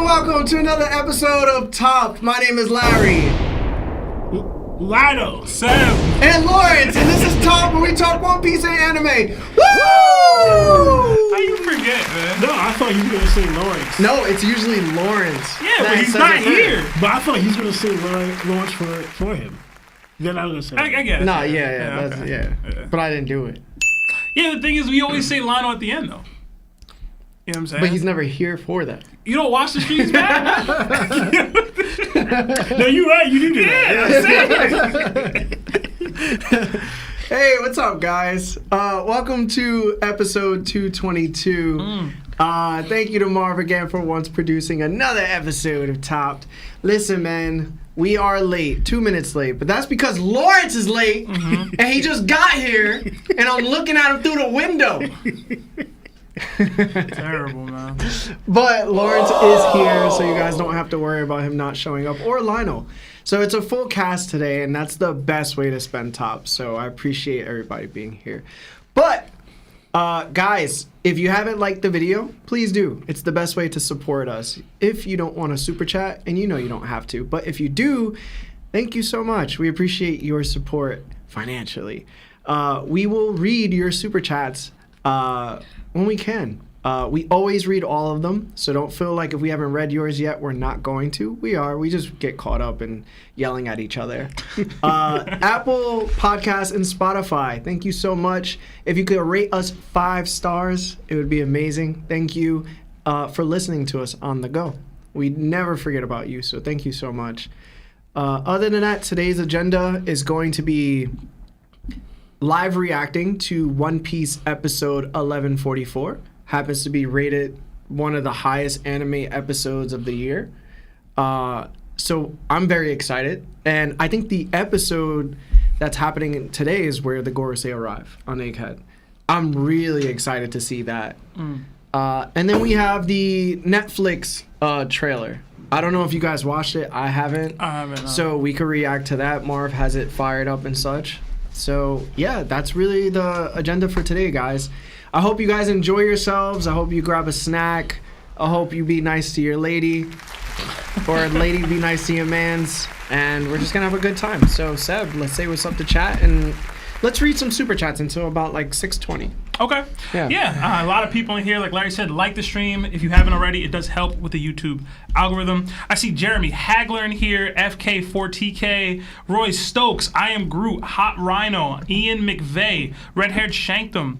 Welcome to another episode of TOPT. My name is Larry. Lionel. Sam. And Lawrence. And this is TOPT, where we talk One Piece and anime. Woo! How you forget, man? No, I thought you were going to say Lawrence. No, it's usually Lawrence. Yeah, but he's not here. But I thought he was going to say Lawrence for him. Then I was going to say I guess. No, okay. yeah. But I didn't do it. Yeah, the thing is, we always say Lionel at the end, though. You know what I'm saying? But he's never here for that. You don't watch the streams back? No, you're right. You do that. Hey, what's up, guys? Welcome to episode 222. Thank you to Marv again for once producing another episode of TOPT. Listen, man, we are late, 2 minutes late, but that's because Lawrence is late, and he just got here, and I'm looking at him through the window. Terrible, man. But Lawrence is here, so you guys don't have to worry about him not showing up, or Lionel. So it's a full cast today, and that's the best way to spend TOPT. So I appreciate everybody being here. But guys, if you haven't liked the video, please do. It's the best way to support us. If you don't want to super chat, and you know you don't have to, but if you do, thank you so much. We appreciate your support financially. We will read your super chats when we can. We always read all of them, so don't feel like if we haven't read yours yet, we're not going to. We are. We just get caught up in yelling at each other. Apple Podcasts and Spotify, thank you so much. If you could rate us 5 stars, it would be amazing. Thank you for listening to us on the go. We never forget about you, so thank you so much. Other than that, today's agenda is going to be live reacting to One Piece episode 1144. Happens to be rated one of the highest anime episodes of the year. So I'm very excited. And I think the episode that's happening today is where the Gorosei arrive on Egghead. I'm really excited to see that. And then we have the Netflix trailer. I don't know if you guys watched it. I haven't. No. So we could react to that. Marv has it fired up and such. So, yeah, that's really the agenda for today, guys. I hope you guys enjoy yourselves. I hope you grab a snack. I hope you be nice to your lady. Or lady be nice to your mans. And we're just going to have a good time. So, Seb, let's say what's up to chat. And let's read some super chats until about like 6:20. Okay. Yeah. A lot of people in here, like Larry said, like the stream. If you haven't already, it does help with the YouTube algorithm. I see Jeremy Hagler in here, FK4TK, Roy Stokes, I Am Groot, Hot Rhino, Ian McVeigh, Red Haired Shanktum,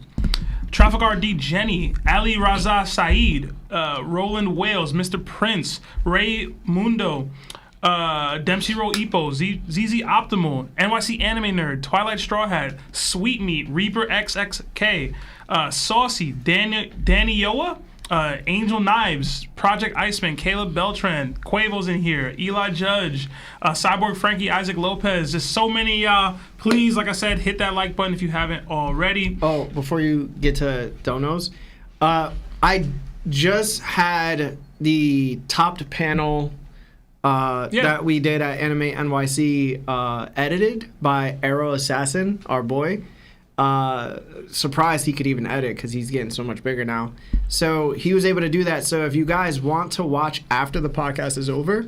Traffic RD Jenny, Ali Raza Saeed, Roland Wales, Mr. Prince, Ray Mundo, Dempsey Roll Epo, ZZ Optimal, NYC Anime Nerd, Twilight Straw Hat, Sweet Meat, Reaper XXK, Saucy, Danny Yoa, Angel Knives, Project Iceman, Caleb Beltran, Quavo's in here, Eli Judge, Cyborg Frankie, Isaac Lopez, just so many. Please, like I said, hit that like button if you haven't already. Oh, before you get to donos, I just had the TOPT panel that we did at Anime NYC edited by Arrow Assassin, our boy. Surprised he could even edit because he's getting so much bigger now. So he was able to do that. So if you guys want to watch after the podcast is over,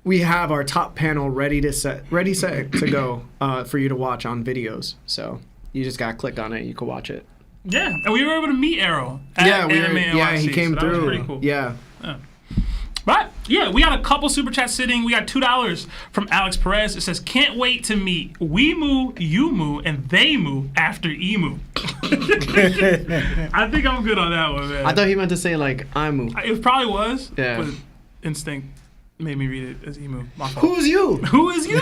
we have our top panel ready set to go for you to watch on videos. So you just gotta click on it. You can watch it. Yeah, and we were able to meet Arrow at Anime NYC. Yeah, he came through. That was pretty cool. Yeah. But yeah, we got a couple super chats sitting. We got $2 from Alex Perez. It says, "Can't wait to meet we moo, you moo, and they moo after emu." I think I'm good on that one, man. I thought he meant to say like I moo. It probably was. Yeah. But instinct made me read it as emu. My fault. Who's you? Who is you?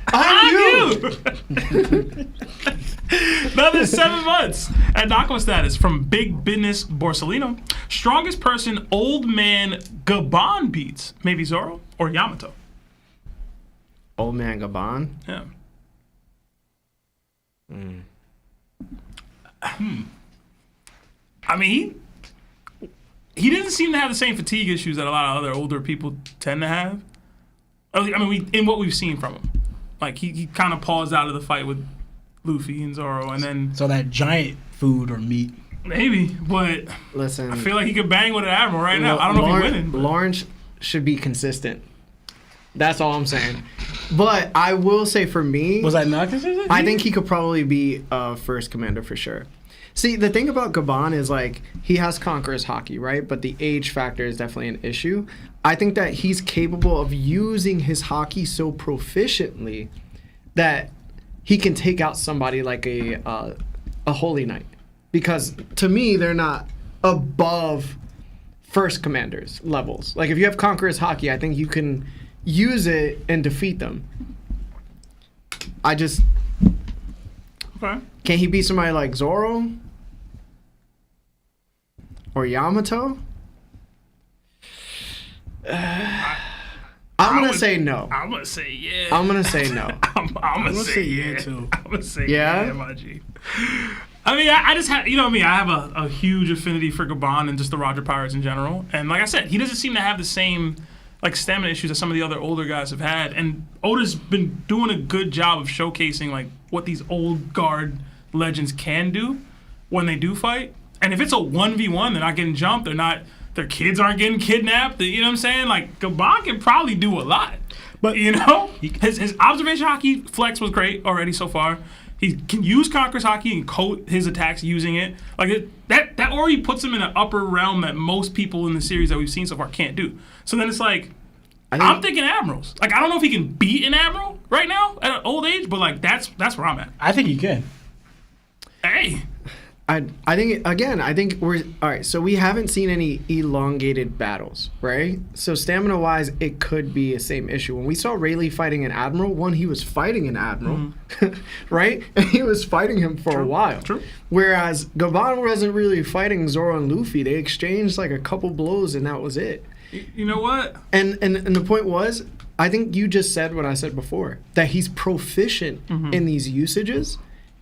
I'm you. Another 7 months at Nakama status from Big Business Borsellino. Strongest person, old man Gabon beats. Maybe Zoro or Yamato. Old man Gaban. Yeah. I mean, he didn't seem to have the same fatigue issues that a lot of other older people tend to have. I mean, in what we've seen from him, like he kind of paused out of the fight with Luffy and Zoro, and then So that giant food or meat. maybe, but Listen, I feel like he could bang with an Admiral right now. I don't know if he's winning. But. Lawrence should be consistent. That's all I'm saying. But I will say for me, Was that not consistent? I think he could probably be a first commander for sure. See, the thing about Gaban is like he has Conqueror's Haki, right? But the age factor is definitely an issue. I think that he's capable of using his Haki so proficiently that he can take out somebody like a Holy Knight. Because to me, they're not above first commanders levels. Like if you have Conqueror's Haki, I think you can use it and defeat them. Okay. Can he beat somebody like Zoro? Or Yamato? I'm going to say no. I'm gonna say yeah. I'm going to say no. I'm gonna say yeah too. I'm gonna say Yeah? my G. I mean, I just have, you know me, I have a huge affinity for Gaban and just the Roger Pirates in general. And like I said, he doesn't seem to have the same like stamina issues that some of the other older guys have had. And Oda's been doing a good job of showcasing like what these old guard legends can do when they do fight. And if it's a 1v1, they're not getting jumped, their kids aren't getting kidnapped, you know what I'm saying? Like Gaban can probably do a lot. But you know, his observation Haki flex was great already so far. He can use Conqueror's Haki and coat his attacks using it. Like that already puts him in an upper realm that most people in the series that we've seen so far can't do. So then it's like, I'm thinking Admirals. Like I don't know if he can beat an Admiral right now at an old age, but like that's where I'm at. I think he can. Hey. I think we're all right. So we haven't seen any elongated battles, right? So stamina wise, it could be a same issue. When we saw Rayleigh fighting an Admiral, he was fighting an Admiral, right? And he was fighting him for a while. True. Whereas Gaban wasn't really fighting Zoro and Luffy. They exchanged like a couple blows and that was it. You know what? And the point was, I think you just said what I said before, that he's proficient in these usages.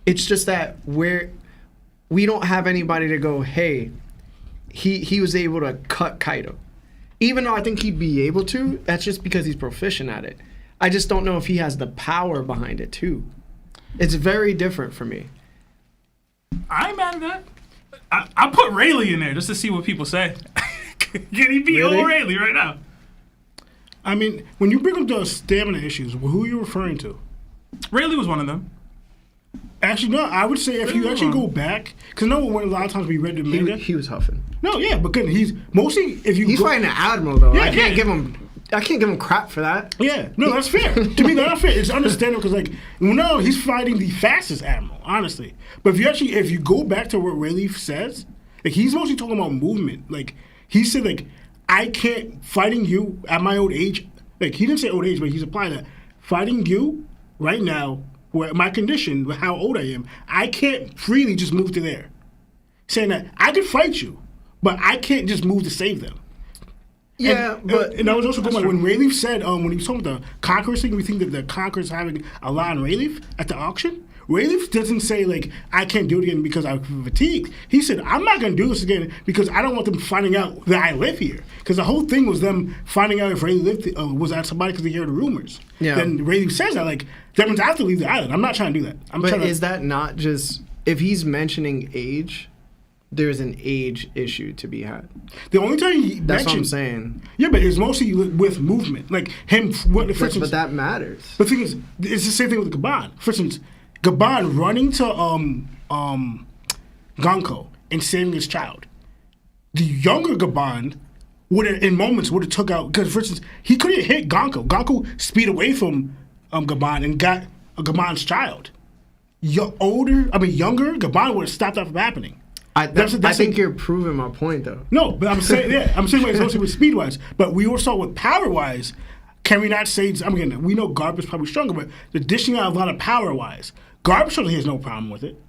It's just that we don't have anybody to go, hey, he was able to cut Kaido. Even though I think he'd be able to, that's just because he's proficient at it. I just don't know if he has the power behind it too. It's very different for me. I ain't mad at that. I put Rayleigh in there just to see what people say. Can he beat old Rayleigh right now? I mean, when you bring up the stamina issues, who are you referring to? Rayleigh was one of them. Actually, no. I would say if you actually go back, because no, when a lot of times we read the manga, He was huffing. no, yeah, because he's mostly if you He's go, fighting an Admiral though. Yeah, I can't yeah. give him crap for that. Yeah, no, that's fair. To me, that's not fair. It's understandable because, like, no, he's fighting the fastest Admiral, honestly. But if you go back to what Rayleigh says, like, he's mostly talking about movement. Like, he said, like, I can't fighting you at my old age. Like, he didn't say old age, but he's applying that fighting you right now, where my condition, with how old I am, I can't freely just move to there. Saying that I could fight you, but I can't just move to save them. Yeah, And I was also going like when Rayleigh said when he was talking about the Conqueror's thing, we think that the Conqueror's having a lot on Rayleigh at the auction. Rayleigh doesn't say like I can't do it again because I'm fatigued. He said I'm not going to do this again because I don't want them finding out that I live here. Because the whole thing was them finding out if Rayleigh lived was at somebody because they heard the rumors. Yeah. Then Rayleigh says that like that means I have to leave the island. I'm not trying to do that. But is that not just if he's mentioning age? There's an age issue to be had. The only time he That's mentioned, what I'm saying. Yeah, but it's mostly with movement, like him. For instance, But that matters. the thing is, it's the same thing with Gaban. For instance, Gaban running to Gonko and saving his child. The younger Gaban would have, in moments, would have took out because, for instance, he couldn't hit Gonko. Gonko speed away from Gaban and got Gaban's child. Younger Gaban would have stopped that from happening. I think you're proving my point, though. No, but I'm saying, it's mostly with speed wise. But we also with power wise, can we not say? I mean, we know Garp is probably stronger, but the dishing out a lot of power wise, Garp certainly has no problem with it.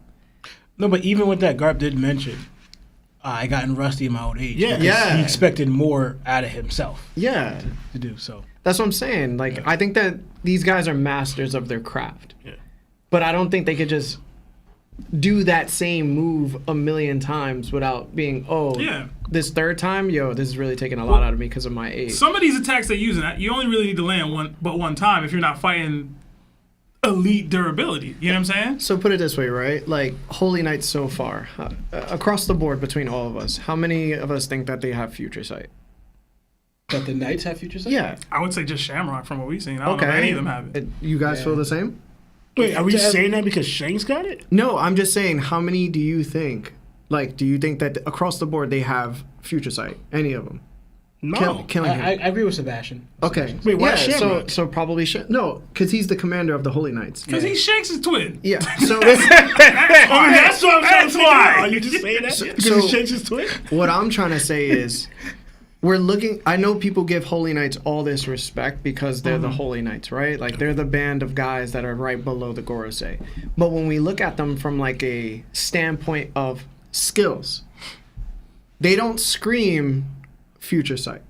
No, but even with that, Garp did mention I gotten rusty in my old age. Yeah. because Yeah. He expected more out of himself Yeah. to do so. That's what I'm saying. Like, I think that these guys are masters of their craft. Yeah. But I don't think they could just do that same move a million times without being, this third time, this is really taking a lot out of me because of my age. Some of these attacks they're using, you only really need to land one time if you're not fighting elite durability. You know what I'm saying? So put it this way, right? Like, Holy Knights so far, across the board between all of us, how many of us think that they have future sight? That the Knights have future sight? Yeah. I would say just Shamrock from what we've seen. I don't know if any of them have it. You guys feel the same? Wait, are we saying that because Shanks got it? No, I'm just saying, how many do you think? Like, do you think that across the board they have future sight? Any of them? No. Killing him. I agree with Sebastian. Okay. Wait, why Shamrock? So probably no, because he's the commander of the Holy Knights. Because he shakes his twin. Yeah. So That's what I'm That's saying. why. Are you just saying that? Because So- he shakes his twin? what I'm trying to say is, we're looking. I know people give Holy Knights all this respect because they're the Holy Knights, right? Like, they're the band of guys that are right below the Gorosei. But when we look at them from like a standpoint of skills, they don't scream future sight.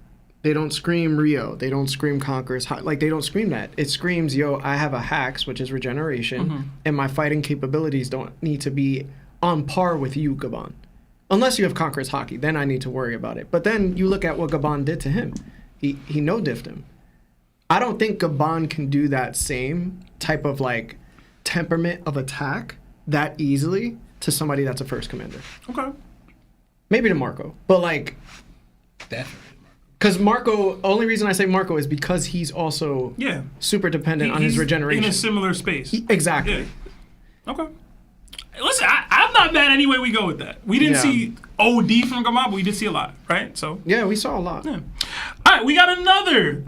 They don't scream Rio. They don't scream Conqueror's High. Like, they don't scream that. It screams, I have a Hax, which is regeneration, and my fighting capabilities don't need to be on par with you, Gabon. Unless you have Conqueror's Hockey, then I need to worry about it. But then you look at what Gabon did to him. He no-diffed him. I don't think Gabon can do that same type of, like, temperament of attack that easily to somebody that's a first commander. Okay. Maybe to Marco. But, like, Definitely. because Marco, only reason I say Marco is because he's also super dependent on his He's regeneration. in a similar space. Exactly. Yeah. Okay. Listen, I'm not mad any way we go with that. We didn't see OD from Gama, but we did see a lot, right? So Yeah, we saw a lot. yeah. All right, we got another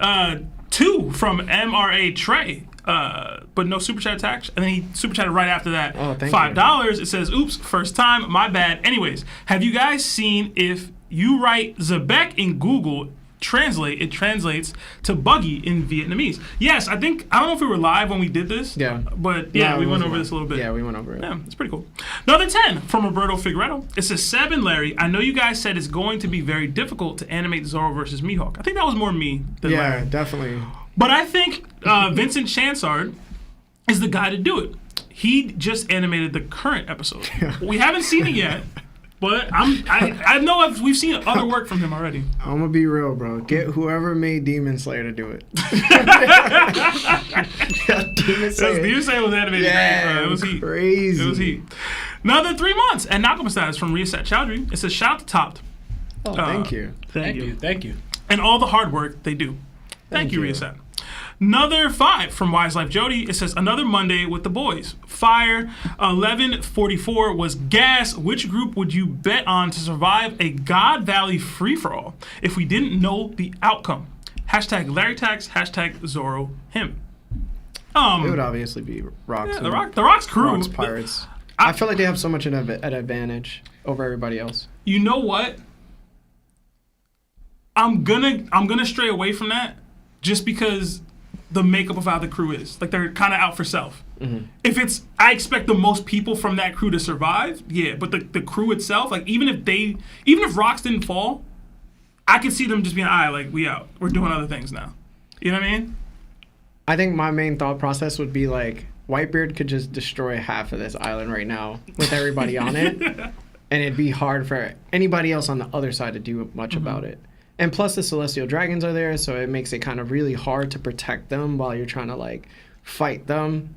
2 from MRA Trey. But no super chat attached. And then he super chatted right after that. Oh, thank $5. It says, oops, first time, my bad. Anyways, have you guys seen if you write Zebek in Google Translate, it translates to buggy in Vietnamese? Yes, I don't know if we were live when we did this. Yeah. But No, we it went wasn't over live. this a little bit. Yeah, we went over it. Yeah, it's pretty cool. Another 10 from Roberto Figueredo. It says, Seb and Larry, I know you guys said it's going to be very difficult to animate Zoro versus Mihawk. I think that was more me than Larry. Yeah, definitely. But I think Vincent Chansard is the guy to do it. He just animated the current episode. We haven't seen it yet, but I know we've seen other work from him already. I'm gonna be real, bro. Get whoever made Demon Slayer to do it. Demon Slayer. Demon Slayer was animated Yeah, great. It was heat. crazy. It was heat. Another 3 months and Nakama status from Reset Chowdhury. It says, shout out to TOPT Oh, thank you. Thank you. and all the hard work they do. Thank you, you. Reset. Another 5 from Wise Life Jody. It says, another Monday with the boys. Fire 1144 was gas. Which group would you bet on to survive a God Valley free-for-all if we didn't know the outcome? Hashtag Larry Tax, hashtag Zoro him. It would obviously be Rocks. Yeah, and the Rocks crew. Rocks Pirates. I feel like they have so much an advantage over everybody else. You know what? I'm gonna stray away from that just because the makeup of how the crew is. Like, they're kind of out for self. If I expect the most people from that crew to survive, yeah, but the crew itself, like, even if Rocks didn't fall, I could see them just being, all right, like, we out. We're doing other things now. You know what I mean? I think my main thought process would be like, Whitebeard could just destroy half of this island right now with everybody on it, and it'd be hard for anybody else on the other side to do much about it. And plus the Celestial Dragons are there, so it makes it kind of really hard to protect them while you're trying to, like, fight them.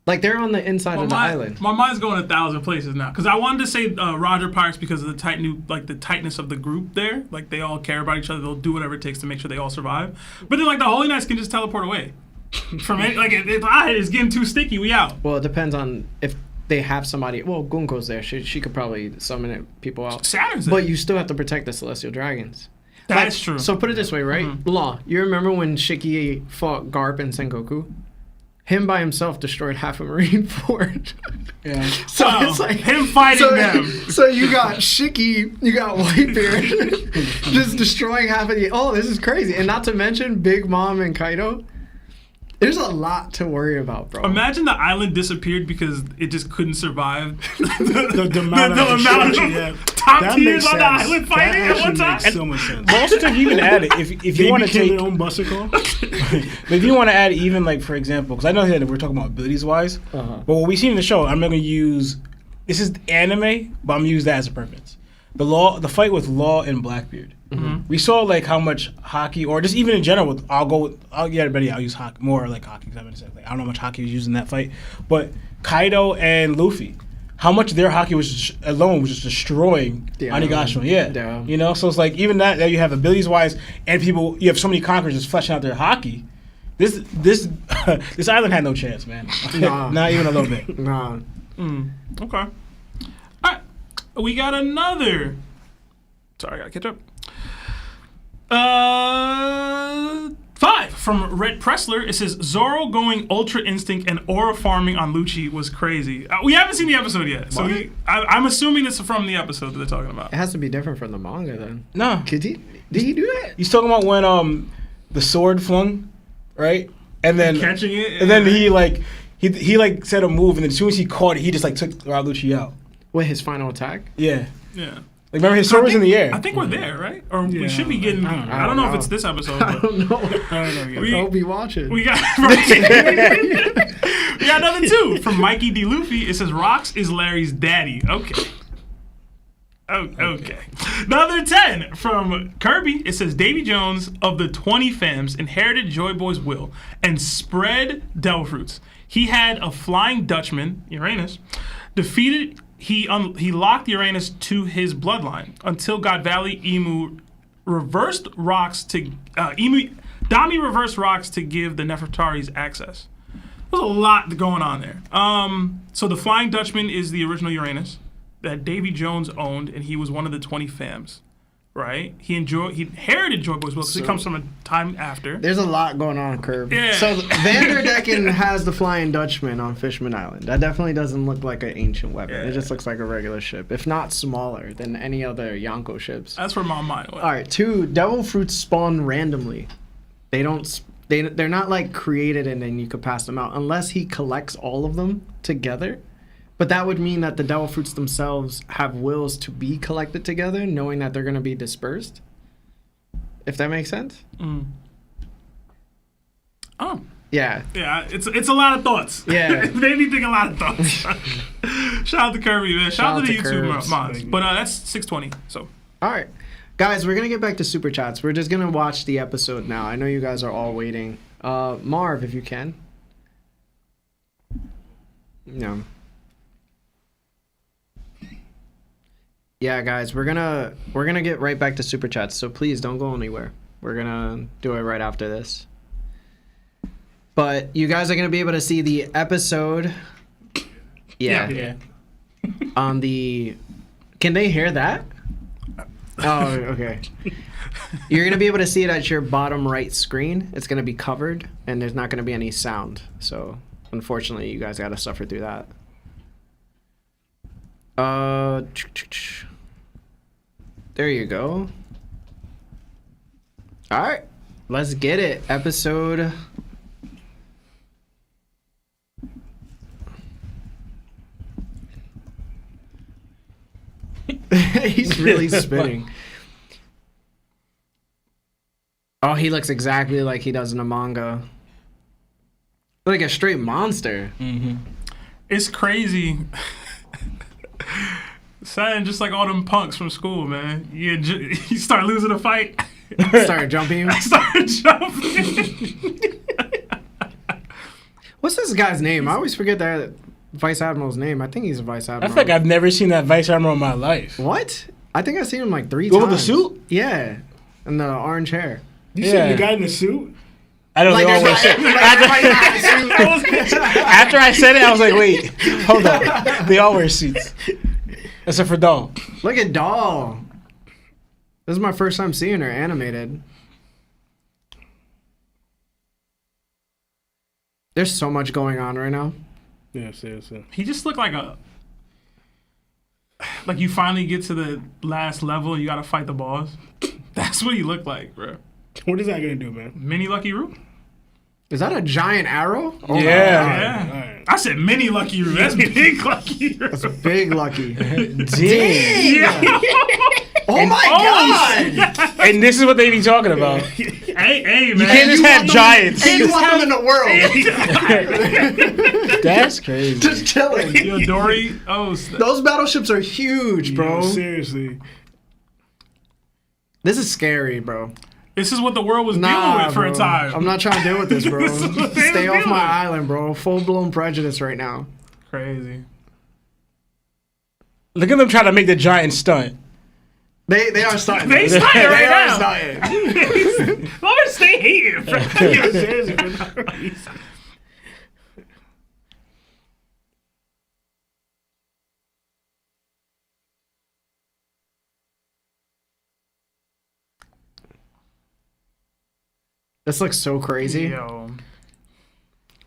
Like, they're on the inside of the island. My mind's going 1,000 places now. Because I wanted to say Roger Pirates because of the tightness of the group there. Like, they all care about each other. They'll do whatever it takes to make sure they all survive. But then, like, the Holy Knights can just teleport away. From it, like, if it's getting too sticky, we out. Well, it depends on if they have somebody. Well, Gunko's there. She could probably summon people out. Saturn's there. But you still have to protect the Celestial Dragons. That's true. So put it this way, right? Law, you remember when Shiki fought Garp and Sengoku? Him by himself destroyed half a Marine fort. Yeah. So Wow. it's like Him fighting them. So you got Shiki, you got Whitebeard, just destroying half of the. Oh, this is crazy! And not to mention Big Mom and Kaido. There's a lot to worry about, bro. Imagine the island disappeared because it just couldn't survive The amount of top That tiers makes on the sense. island That fighting at one actually time. makes so much sense. But also, if you even add it, if They you want to became take, their own busicle. but if you want to add even like for example, because I know that we're talking about abilities wise, Uh-huh. but what we see in the show, I'm not gonna use. This is anime, but I'm gonna use that as a purpose. The fight with Law and Blackbeard. We saw like how much hockey, or just even in general, I'll use hockey more like hockey. 'Cause I'm gonna say, like, I don't know how much hockey was used in that fight, but Kaido and Luffy, how much their hockey was alone was just destroying Onigashima. Yeah, you know. So it's like even that you have abilities wise, and people, you have so many conquerors just fleshing out their hockey. This this island had no chance, man. Nah. Not even a little bit. Nah. Okay. All right. We got another. Sorry, I gotta catch up. 5 from Red Pressler. It says Zoro going Ultra Instinct and aura farming on Lucci was crazy. We haven't seen the episode yet, so I'm assuming it's from the episode that they're talking about. It has to be different from the manga then. No, Did he do that? he's talking about when the sword flung, right, and then Catching it, and then he like said a move, and then as soon as he caught it, he just like took Lucci out. With his final attack? Yeah. Yeah. Like, remember, his sword was in the air. I think we're there, right? Or we Yeah, should be getting. I don't know if it's this episode. I But don't know. I don't know. We- I'll be watching. we got we got another 2 from Mikey D. Luffy. It says Rocks is Larry's daddy. Okay. Oh, okay. Another 10 from Kirby. It says Davy Jones of the 20 Fams inherited Joy Boy's will and spread devil fruits. He had a flying Dutchman, Uranus, defeated. He locked Uranus to his bloodline until God Valley Emu reversed rocks to Dami reversed rocks to give the Nefertaris access. There's a lot going on there. So the Flying Dutchman is the original Uranus that Davy Jones owned, and he was one of the 20 Fams, right? He inherited Joy Boy's will because he comes from a time after. There's a lot going on, Curb. Yeah. So Vanderdecken has the Flying Dutchman on Fishman Island. That definitely doesn't look like an ancient weapon. Yeah. It just looks like a regular ship, if not smaller than any other Yonko ships. That's where my mind went. All right, 2, devil fruits spawn randomly. They're not like created and then you could pass them out unless he collects all of them together. But that would mean that the devil fruits themselves have wills to be collected together, knowing that they're going to be dispersed. If that makes sense? Oh. Yeah. Yeah, it's a lot of thoughts. Yeah. It made me think a lot of thoughts. Shout out to Kirby, man. Shout out to the YouTube Curbs. mods. But that's 620. So All right. Guys, we're going to get back to Super Chats. We're just going to watch the episode now. I know you guys are all waiting. Marv, if you can. No. Yeah, guys, we're gonna get right back to Super Chats, so please don't go anywhere. We're gonna do it right after this. But you guys are gonna be able to see the episode. Yeah. On the. Can they hear that? Oh, okay. You're gonna be able to see it at your bottom right screen. It's gonna be covered, and there's not gonna be any sound. So, unfortunately, you guys gotta suffer through that. There you go. All right, let's get it. Episode. He's really spinning. Oh, he looks exactly like he does in a manga. Like a straight monster. it's crazy. Son, just like all them punks from school, man. You start losing a fight. Started jumping you. I started jumping. What's this guy's name? I always forget that Vice Admiral's name. I think he's a Vice I Admiral. feel like I've never seen that Vice Admiral in my life. What? I think I've seen him like 3 Go times. with the suit? Yeah. And the orange hair. You Yeah. said the guy in the suit? I don't Like, know. there's After I said it, I was like, wait, hold on. They all wear suits. Except for Doll. Look at Doll. This is my first time seeing her animated. There's so much going on right now. Yeah, seriously. He just looked like like you finally get to the last level and you gotta fight the boss. That's what he looked like, bro. What is that gonna do, man? Mini Lucky Root? Is that a giant arrow? Oh my Yeah. God. Yeah. All right. I said mini Lucky Roo. That's big Lucky Roo. That's big lucky. Damn. Yeah. Oh my God! And this is what they be talking about. Hey, man. You can't just have giants. And you want them in the world. That's crazy. Just chilling. Yo, Dory. Oh, Those battleships are huge, bro. Yo, seriously. This is scary, bro. this is what the world was dealing with for bro. a time. I'm not trying to deal with this, bro. This is what they Stay was off my dealing with. island, bro. Full-blown prejudice right now. Crazy. Look at them trying to make the giant stunt. They are starting. They though. started right They are now. starting. Why would stay hating? Bro? Yo, seriously, for no reason. This looks so crazy. Yo.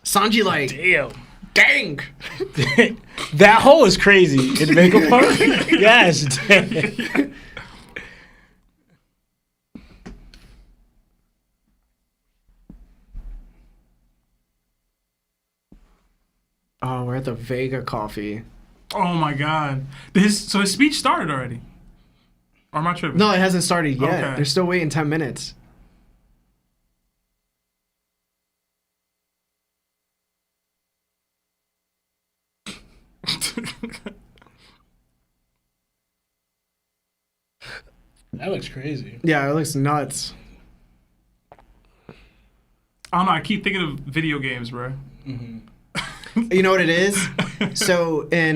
Sanji, like, Damn. dang. That hole is crazy. In Mega Park? Yes. Oh, we're at the Vega Coffee. Oh my God. So his speech started already. Or am I tripping? No, it hasn't started yet. Okay. They're still waiting 10 minutes. That looks crazy. Yeah, it looks nuts. I don't know. I keep thinking of video games, bro. You know what it is? So in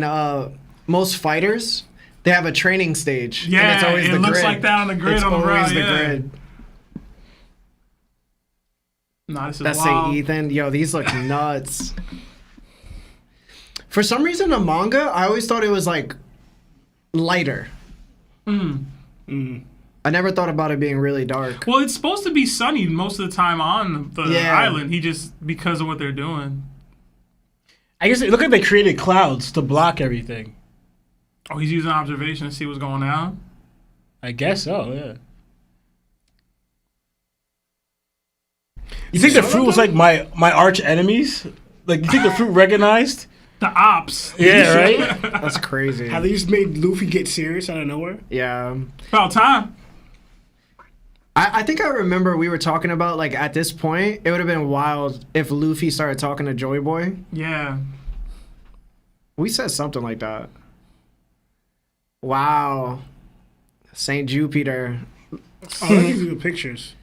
most fighters, they have a training stage. Yeah, and it's always it the looks grid. like that on the grid It's on the always ground, the yeah. grid. Nah, this is That's wild. St. Ethan. Yo, these look nuts. For some reason, the manga, I always thought it was like lighter. I never thought about it being really dark. Well, it's supposed to be sunny most of the time on the Yeah. island. He just, because of what they're doing. I guess it look like they created clouds to block everything. Oh, he's using observation to see what's going on? I guess so, yeah. You think the fruit was like my arch enemies? Like, you think the fruit recognized? The ops. Yeah, right? That's crazy. How they just made Luffy get serious out of nowhere? Yeah. About time. I think I remember we were talking about, like, at this point, it would have been wild if Luffy started talking to Joy Boy. Yeah. We said something like that. Wow. St. Jupiter. Oh, let me do the pictures.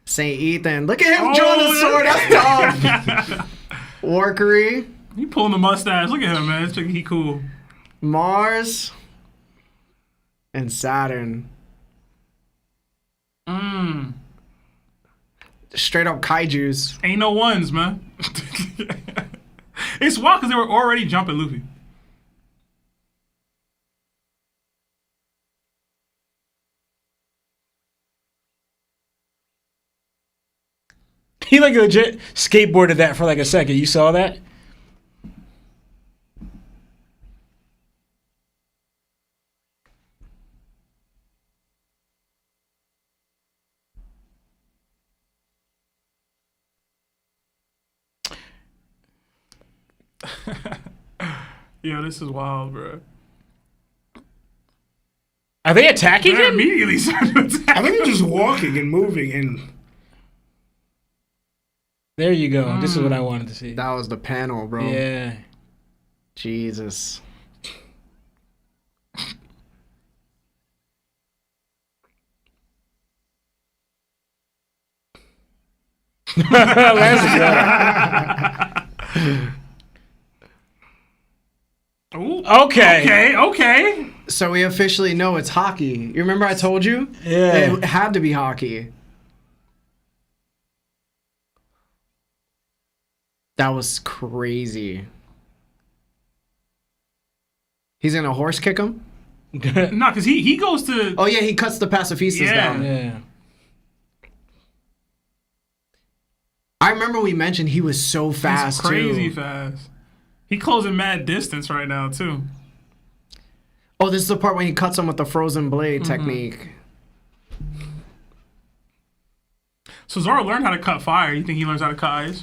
St. Ethan. Look at him Oh, drawing the sword. That's tough. Workery. He pulling the mustache. Look at him, man. He cool. Mars. And Saturn. Straight up kaijus. Ain't no ones, man. It's wild because they were already jumping Luffy. He like legit skateboarded that for like a second. You saw that? Yo, this is wild, bro. Are they attacking They're him? immediately starting to attack. I think they're just walking and moving and There you go. This is what I wanted to see. That was the panel, bro. Yeah. Jesus. Let's Ooh, go. Okay. okay. So we officially know it's hockey. You remember I told you? Yeah. It had to be hockey. That was crazy. He's gonna horse kick him? No, because he goes to... Oh yeah, he cuts the pacifistas Yeah. down. Yeah. I remember we mentioned he was so fast He's crazy too. fast. He closing mad distance right now, too. Oh, this is the part when he cuts him with the frozen blade technique. So Zoro learned how to cut fire. You think he learns how to cut ice?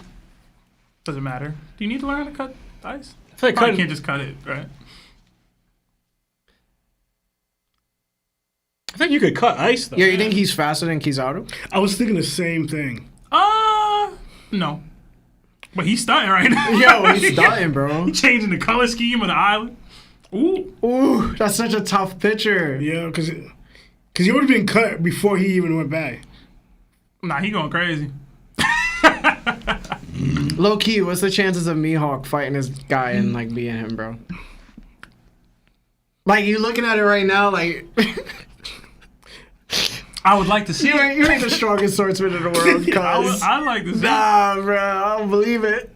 Doesn't matter. Do you need to learn how to cut ice? I feel like Probably cutting, can't just cut it, right? I think you could cut ice though. Yeah, you think he's faster than Kizaru? I was thinking the same thing. No. But he's stunting right now. Yo, he's dying, bro. He's changing the color scheme of the island. Ooh. Ooh, that's such a tough picture. Yeah, because he would have been cut before he even went back. Nah, he going crazy. Low key, what's the chances of Mihawk fighting this guy and like being him, bro? Like you looking at it right now, like I would like to see it. you ain't the strongest swordsman in the world. Cause I'd like to see it. nah, bro, I don't believe it.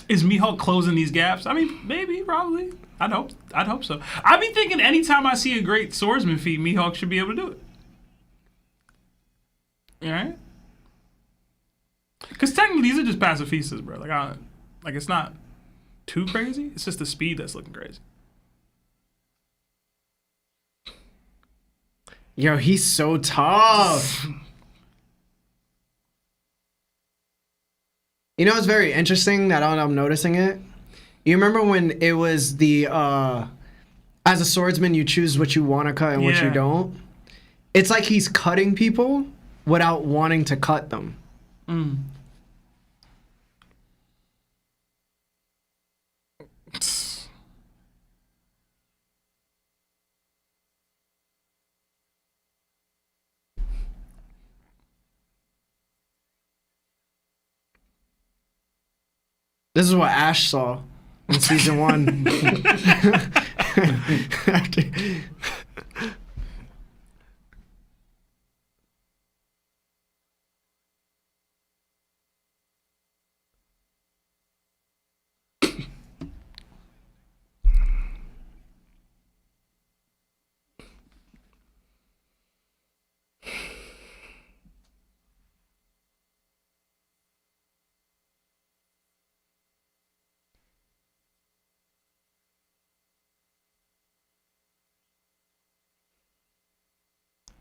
Is Mihawk closing these gaps? I mean, maybe, probably. I'd hope so. I be thinking anytime I see a great swordsman feat, Mihawk should be able to do it. All right? Because technically, these are just pacifistas, bro. Like it's not too crazy. It's just the speed that's looking crazy. Yo, he's so tough. You know what's very interesting that I'm noticing it? You remember when it was the as a swordsman you choose what you want to cut and what you Yeah. don't? It's like he's cutting people without wanting to cut them. This is what Ash saw in season 1.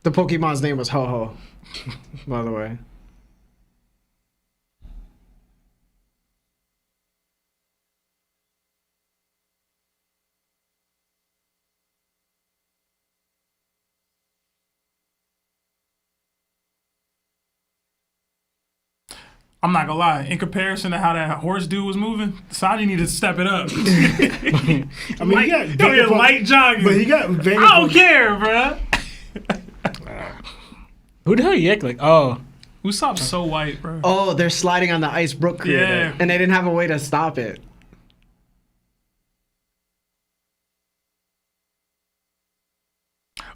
The Pokemon's name was Ho-Ho, by the way. I'm not gonna lie. In comparison to how that horse dude was moving, Sanji needed to step it up. I mean, he got a light jogging. but he got Vegapunk. I don't care, bruh. Who the hell you act like? Oh, Usopp's so white, bro. Oh, they're sliding on the ice Brook created, Yeah. and they didn't have a way to stop it.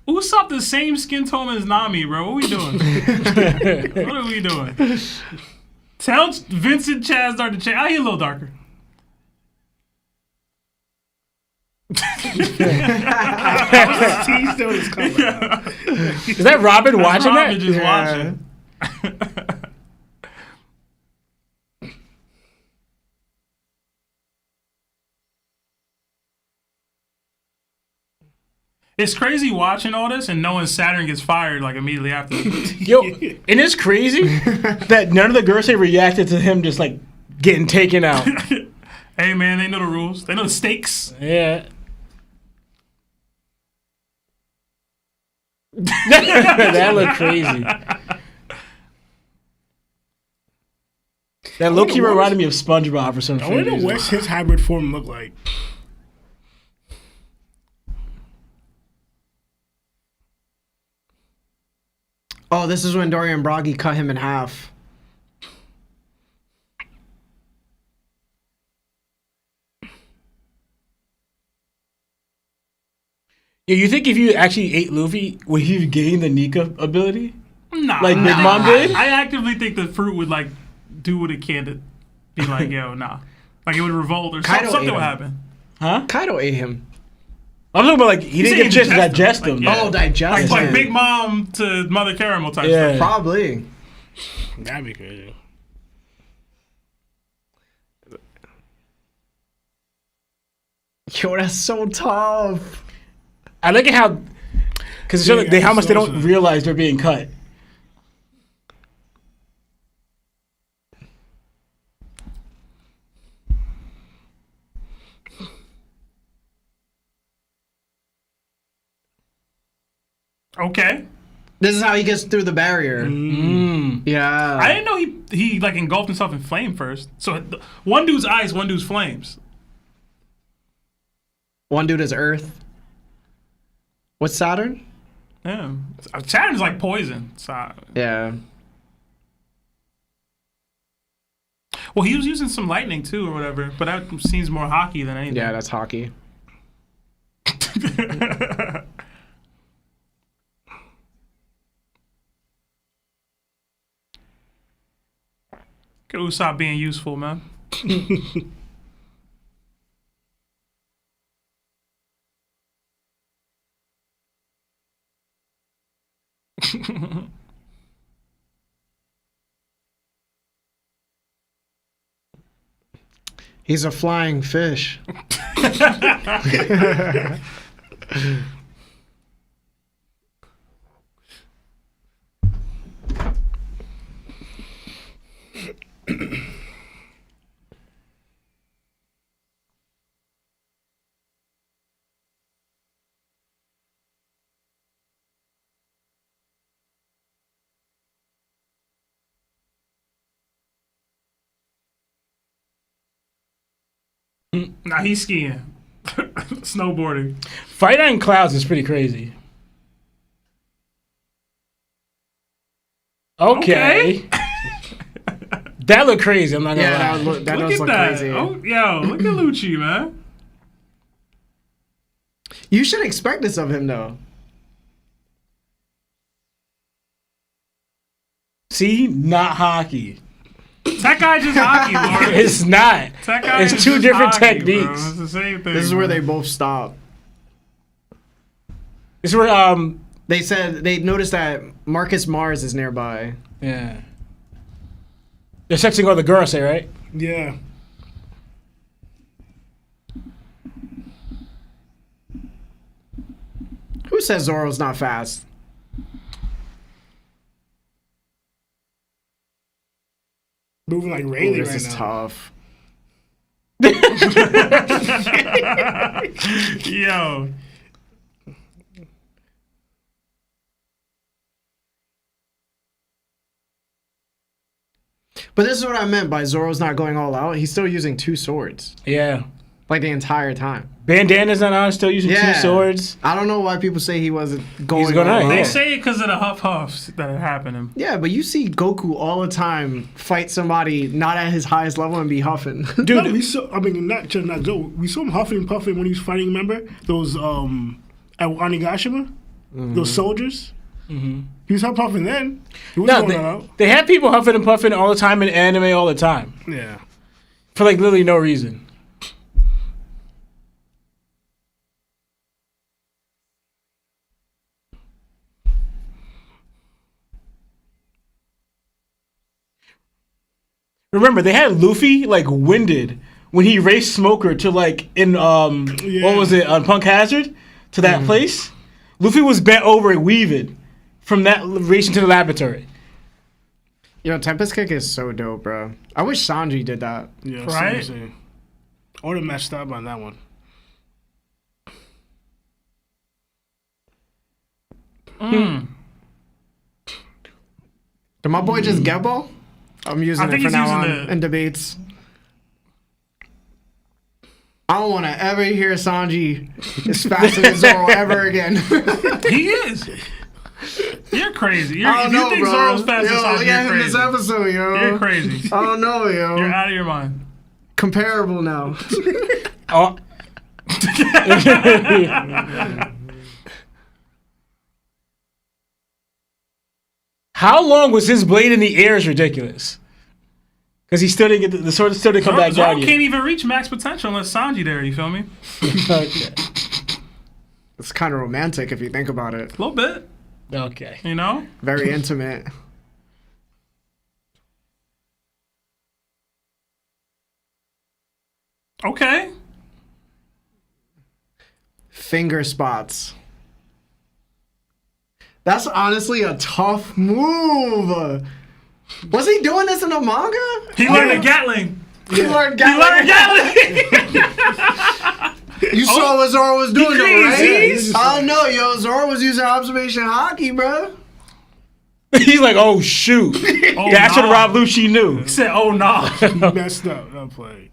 Usopp the same skin tone as Nami, bro. What we doing? What are we doing? Tell Vincent Chazdar to change. Oh, he a little darker. He still is coming out. is that Robin watching Robin that? just Yeah. watching. It's crazy watching all this and knowing Saturn gets fired like immediately after. Yo, and it's crazy that none of the girls say reacted to him just like getting taken out. Hey man, they know the rules. They know the stakes. Yeah. That looked crazy. That low-key reminded me of SpongeBob for some I wonder reason. what's his hybrid form look like. Oh, this is when Dorian Broggy cut him in half. Yeah, you think if you actually ate Luffy, would he gain the Nika ability? Nah, Like Big Mom did? I actively think the fruit would like do what it can to be like, yo, nah. Like it would revolt or Kaido something ate would him. happen. Huh? Kaido ate him. I'm talking about like he didn't said get a chance to digest him. them. Like, yeah. Oh, digest Like him. Big Mom to Mother Caramel type Yeah. stuff. Probably. That'd be crazy. Yo, that's so tough. I like it how, because Yeah, they how much they don't also- realize they're being cut. Okay. This is how he gets through the barrier. Yeah. I didn't know he like engulfed himself in flame first. So one dude's ice, one dude's flames. One dude is Earth. What's Saturn? Yeah. Saturn's like poison. So, Yeah. well, he was using some lightning too or whatever, but that seems more hockey than anything. Yeah, that's hockey. Get Usopp being useful, man. He's a flying fish. Nah, he's skiing. Snowboarding. Fight on clouds is pretty crazy. Okay. That looked crazy. I'm not gonna Yeah, lie. that Look does at look that. crazy. Oh, yo, look at Lucci, man. You should expect this of him, though. See, not hockey. That guy just hockey, Lord. It's not. That guy It's is two just different hockey, techniques. Bro. It's the same thing. This is where bro. they both stop. This is where They said they noticed that Marcus Mars is nearby. yeah. They're sexing all the girls, say, right? Yeah. Who says Zoro's not fast? Moving like Ooh, Rayleigh this right is now. tough. Yo. But this is what I meant by Zoro's not going all out. He's still using two swords. Yeah. Like the entire time. Bandana's not on, still using Yeah. two swords. I don't know why people say he wasn't going He's going all out, out. They yeah. say it because of the huffs that are happening. Yeah, but you see Goku all the time fight somebody not at his highest level and be huffing. Dude, we saw. I mean, not Joe. We saw him huffing and puffing when he was fighting. Remember those at Onigashima, those soldiers. He was puffing then. He was No, going out. they have people huffing and puffing all the time in anime all the time. Yeah. For like literally no reason. Remember, they had Luffy like winded when he raced Smoker to like in what was it on Punk Hazard to that place. Luffy was bent over and weaving from that racing to the laboratory. Yo, Tempest Kick is so dope, bro. I wish Sanji did that. Yeah. Right? Seriously. I would have messed up on that one. Did my boy just Gebo? I'm using I think it for he's now using on the- in debates. I don't want to ever hear Sanji as fast as Zoro ever again. He is. You're crazy. I don't If you know, think bro. Zoro's fast as Yo, Sanji, look at you're him this crazy. episode, yo. You're crazy. I don't know, yo. You're out of your mind. Comparable now. Oh. How long was his blade in the air is ridiculous. Because he still didn't get the sword still didn't come back Zoro down can't yet. even reach max potential unless Sanji there. You feel me? Okay. It's kind of romantic if you think about it. A little bit. Okay. You know. Very intimate. Okay. Finger spots. That's honestly a tough move. Was he doing this in the manga? He learned a Gatling. He learned He learned Gatling. Gatling. You saw what Zoro was doing, though, right? crazy. I don't know, yo. Zoro was using observation hockey, bro. He's like, oh shoot, that's what Rob Lucci knew. He said, "Oh no." He messed up. I'm playing.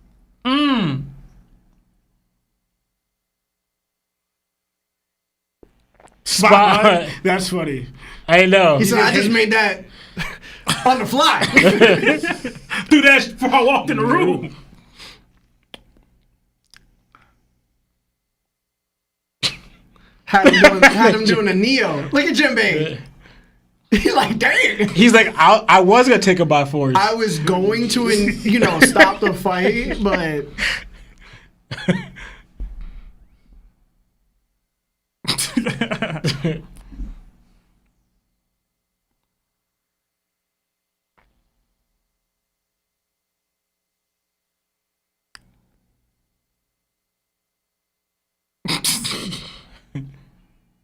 Spot. That's funny. I know. He said, I just made that on the fly. Do that before I walked in the room. Had him doing a Neo. Look at Jinbei. He's like, dang. He's like, I was gonna take a by force. I was going to, stop the fight, but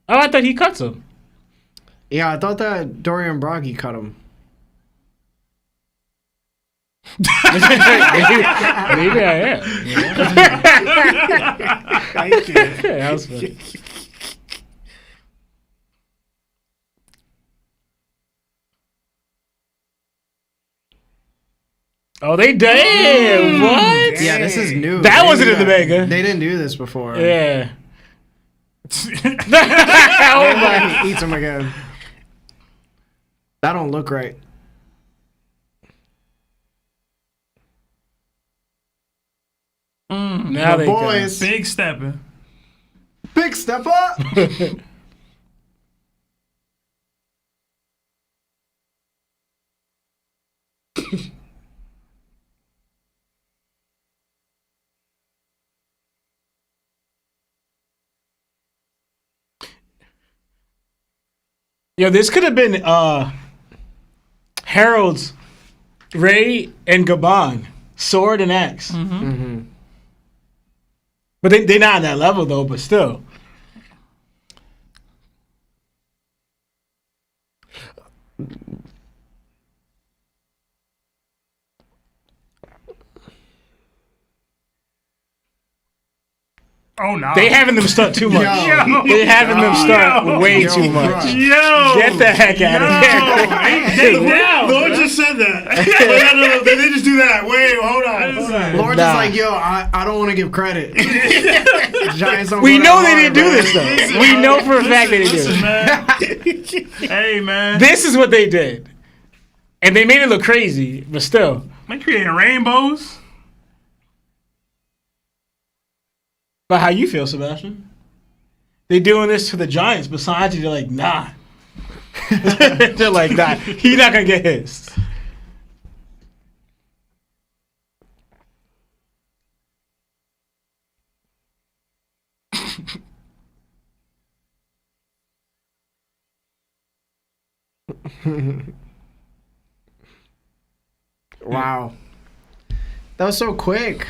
Oh, I thought he cuts him. yeah, I thought that Dorian Broggy cut him. Maybe I am. Thank you. Yeah, that was funny. Oh, they did. What? Yeah, this is new. That They wasn't didn't in the do that. manga. They didn't do this before. Yeah. Oh my! He eats him again. That don't look right. Now they Boys, Big stepping. big step up. Yo, this could have been Harold's Ray and Gabon, sword and axe. But they're not on that level though. But still, Oh no. they having them stunt too much. Yo. They having them stunt way Yo, too much. bruh. Yo. Get the heck out of here. Lord just said that. No. They didn't just do that. Wait, hold on. Lord Nah. is like, yo, I don't want to give credit. Giants don't We go know that they far, didn't do bro. this though. We know for a fact they didn't do Listen, it. man. Hey, man. This is what they did, and they made it look crazy, but still. They creating rainbows. But how you feel, Sebastian? They doing this to the Giants, but Sanji, they're like, nah. They're like, nah, he not gonna get his. Wow. That was so quick.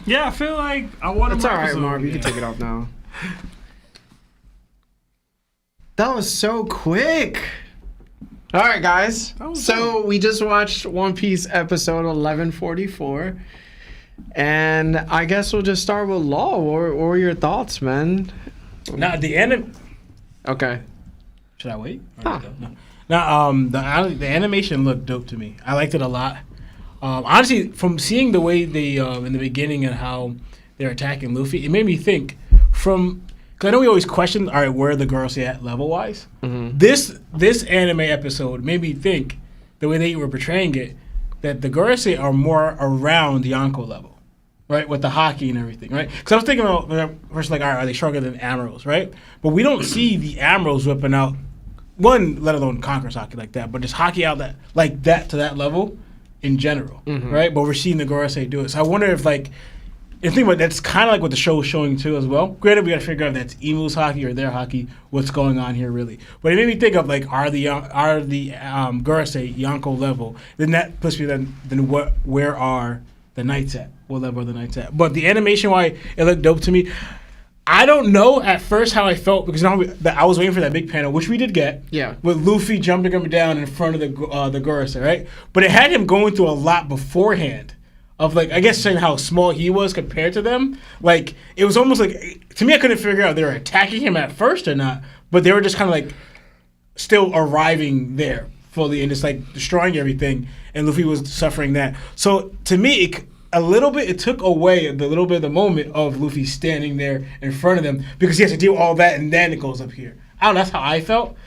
Yeah, I feel like I want to. It's all right, Marv. You can take it off now. That was so quick. All right, guys. So we just watched One Piece episode 1144. And I guess we'll just start with Law. What were your thoughts, man? Now the anime. Okay. Should I wait? Huh. No. Now the animation looked dope to me. I liked it a lot. Honestly, from seeing the way they in the beginning and how they're attacking Luffy, it made me think because I know we always question, all right, where are the girls at level wise? Mm-hmm. This anime episode made me think the way they were portraying it that the girls are more around the Yonko level, right, with the hockey and everything, right? Because I was thinking about first, like, all right, are they stronger than Admirals, right? But we don't see the Admirals whipping out one, let alone Conqueror's hockey like that, but just hockey out that like that to that level in general, right? But we're seeing the Gorosei do it. So I wonder if, like, and think about that's kind of like what the show is showing too as well. Granted, we got to figure out if that's Emu's hockey or their hockey, what's going on here really. But it made me think of, like, are the Gorosei Yonko level? Then that puts me then where are the Knights at? What level are the Knights at? But the animation, why it looked dope to me. I don't know at first how I felt because now I was waiting for that big panel, which we did get. Yeah. With Luffy jumping him down in front of the Gorosei, right? But it had him going through a lot beforehand of like I guess saying how small he was compared to them. Like it was almost like to me I couldn't figure out if they were attacking him at first or not, but they were just kind of like still arriving there fully and just like destroying everything, and Luffy was suffering that. So to me, it took away the little bit of the moment of Luffy standing there in front of them because he has to deal with all that and then it goes up here. I don't know, that's how I felt.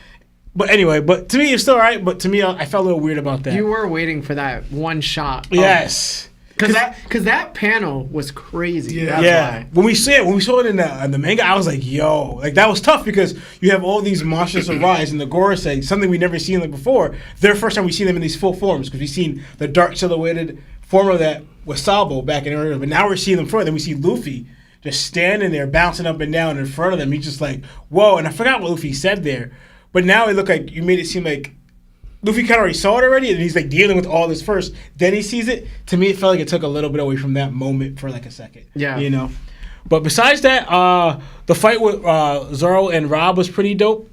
But anyway, but to me it's still alright. But to me, I felt a little weird about that. You were waiting for that one shot. Yes. Because that panel was crazy. Yeah. Yeah, when we saw it in the manga, I was like, "Yo!" Like that was tough because you have all these monsters arise in the Gorosei, something we never seen like before. Their first time we see them in these full forms because we've seen the dark silhouetted form of that was Sabo back in earlier, but now we're seeing them front. Then we see Luffy just standing there, bouncing up and down in front of them. He's just like, "Whoa!" And I forgot what Luffy said there, but now it looked like you made it seem like Luffy kind of already saw it already, and he's like dealing with all this first. Then he sees it. To me, it felt like it took a little bit away from that moment for like a second. Yeah. You know? But besides that, the fight with Zoro and Rob was pretty dope.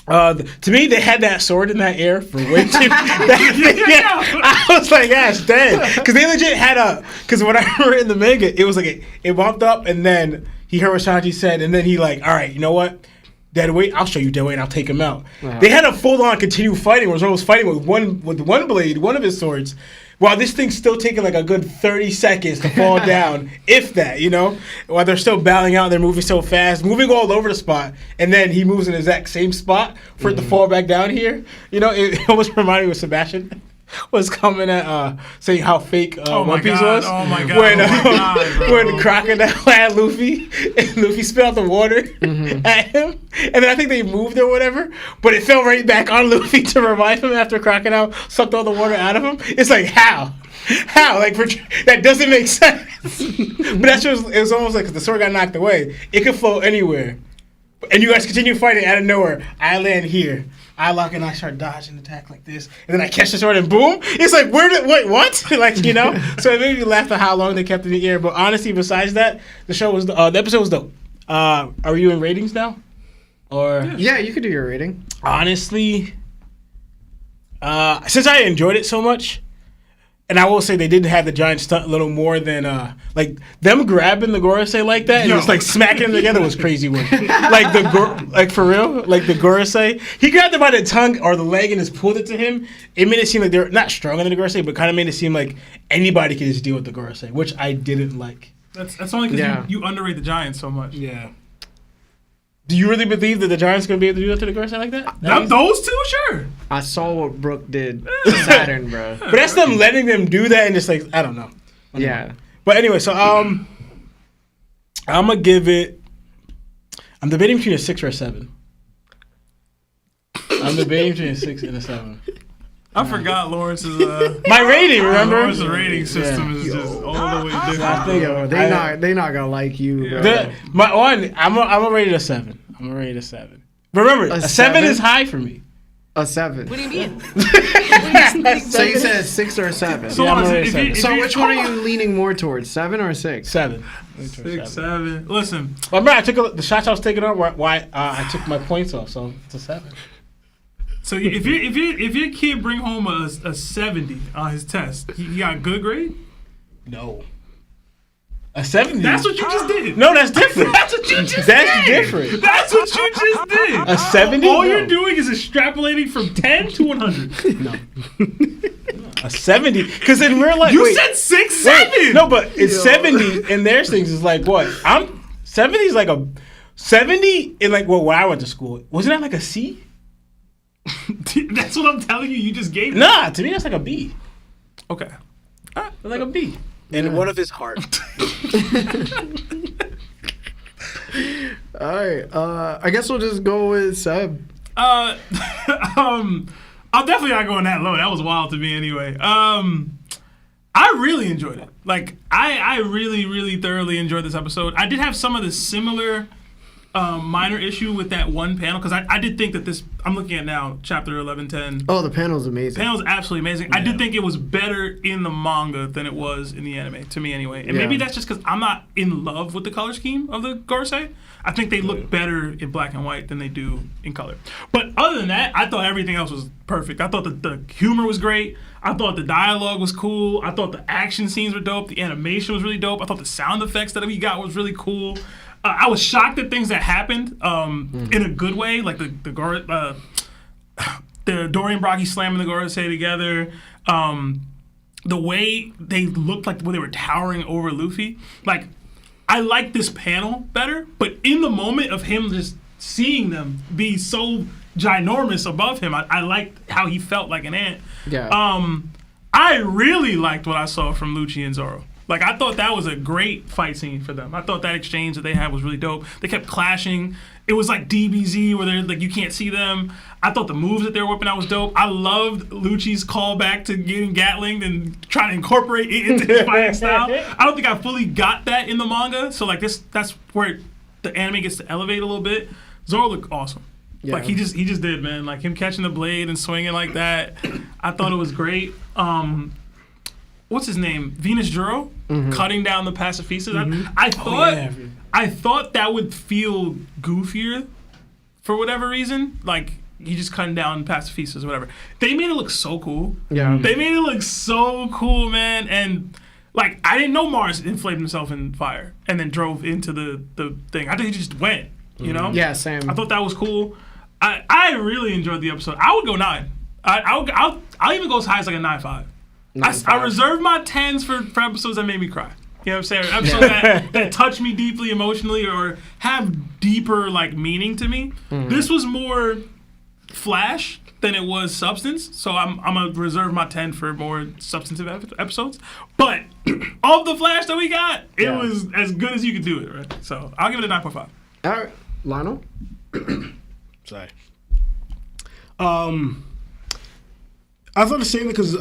To me, they had that sword in that air for way too. I was like, "Gosh, dead," because they legit had because when I remember in the manga, it was like it bumped up, and then he heard what Sanji said, and then he like, "All right, you know what? Dead weight, I'll show you dead weight, and I'll take him out." They had a full-on continue fighting where Zoro was fighting with one blade, one of his swords, while this thing's still taking like a good 30 seconds to fall down, if that, you know? While they're still battling out, they're moving so fast, moving all over the spot, and then he moves in the exact same spot for it to fall back down here. You know, it almost reminded me of Sebastian was coming at saying how fake One Piece was. Oh my god! When Crocodile had Luffy and Luffy spit out the water at him, and then I think they moved or whatever, but it fell right back on Luffy to revive him after Crocodile sucked all the water out of him. It's like how? Like that doesn't make sense. But that's just it was almost like 'cause the sword got knocked away. It could flow anywhere, and you guys continue fighting out of nowhere. I land here. I lock and I start dodging attack like this, and then I catch the sword and boom! It's like wait, what? Like, you know? So it made me laugh at how long they kept it in the air. But honestly, besides that, the episode was dope. Are you in ratings now? Or Yeah, you could do your rating. honestly, since I enjoyed it so much, and I will say they did have the giant stunt a little more than like them grabbing the Gorosei like that and just like smacking them together was crazy work. Like for real, like the Gorosei, he grabbed them by the tongue or the leg and just pulled it to him. It made it seem like they're not stronger than the Gorosei, but kind of made it seem like anybody could just deal with the Gorosei, which I didn't like. That's only because you underrate the Giants so much. Yeah. Do you really believe that the Giants are gonna be able to do that to the Gorosei like that? Those two, sure. I saw what Brooke did to Saturn, bro. But that's them letting them do that and just like I don't know. Yeah. But anyway, so I'm gonna give it. I'm debating between a 6 or a 7. I'm debating between a 6 and a 7. I forgot Lawrence's My rating, remember? Lawrence's rating system is just all the way different. I think They not gonna like you, bro. I'm gonna rate it a 7. I'm gonna rate it a 7. Remember, a 7 is high for me. A 7. What do you mean? So you said a 6 or a 7. So, Yeah, I'm Lawrence, gonna rate if it So you- which one are you leaning more towards, 7 or 6? 7. 6, 7. Listen, Well, remember, I took the shots I was taking on. Why I took my points off, so it's a 7. so if your kid bring home a 70 on his test, he got a good grade. No. A 70. That's what you just did. No, that's different. That's what you just That's did. different. That's what you just did. A 70? All No. you're doing is extrapolating from 10 to 100. No. A 70. Because in real life, You wait, said 6, wait, 7. no, but it's 70 in their things is like what? 70 is like a 70 in like when I went to school. Wasn't that like a C? That's what I'm telling you. You just gave me. Nah, to me that's like a B. Okay. Like a B. In one of his heart. All right. I guess we'll just go with Seb. I'm definitely not going that low. That was wild to me anyway. I really enjoyed it. Like, I really, really thoroughly enjoyed this episode. I did have some of the similar minor issue with that one panel because I did think that this. I'm looking at now, chapter 1110. Oh, the panel's amazing. Panel's absolutely amazing. I did think it was better in the manga than it was in the anime, to me anyway. And maybe that's just because I'm not in love with the color scheme of the Gorosei. I think they look better in black and white than they do in color. But other than that, I thought everything else was perfect. I thought that the humor was great. I thought the dialogue was cool. I thought the action scenes were dope. The animation was really dope. I thought the sound effects that we got was really cool. I was shocked at things that happened in a good way, like the Dorian Broggy slamming the Gorosei together. The way they looked like when they were towering over Luffy. Like, I like this panel better, but in the moment of him just seeing them be so ginormous above him, I liked how he felt like an ant. Yeah. I really liked what I saw from Lucci and Zoro. Like, I thought that was a great fight scene for them. I thought that exchange that they had was really dope. They kept clashing. It was like DBZ where they're like, you can't see them. I thought the moves that they were whipping out was dope. I loved Lucci's callback to getting Gatling and trying to incorporate it into his fighting style. I don't think I fully got that in the manga. So, like, that's where the anime gets to elevate a little bit. Zoro looked awesome. Yeah. Like, he just did, man. Like, him catching the blade and swinging like that. I thought it was great. What's his name? Venus Juro cutting down the pacifistas. I thought that would feel goofier for whatever reason. Like, he just cutting down pacifistas or whatever. They made it look so cool. Yeah. They made it look so cool, man. And like, I didn't know Mars inflated himself in fire and then drove into the thing. I think he just went. You know? Yeah, same. I thought that was cool. I really enjoyed the episode. I would go 9. I'll even go as high as like a 9.5. I reserve my 10s for episodes that made me cry. You know what I'm saying? Episodes that touch me deeply emotionally or have deeper like meaning to me. This was more flash than it was substance, so I'm gonna reserve my 10 for more substantive episodes. But of the flash that we got, it was as good as you could do it, right? So I'll give it a 9.5. All right, Lionel. Sorry. I thought the same thing because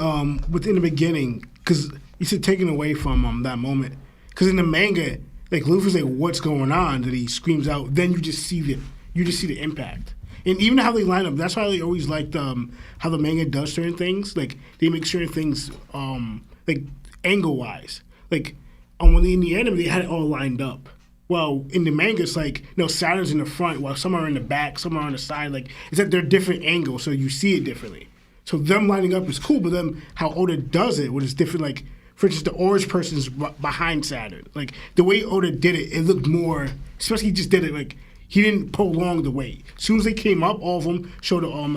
within the beginning, because you said taken away from that moment. Because in the manga, like Luffy's like, "What's going on?" That he screams out. Then you just see the impact. And even how they line up, that's why I always liked how the manga does certain things. Like they make certain things like angle wise. Like when in the anime, they had it all lined up. Well, in the manga, it's like, Saturn's in the front, while some are in the back, some are on the side. Like, it's that they're different angles, so you see it differently. So them lining up is cool, but then how Oda does it, which is different. Like, for instance, the orange person's behind Saturn. Like, the way Oda did it, it looked more, especially he just did it, like, he didn't prolong the wait. As soon as they came up, all of them showed, all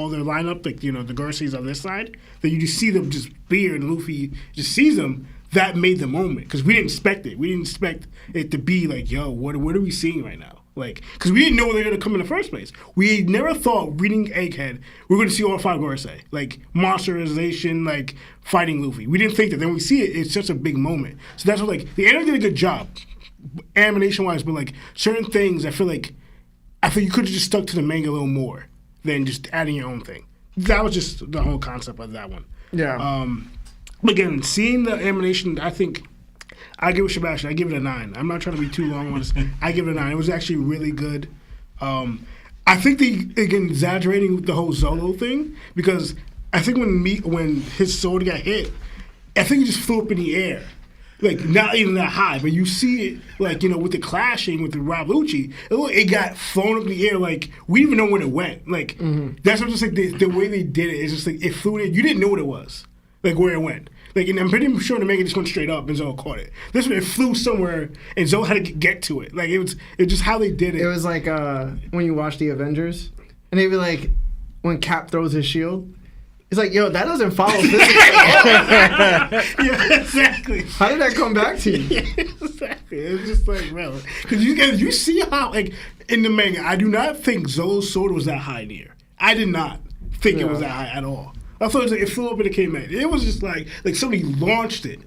their lineup, like, the Garce's on this side. Then you just see them just Beard and Luffy just sees them. That made the moment because we didn't expect it. We didn't expect it to be like, yo, what are we seeing right now? Like, because we didn't know they were gonna come in the first place. We never thought reading Egghead we were gonna see all 5 Gorosei, like monsterization, like fighting Luffy. We didn't think that. Then we see it. It's such a big moment. So that's what like the anime did a good job, animation wise, but like certain things, I feel you could have just stuck to the manga a little more than just adding your own thing. That was just the whole concept of that one. Yeah. But again, seeing the animation, I think I give it Sebastian. I give it a 9. I'm not trying to be too long on this. I give it a 9. It was actually really good. I think they again exaggerating with the whole Zoro thing because I think when his sword got hit, I think he just flew up in the air, like not even that high. But you see it like with the clashing with the Rob Lucci, it got flown up in the air. Like we didn't even know when it went. Like that's what just like the way they did it. It's just like it flew in. You didn't know what it was. Like where it went. Like, and I'm pretty sure the manga just went straight up and Zoe caught it. This one, it flew somewhere and Zoe had to get to it. Like, it was just how they did it. It was like when you watch the Avengers, and they'd be like, when Cap throws his shield, it's like, yo, that doesn't follow physics at all. Yeah, exactly. How did that come back to you? Yeah, exactly. It's just like, well, because you see how, like, in the manga, I do not think Zoe's sword was that high in the air. I did not think it was that high at all. I thought it flew up and it came in. It was just like somebody launched it.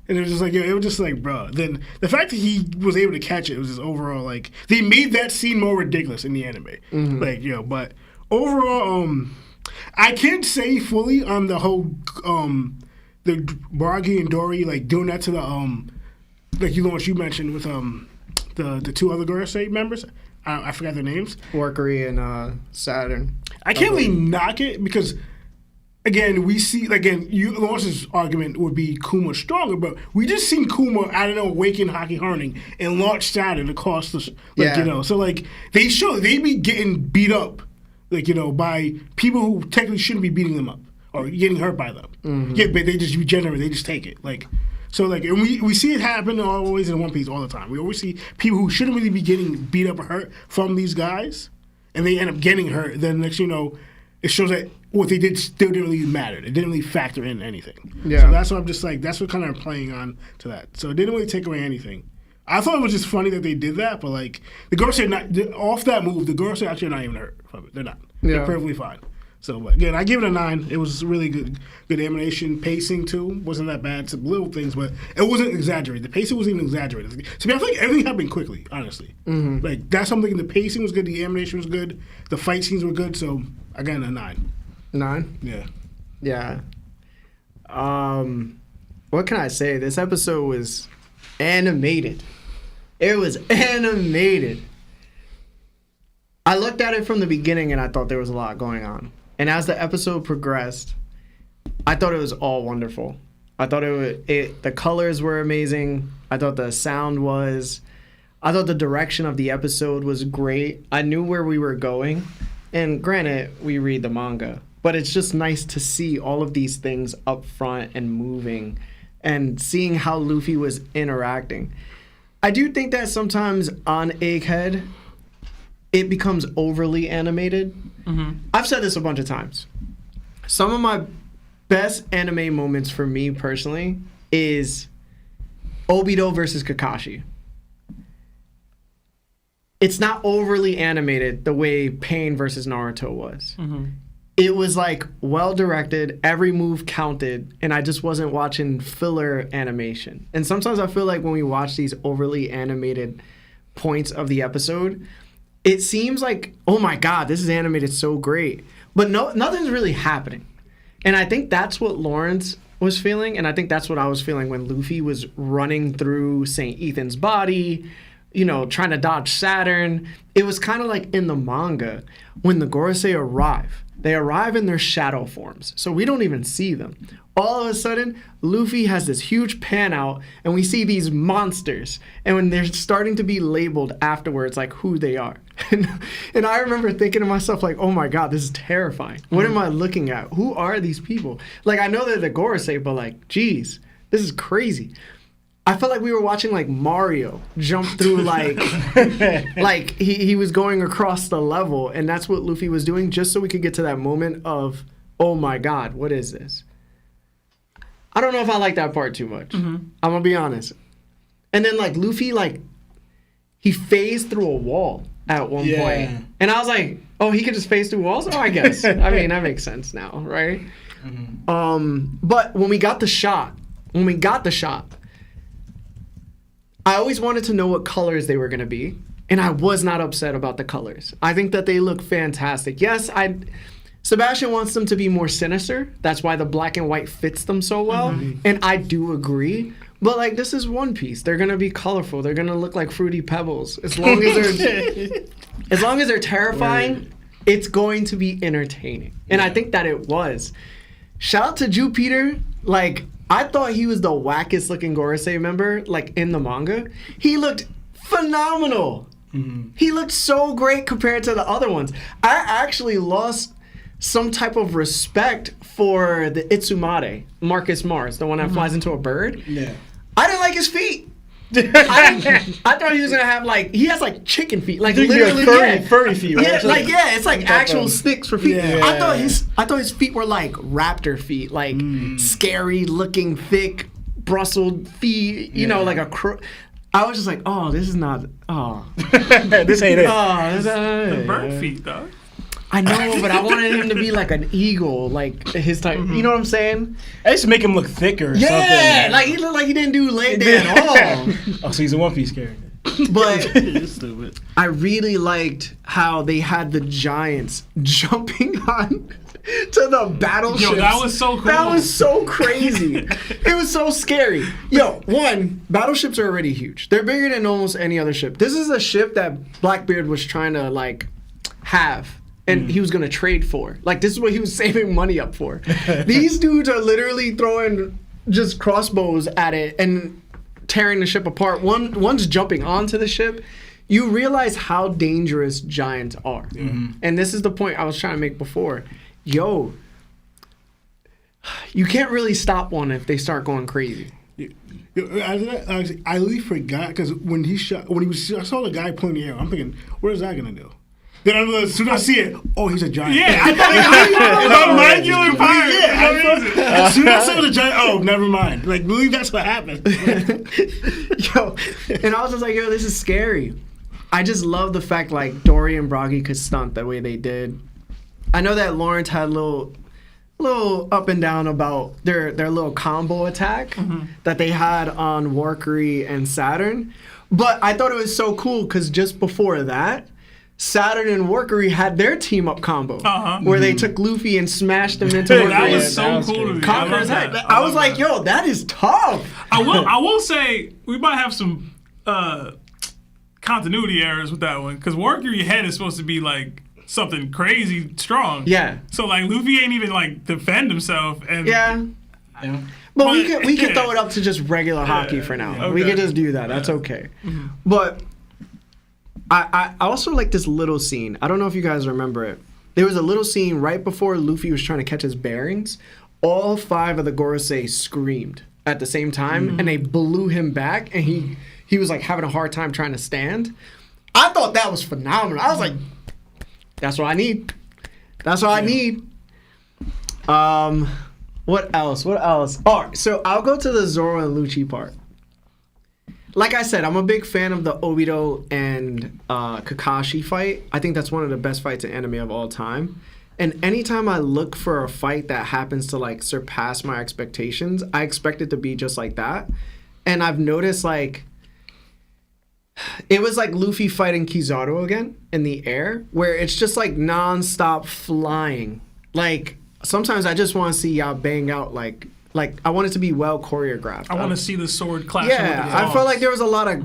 And it was just like, it was just like, bro. Then the fact that he was able to catch it was just overall, like, they made that scene more ridiculous in the anime. Like, but overall, I can't say fully on the whole, the Baragi and Dory, like, doing that to the, like, what you mentioned with, the 2 other Gorosei members. I forgot their names. Workery and Saturn. I can't really knock it because, again, we see, Lawrence's argument would be Kuma stronger, but we just seen Kuma, I don't know, awaken Haki Horning and launch Saturn across the, so, they be getting beat up, by people who technically shouldn't be beating them up or getting hurt by them. Mm-hmm. Yeah, but they just regenerate, they just take it, and we see it happen always in One Piece all the time. We always see people who shouldn't really be getting beat up or hurt from these guys, and they end up getting hurt. Then next, it shows that what they did still didn't really matter. It didn't really factor in anything. Yeah. So that's what I'm just that's what kind of I'm playing on to that. So it didn't really take away anything. I thought it was just funny that they did that, but the girls are not off that move. The girls are actually not even hurt from it. They're not. Yeah. They're perfectly fine. So, but again, I give it a 9. It was really good animation. Pacing, too, wasn't that bad. Some little things, but it wasn't exaggerated. The pacing wasn't even exaggerated. I feel like everything happened quickly, honestly. Mm-hmm. That's something, the pacing was good, the animation was good, the fight scenes were good, so I got a 9. 9? Yeah. Yeah. What can I say? This episode was animated. It was animated. I looked at it from the beginning and I thought there was a lot going on. And as the episode progressed, I thought it was all wonderful. I thought the colors were amazing. I thought the sound was. I thought the direction of the episode was great. I knew where we were going. And granted, we read the manga. But it's just nice to see all of these things up front and moving and seeing how Luffy was interacting. I do think that sometimes on Egghead, it becomes overly animated. Mm-hmm. I've said this a bunch of times. Some of my best anime moments for me personally is Obito versus Kakashi. It's not overly animated the way Pain versus Naruto was. Mm-hmm. It was well directed, every move counted, and I just wasn't watching filler animation. And sometimes I feel like when we watch these overly animated points of the episode, it seems like, oh my God, this is animated so great. But nothing's really happening. And I think that's what Lawrence was feeling, and I think that's what I was feeling when Luffy was running through St. Ethan's body, trying to dodge Saturn. It was kind of like in the manga, when the Gorosei arrive. They arrive in their shadow forms, so we don't even see them. All of a sudden, Luffy has this huge pan out, and we see these monsters. And when they're starting to be labeled afterwards, who they are. And I remember thinking to myself, oh my God, this is terrifying. What am I looking at? Who are these people? I know they're the Gorosei, but geez, this is crazy. I felt like we were watching Mario jump through he was going across the level, and that's what Luffy was doing just so we could get to that moment of, oh my God, what is this? I don't know if I like that part too much. Mm-hmm. I'm gonna be honest. And then Luffy he phased through a wall at one point, and I was like, oh, he could just phase through walls? Oh, I guess. I mean, that makes sense now, right? Mm-hmm. But when we got the shot, I always wanted to know what colors they were going to be, and I was not upset about the colors. I think that they look fantastic. Yes, Sebastian wants them to be more sinister. That's why the black and white fits them so well, and I do agree. But this is One Piece. They're going to be colorful. They're going to look like Fruity Pebbles. As long as they're terrifying, it's going to be entertaining. And I think that it was. Shout out to Jupiter. I thought he was the wackest looking Gorosei member, in the manga. He looked phenomenal. Mm-hmm. He looked so great compared to the other ones. I actually lost some type of respect for the Itsumade, Marcus Mars, the one that flies into a bird. Yeah. I didn't like his feet. I thought he was gonna have he has chicken feet, literally furry feet. Right? Yeah, it's actual sticks for feet. Yeah. I thought his feet were raptor feet, scary looking, thick, Brussels feet. You know, a crow. I was just oh, this is not. Oh, this ain't it. Oh, the bird feet though. I know, but I wanted him to be an eagle, his type. You know what I'm saying? I used to make him look thicker or something. Yeah, he looked like he didn't do leg day at all. Oh, so he's a One Piece character. But you're stupid. I really liked how they had the giants jumping on to the battleships. Yo, that was so cool. That was so crazy. It was so scary. Yo, one, battleships are already huge. They're bigger than almost any other ship. This is a ship that Blackbeard was trying to like have. And he was gonna trade for. Like, this is what he was saving money up for. These dudes are literally throwing just crossbows at it and tearing the ship apart. One's jumping onto the ship. You realize how dangerous giants are. And this is the point I was trying to make before. Yo, you can't really stop one if they start going crazy. I really forgot because I saw the guy pulling the air. I'm thinking, what is that gonna do? Then as soon as I see it, oh, he's a giant. Yeah, I thought mind-killing pirate. Yeah, as soon as I saw the giant, oh, never mind. Like, believe that's what happened. Yo, and I was just like, yo, this is scary. I just love the fact like Dory and Broggy could stunt the way they did. I know that Lawrence had a little up and down about their little combo attack that they had on Warkery and Saturn, but I thought it was so cool because just before that, Saturn and Warkery had their team up combo where they took Luffy and smashed him into Warkery. That was so cool to me. Conqueror's head. I was like, yo, that is tough. I will say we might have some continuity errors with that one because Warkery head is supposed to be like something crazy strong. Yeah. So like Luffy ain't even like defend himself and yeah. But we can throw it up to just regular hockey for now. Okay. We can just do that. That's okay. But I also like this little scene. I don't know if you guys remember it. There was a little scene right before Luffy was trying to catch his bearings. All 5 of the Gorosei screamed at the same time, and they blew him back, and he was like having a hard time trying to stand. I thought that was phenomenal. I was like, that's what I need. That's what I need. What else? All right, so I'll go to the Zoro and Lucci part. Like I said, I'm a big fan of the Obito and Kakashi fight. I think that's one of the best fights in anime of all time. And anytime I look for a fight that happens to like surpass my expectations, I expect it to be just like that. And I've noticed like it was like Luffy fighting Kizaru again in the air, where it's just like nonstop flying. Like sometimes I just want to see y'all bang out like I want it to be well choreographed. I want to see the sword clashing with the Yeah, claws. I felt like there was a lot of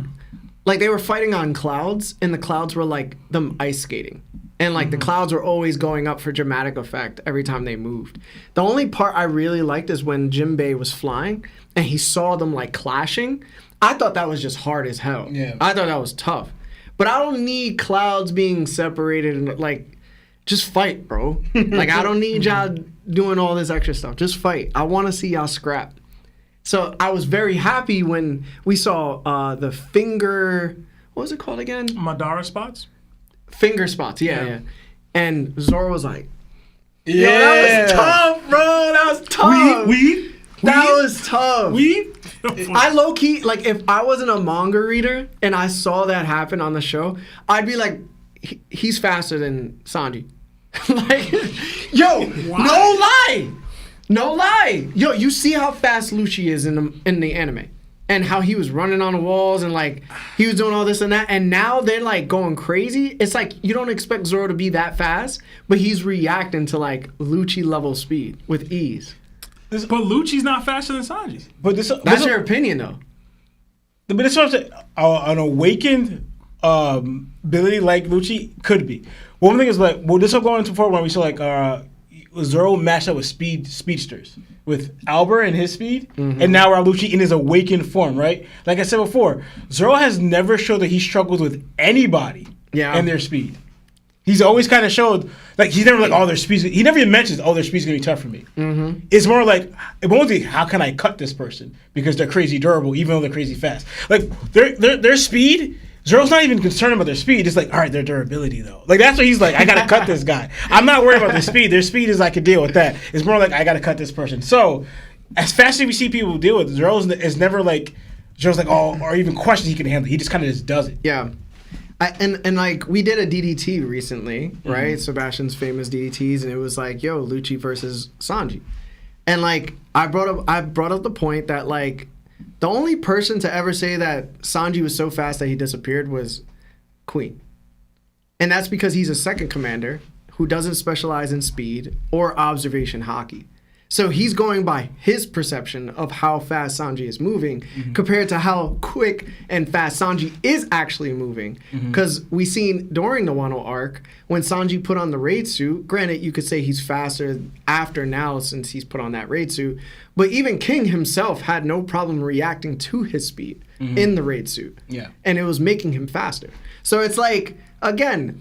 like they were fighting on clouds, and the clouds were like them ice skating. And like the clouds were always going up for dramatic effect every time they moved. The only part I really liked is when Jinbei was flying and he saw them like clashing. I thought that was just hard as hell. Yeah. I thought that was tough. But I don't need clouds being separated and like just fight, bro. Like I don't need y'all doing all this extra stuff. Just fight. I want to see y'all scrap. So I was very happy when we saw the finger. What was it called again? Madara spots. Finger spots. Yeah. And Zoro was like, Yeah, "Yo, that was tough, bro. That was tough. That was tough. I low key like if I wasn't a manga reader and I saw that happen on the show, I'd be like, he's faster than Sanji. Like, yo, no lie. Yo, you see how fast Lucci is in the anime, and how he was running on the walls and like he was doing all this and that, and now they're like going crazy. It's like you don't expect Zoro to be that fast, but he's reacting to like Lucci level speed with ease. But Lucci's not faster than Sanji. But That's your opinion, though. But this what I'm saying. An awakened ability like Lucci could be. One thing is like, well, this will go into forward when we saw like Zoro matched up with speedsters with Albert and his speed, and now we're on Lucci in his awakened form, right? Like I said before, Zoro has never showed that he struggles with anybody and their speed. He's always kind of showed, like, he's never like, oh, their speed's, he never even mentions, oh, their speed's gonna be tough for me. It's more like, it won't be, how can I cut this person? Because they're crazy durable, even though they're crazy fast. Like, their speed, Zoro's not even concerned about their speed. It's like, all right, their durability, though. Like, that's what he's like, I gotta cut this guy. I'm not worried about their speed. Their speed is, I can deal with that. It's more like, I gotta cut this person. So, as fast as we see people deal with it, Zoro's is never like, Zoro's like, oh, or even questions he can handle. He just kind of just does it. Yeah. And like we did a DDT recently, right? Sebastian's famous DDTs, and it was like, yo, Lucci versus Sanji. And like I brought up the point that like the only person to ever say that Sanji was so fast that he disappeared was Queen. And that's because he's a second commander who doesn't specialize in speed or observation hockey. So he's going by his perception of how fast Sanji is moving compared to how quick and fast Sanji is actually moving. Because we seen during the Wano arc, when Sanji put on the raid suit, granted you could say he's faster after now since he's put on that raid suit, but even King himself had no problem reacting to his speed in the raid suit. Yeah. And it was making him faster. So it's like, again,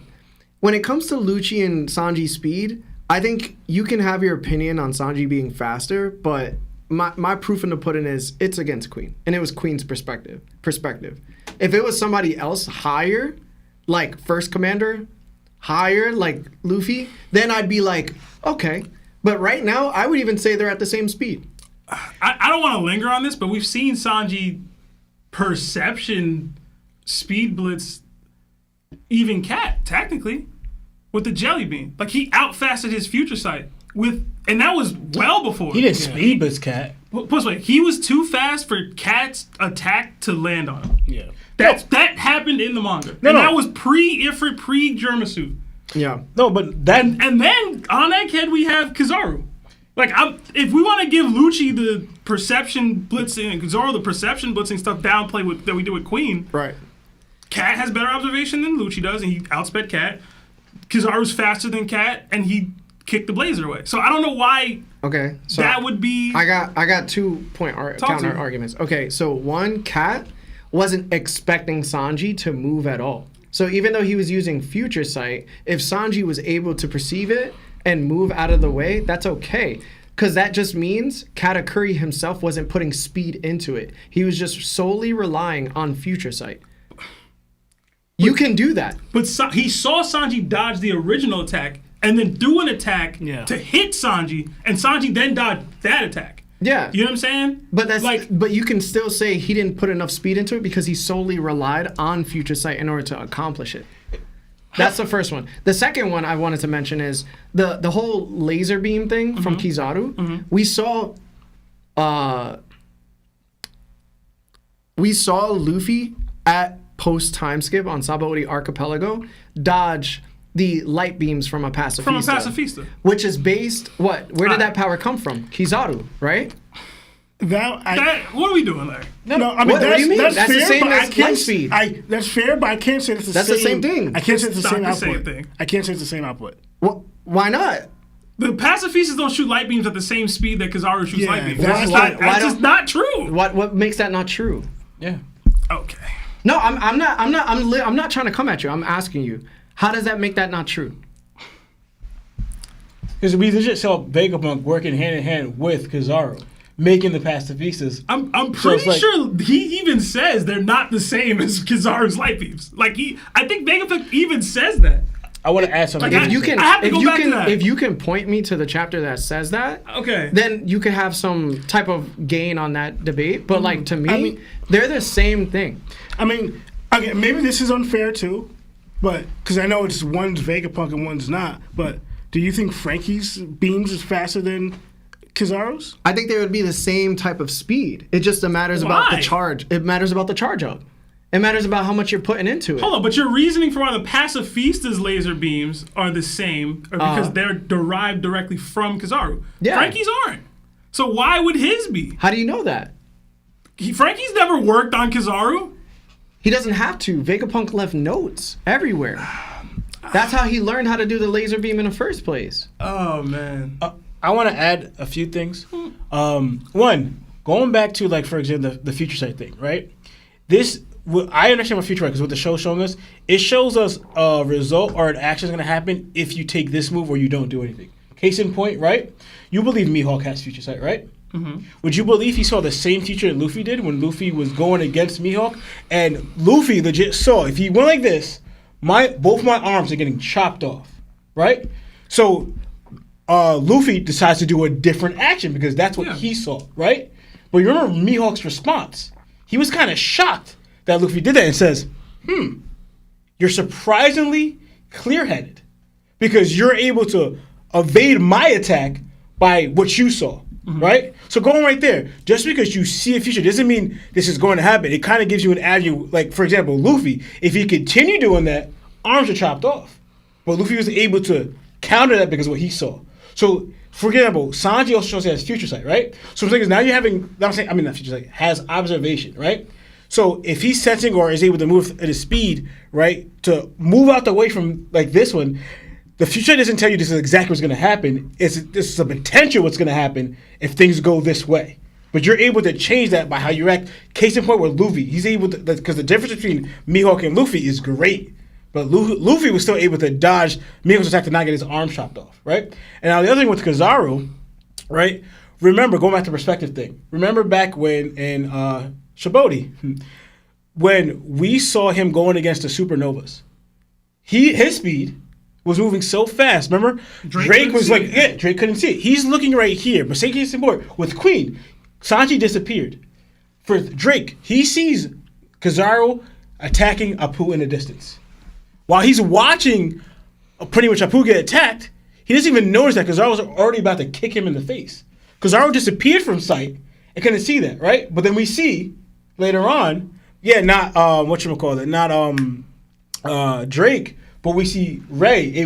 when it comes to Lucci and Sanji's speed, I think you can have your opinion on Sanji being faster, but my proof in the pudding is it's against Queen. And it was Queen's perspective. If it was somebody else higher, like First Commander, higher, like Luffy, then I'd be like, okay. But right now, I would even say they're at the same speed. I don't want to linger on this, but we've seen Sanji perception speed blitz even Cat, technically. With the jelly bean. Like, he outfasted his future sight and that was well before. He didn't speed blitz Cat. Plus, wait, he was too fast for Cat's attack to land on him. Yeah. That happened in the manga. That was pre-Ifrit, pre-Germasuit. Yeah. No, but that... And then, on that kid, we have Kizaru. Like, if we want to give Lucci the perception blitzing and Zoro the perception blitzing stuff downplay that we do with Queen, Right. Cat has better observation than Lucci does, and he outsped Cat. Kizaru's faster than Cat, and he kicked the Blazer away. So I don't know why So that would be... I got 2 point counter arguments. Okay, so one, Cat wasn't expecting Sanji to move at all. So even though he was using future sight, if Sanji was able to perceive it and move out of the way, that's okay. Because that just means Katakuri himself wasn't putting speed into it. He was just solely relying on future sight. You can do that. But he saw Sanji dodge the original attack and then do an attack to hit Sanji, and Sanji then dodged that attack. Yeah. You know what I'm saying? But that's but you can still say he didn't put enough speed into it because he solely relied on future sight in order to accomplish it. That's the first one. The second one I wanted to mention is the whole laser beam thing from Kizaru. We saw Luffy at post time skip on Sabaody Archipelago dodge the light beams from a pacifista. Which is based where did that power come from? Kizaru, right? What are we doing there? No, I mean what do you mean? that's That's the fair, same but as light speed. That's fair, but I can't say it's the same. That's the same thing. I can't say it's the It's same not the output. same thing. I can't say it's the same output. Why not? The pacifistas don't shoot light beams at the same speed that Kizaru shoots light beams. that's That's just not true. What makes that not true? Yeah. Okay. No, I'm not trying to come at you. I'm asking you. How does that make that not true? Because we legit saw Vegapunk working hand in hand with Kizaru, making the pacifistas. I'm pretty sure he even says they're not the same as Kizaru's light beams. Like I think Vegapunk even says that. I want to add something. Like, If you can, I have to go back to that. if you can point me to the chapter that says that, Okay. then you could have some type of gain on that debate. But like to me, they're the same thing. I mean, okay, maybe this is unfair too, but because I know it's one's Vegapunk and one's not. But do you think Frankie's beams is faster than Kizaru's? I think they would be the same type of speed. It just matters about the Why? charge. It matters about the charge up. It matters about how much you're putting into it. Hold on, but your reasoning for why the pacifistas' laser beams are the same are because they're derived directly from Kizaru. Yeah. Frankie's aren't. So why would his be? How do you know that? Frankie's never worked on Kizaru. He doesn't have to. Vegapunk left notes everywhere. That's how he learned how to do the laser beam in the first place. Oh man. I want to add a few things. One, going back to like, for example, the future sight thing, right? I understand what future sight because what the show's showing us, it shows us a result or an action is going to happen if you take this move or you don't do anything. Case in point, right? You believe Mihawk has future sight, right? Mm-hmm. Would you believe he saw the same future that Luffy did when Luffy was going against Mihawk? And Luffy legit saw, if he went like this, both my arms are getting chopped off, right? So Luffy decides to do a different action because that's what he saw, right? But you remember Mihawk's response. He was kind of shocked that Luffy did that and says, you're surprisingly clear-headed because you're able to evade my attack by what you saw, right? So going right there, just because you see a future doesn't mean this is going to happen. It kind of gives you an avenue. Like, for example, Luffy, if he continued doing that, arms are chopped off. But Luffy was able to counter that because of what he saw. So, for example, Sanji also shows he has future sight, right? So the thing is, now you're having, not future sight, has observation, right? So if he's sensing or is able to move at his speed, right, to move out the way from like this one, the future doesn't tell you this is exactly what's going to happen. This is a potential what's going to happen if things go this way. But you're able to change that by how you act. Case in point with Luffy, he's able to, because the difference between Mihawk and Luffy is great. But Luffy was still able to dodge Mihawk's attack to not get his arm chopped off, right? And now the other thing with Kizaru, right? Remember, going back to the perspective thing. Remember back when in Shibodi, when we saw him going against the supernovas, his speed was moving so fast. Remember, Drake was like, Drake couldn't see it. He's looking right here. But say case in point with Queen, Sanji disappeared. For Drake, he sees Kizaru attacking Apu in the distance. While he's watching pretty much Apu get attacked, he doesn't even notice that Kizaru was already about to kick him in the face. Kizaru disappeared from sight and couldn't see that, right? But then we see later on, not Drake, but we see Ray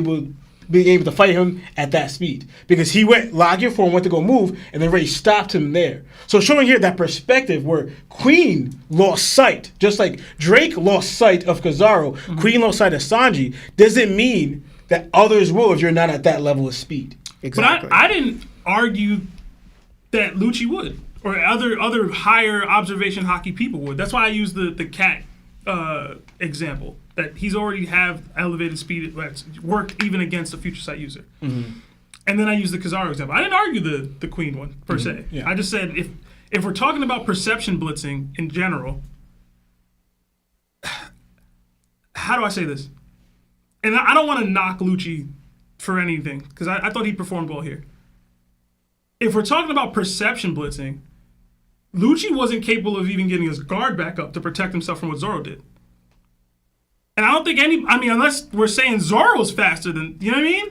being able to fight him at that speed because he went logging for and went to go move, and then Ray stopped him there. So showing here that perspective where Queen lost sight, just like Drake lost sight of Kizaru, Queen lost sight of Sanji, doesn't mean that others will if you're not at that level of speed. Exactly. But I didn't argue that Lucci would, or other higher observation hockey people would. That's why I used the cat example. That he's already have elevated speed that's worked even against a future sight user. Mm-hmm. And then I used the Kizaru example. I didn't argue the Queen one per se. Yeah. I just said if we're talking about perception blitzing in general, how do I say this? And I don't want to knock Lucci for anything because I thought he performed well here. If we're talking about perception blitzing, Lucci wasn't capable of even getting his guard back up to protect himself from what Zoro did. And I don't think unless we're saying Zoro's faster than, you know what I mean?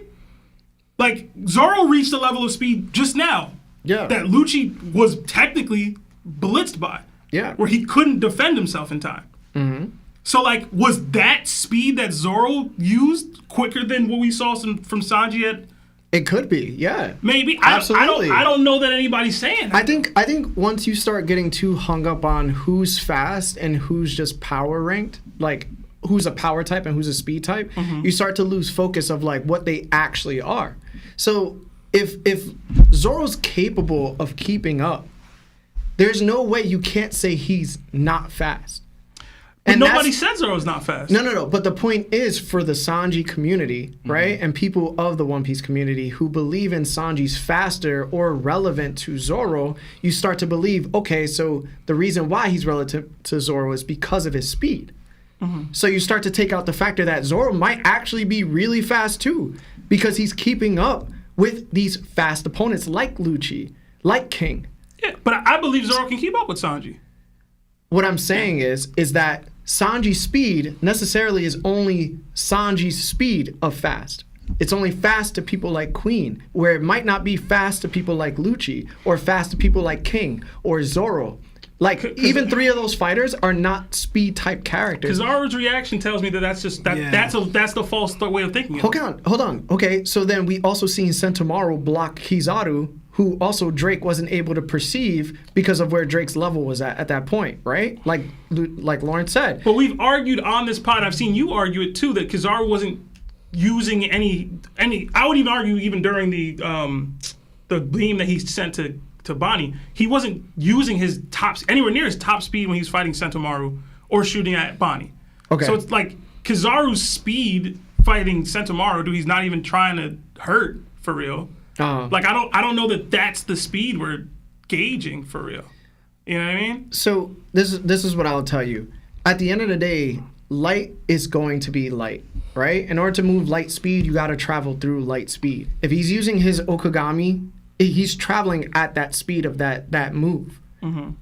Like, Zoro reached a level of speed just now that Lucci was technically blitzed by. Yeah. Where he couldn't defend himself in time. Mm-hmm. So, like, was that speed that Zoro used quicker than what we saw from Sanji at? It could be, yeah. Maybe. Absolutely. I don't know that anybody's saying that. I think once you start getting too hung up on who's fast and who's just power ranked, like, who's a power type and who's a speed type, you start to lose focus of like what they actually are. So if Zoro's capable of keeping up, there's no way you can't say he's not fast. And nobody said Zoro's not fast. No. But the point is for the Sanji community, right? And people of the One Piece community who believe in Sanji's faster or relevant to Zoro, you start to believe, okay, so the reason why he's relative to Zoro is because of his speed. So you start to take out the factor that Zoro might actually be really fast too, because he's keeping up with these fast opponents like Lucci, like King. Yeah, but I believe Zoro can keep up with Sanji. What I'm saying is that Sanji's speed necessarily is only Sanji's speed of fast. It's only fast to people like Queen, where it might not be fast to people like Lucci, or fast to people like King, or Zoro. Like, even three of those fighters are not speed type characters. Because Zoro's reaction tells me that that's the false way of thinking. Hold on. Okay, so then we also seen Sentomaru block Kizaru, who also Drake wasn't able to perceive because of where Drake's level was at that point, right? Like Lawrence said. But we've argued on this pod, I've seen you argue it too, that Kizaru wasn't using any. I would even argue even during the beam that he sent to Bonnie, he wasn't using his anywhere near his top speed when he was fighting Sentomaru or shooting at Bonnie. Okay. So it's like Kizaru's speed fighting Sentomaru, dude, he's not even trying to hurt for real. Like I don't know that that's the speed we're gauging for real. You know what I mean? So this is what I'll tell you. At the end of the day, light is going to be light, right? In order to move light speed, you got to travel through light speed. If he's using his Okagami, he's traveling at that speed of that move.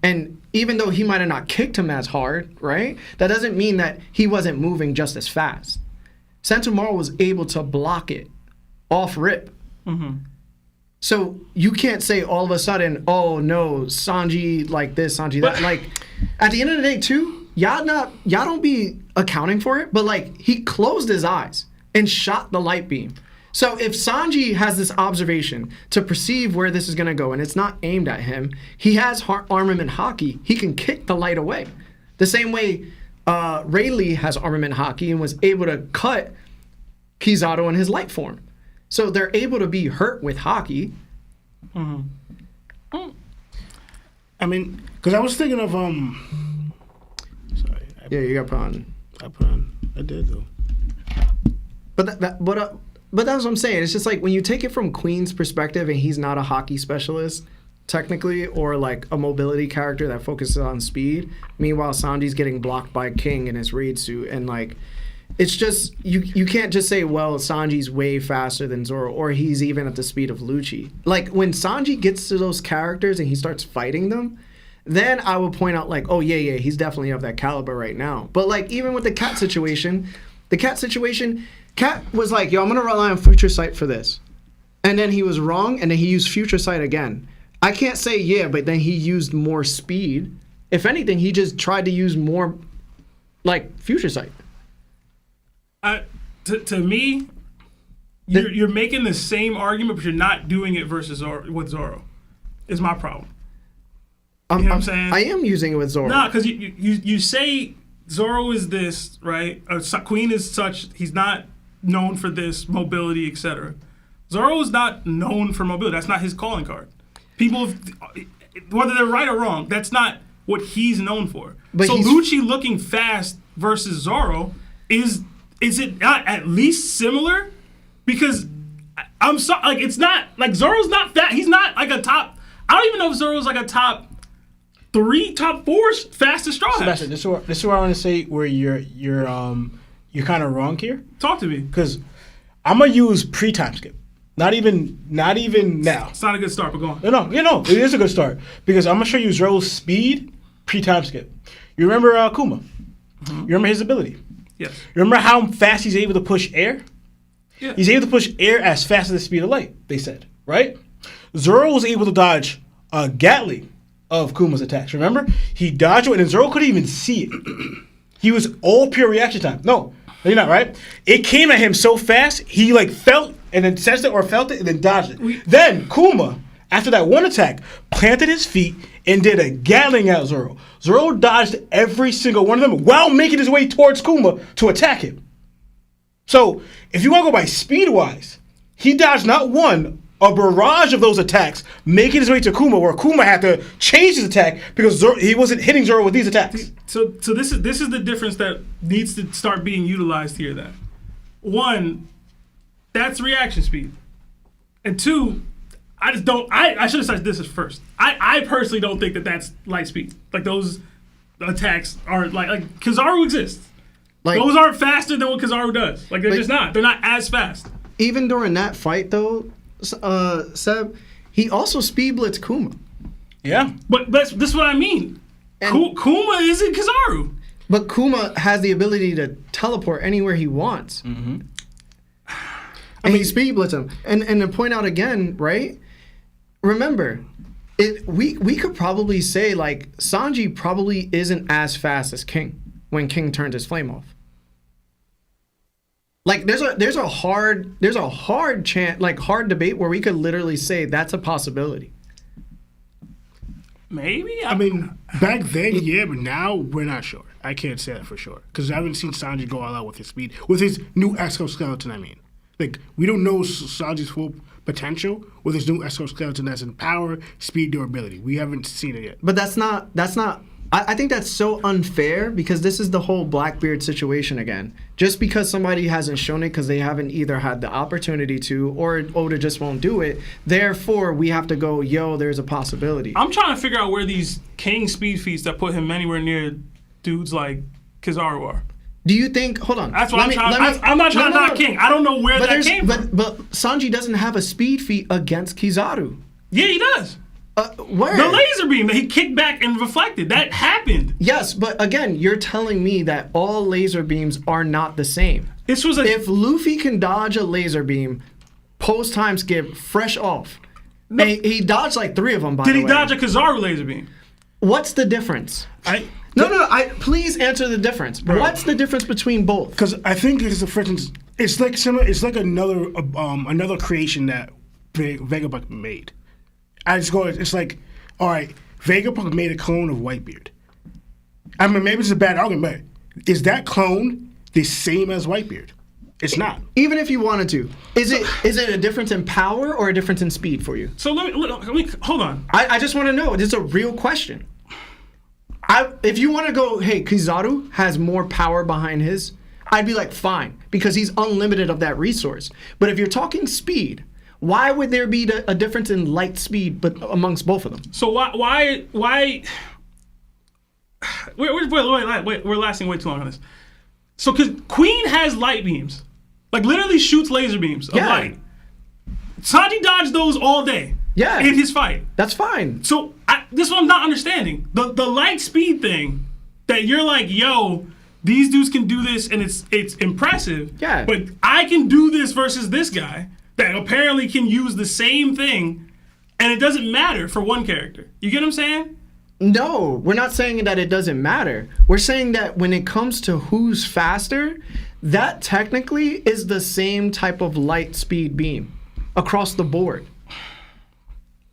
And even though he might have not kicked him as hard, right? That doesn't mean that he wasn't moving just as fast. Sentomaru was able to block it off rip. So you can't say all of a sudden, oh no, Sanji like this, Sanji that. Like, at the end of the day too, y'all don't be accounting for it, but like he closed his eyes and shot the light beam. So if Sanji has this observation to perceive where this is going to go and it's not aimed at him, he has armament hockey. He can kick the light away. The same way Rayleigh has armament hockey and was able to cut Kizaru in his light form. So they're able to be hurt with hockey. I mean, because I was thinking of Sorry. Yeah, you got put on. I did though. But that's what I'm saying. It's just like when you take it from Queen's perspective and he's not a hockey specialist, technically, or like a mobility character that focuses on speed. Meanwhile, Sanji's getting blocked by King in his raid suit. And like, it's just, you can't just say, well, Sanji's way faster than Zoro or he's even at the speed of Lucci. Like when Sanji gets to those characters and he starts fighting them, then I will point out like, oh yeah, he's definitely of that caliber right now. But like even with the Cat situation, Cat was like, yo, I'm going to rely on Future Sight for this. And then he was wrong, and then he used Future Sight again. I can't say yeah, but then he used more speed. If anything, he just tried to use more, like, Future Sight. To me, you're making the same argument, but you're not doing it with Zoro, is my problem. You know what I'm saying? I am using it with Zoro. No, because you say Zoro is this, right? Queen is such, he's not known for this, mobility, etc. Zoro is not known for mobility. That's not his calling card. People, whether they're right or wrong, that's not what he's known for. But so Lucci looking fast versus Zoro, is it not at least similar? Because I'm sorry, like it's not, like Zoro's not that, he's not like a top, I don't even know if Zoro's like a top 3, top 4 fastest Straw Hats. Sebastian, this is what I want to say where you're kind of wrong here. Talk to me. Because I'm gonna use pre-time skip. Not even now. It's not a good start, but go on. No, it is a good start because I'm gonna show you Zoro's speed pre-time skip. You remember Kuma? Mm-hmm. You remember his ability? Yes. You remember how fast he's able to push air? Yeah. He's able to push air as fast as the speed of light. They said, right? Zoro was able to dodge a Gatling of Kuma's attacks. Remember? He dodged it, and Zoro couldn't even see it. He was all pure reaction time. No, you're not, right? It came at him so fast, he like felt and then sensed it or felt it and then dodged it. Then Kuma, after that one attack, planted his feet and did a Gatling at Zoro. Zoro dodged every single one of them while making his way towards Kuma to attack him. So, if you want to go by speed-wise, he dodged not one, a barrage of those attacks, making his way to Kuma, where Kuma had to change his attack because he wasn't hitting Zoro with these attacks. So this is the difference that needs to start being utilized here. Then, 1, that's reaction speed, and 2, I just don't. I should have said this as first. I personally don't think that that's light speed. Like those attacks are like Kizaru exists. Like, those aren't faster than what Kizaru does. Like they're just not. They're not as fast. Even during that fight, though, Seb, he also speed blitzed Kuma. Yeah, but this is what I mean. Kuma isn't Kizaru. But Kuma has the ability to teleport anywhere he wants. Mm-hmm. And he speed blitz him. And to point out again, right? Remember, we could probably say like Sanji probably isn't as fast as King when King turned his flame off. Like there's a hard debate where we could literally say that's a possibility. Maybe. I mean, back then, yeah, but now we're not sure. I can't say that for sure because I haven't seen Sanji go all out with his speed, with his new exoskeleton. I mean, like we don't know Sanji's full potential with his new exoskeleton that's in power, speed, durability. We haven't seen it yet. But that's not. I think that's so unfair because this is the whole Blackbeard situation again. Just because somebody hasn't shown it because they haven't either had the opportunity to or Oda just won't do it, therefore we have to go, yo, there's a possibility. I'm trying to figure out where these King speed feats that put him anywhere near dudes like Kizaru are. Do you think, hold on. That's what I'm not trying to knock King. I don't know where that came from. But Sanji doesn't have a speed feat against Kizaru. Yeah, he does. Where? The laser beam that he kicked back and reflected. That happened. Yes, but again, you're telling me that all laser beams are not the same. If Luffy can dodge a laser beam, post time skip, fresh off. No. He dodged like 3 of them, by the way. Did he dodge a Kizaru laser beam? What's the difference? Please answer the difference. Bro. What's the difference between both? Because I think there's a, for instance, It's like similar. It's like another creation that Vegapunk made. I just go. It's like, all right, Vegapunk made a clone of Whitebeard. I mean, maybe it's a bad argument, but is that clone the same as Whitebeard? It's not. Even if you wanted to, is it a difference in power or a difference in speed for you? So let me hold on. I just want to know. It's a real question. If you want to go, hey, Kizaru has more power behind his, I'd be like, fine, because he's unlimited of that resource. But if you're talking speed, why would there be a difference in light speed but amongst both of them? So why we're lasting way too long on this. So because Queen has light beams, like literally shoots laser beams of light. Sanji dodged those all day. Yeah. In his fight. That's fine. So this is what I'm not understanding. The light speed thing that you're like, yo, these dudes can do this and it's impressive. Yeah. But I can do this versus this guy that apparently can use the same thing and it doesn't matter for one character. You get what I'm saying? No, we're not saying that it doesn't matter. We're saying that when it comes to who's faster, that technically is the same type of light speed beam across the board.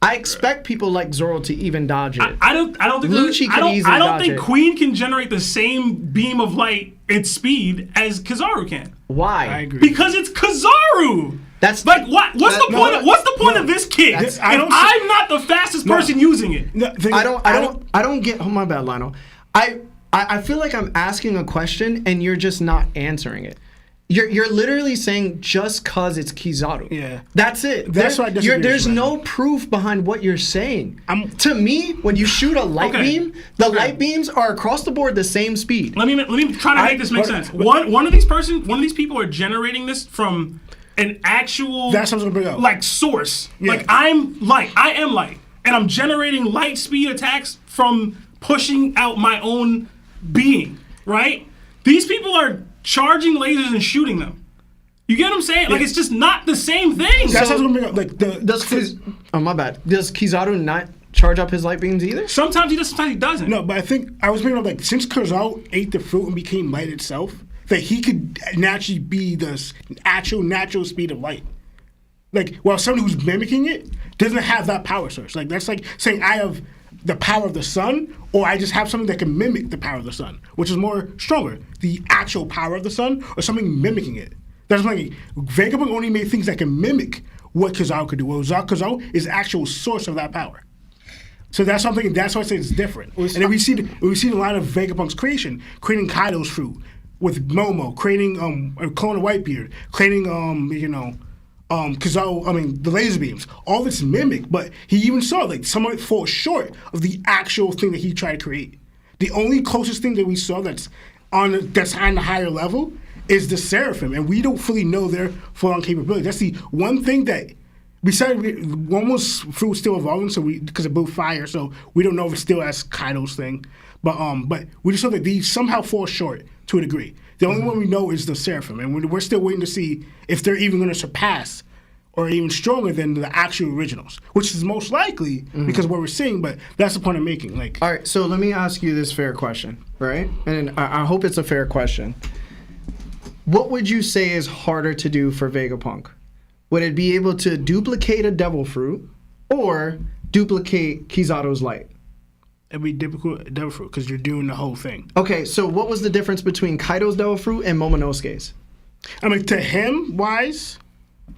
I expect people like Zoro to even dodge it. I don't think Lucci could easily I don't dodge think it. Queen can generate the same beam of light at speed as Kizaru can. Why? I agree. Because it's Kizaru. That's Like what? What's the point? What's the point of this kit? That's- If I don't- I'm not the fastest person using it. No, I don't get. Oh my bad, Lionel. I feel like I'm asking a question and you're just not answering it. You're literally saying just cause it's Kizaru. Yeah. That's it. That's why I disagree with there's you, no proof behind what you're saying. I'm- To me, when you shoot a light Okay. beam, the light beams are across the board the same speed. Let me try to make this make sense. One of these people are generating this from an actual That's what I'm gonna bring up. like source. Yeah. Like I am light, and I'm generating light speed attacks from pushing out my own being. Right? These people are charging lasers and shooting them. You get what I'm saying? Like it's just not the same thing. That's what I was gonna bring up. Like Oh my bad. Does Kizaru not charge up his light beams either? Sometimes he does, sometimes he doesn't. No, but I think I was bringing up like since Kizaru ate the fruit and became light itself, that he could naturally be the actual natural speed of light. Like while somebody who's mimicking it doesn't have that power source. Like that's like saying I have the power of the sun, or I just have something that can mimic the power of the sun, which is more stronger, the actual power of the sun, or something mimicking it. That's like Vegapunk only made things that can mimic what Kizaru could do. Well, Kizaru is the actual source of that power. So that's something. That's why I say it's different. And then we see the line of Vegapunk's creation, creating Kaido's fruit with Momo, creating a clone of Whitebeard, creating Kizaru, the laser beams. All this mimic, but he even saw like some of it fall short of the actual thing that he tried to create. The only closest thing that we saw that's on the higher level is the Seraphim, and we don't fully know their full-on capability. That's the one thing that one was fruit still evolving, so because it blew fire, so we don't know if it's still as Kaido's thing. But we just saw that these somehow fall short to a degree. The only one we know is the Seraphim, and we're still waiting to see if they're even going to surpass or even stronger than the actual originals, which is most likely because of what we're seeing. But that's the point I'm making. Like, All right, so let me ask you this fair question, right? And I hope it's a fair question. What would you say is harder to do for Vegapunk? Would it be able to duplicate a devil fruit or duplicate Kizaru's light? it'd be difficult devil fruit because you're doing the whole thing. Okay, so what was the difference between Kaido's devil fruit and Momonosuke's? I mean, to him wise,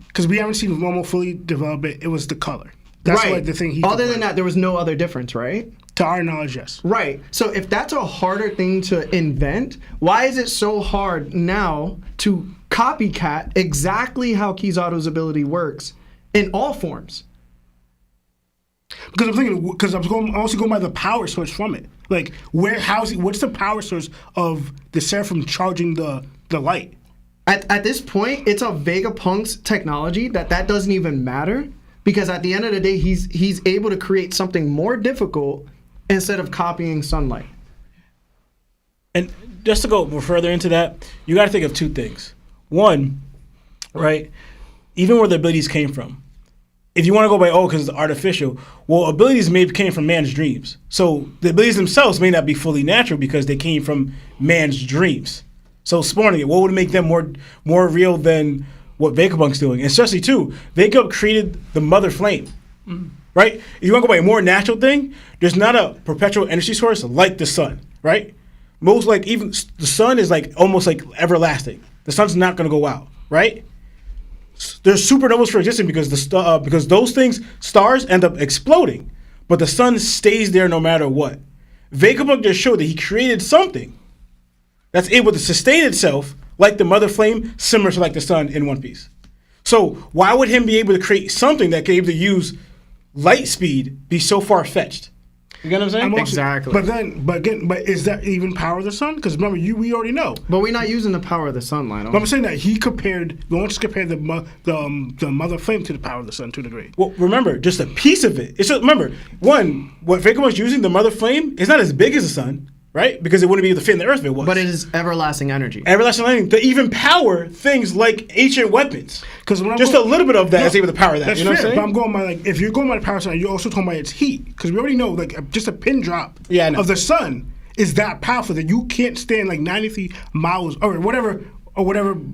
because we haven't seen Momo fully develop it, it was the color. That's right. like the thing he. Other than developed. that, there was no other difference, right? To our knowledge, yes. Right. So if that's a harder thing to invent, why is it so hard now to copycat exactly how Kizaru's ability works in all forms? Because I'm thinking, because I'm also going by the power source from it. Like, what's the power source of the Seraphim charging the light? At this point, it's a Vegapunk's technology that doesn't even matter, because at the end of the day, he's able to create something more difficult instead of copying sunlight. And just to go further into that, you got to think of two things. One, right, even where the abilities came from. If you want to go by, because it's artificial, well, abilities came from man's dreams. So the abilities themselves may not be fully natural because they came from man's dreams. So spawning it, what would make them more real than what Vegabunk's doing? And especially too, Vegabunk created the mother flame. Right? If you want to go by a more natural thing, there's not a perpetual energy source like the sun, right? Most like even the sun is like almost like everlasting. The sun's not going to go out, right? There's supernovas for existing because because those stars end up exploding, but the sun stays there no matter what. Vegabunk just showed that he created something that's able to sustain itself like the mother flame, similar to like the sun in One Piece. So why would him be able to create something that could be able to use light speed be so far fetched? You get what I'm saying? Exactly. But is that even power of the sun? Because remember, we already know. But we're not using the power of the sun, Lionel. But I'm saying that he compared the mother flame to the power of the sun to a degree. Well, remember, just a piece of it. It's just, remember, one, what Vegabunk's using, the mother flame, is not as big as the sun, right? Because it wouldn't be able to fit in the earth if it was. But it is everlasting energy. Everlasting energy to even power things like ancient weapons. Because just a little bit of that is able to power that. That's you know fair, what I'm saying? but I'm going by like if you're going by the power sun, you're also talking about its heat. Because we already know like just a pin drop of the sun is that powerful that you can't stand like 93 miles or whatever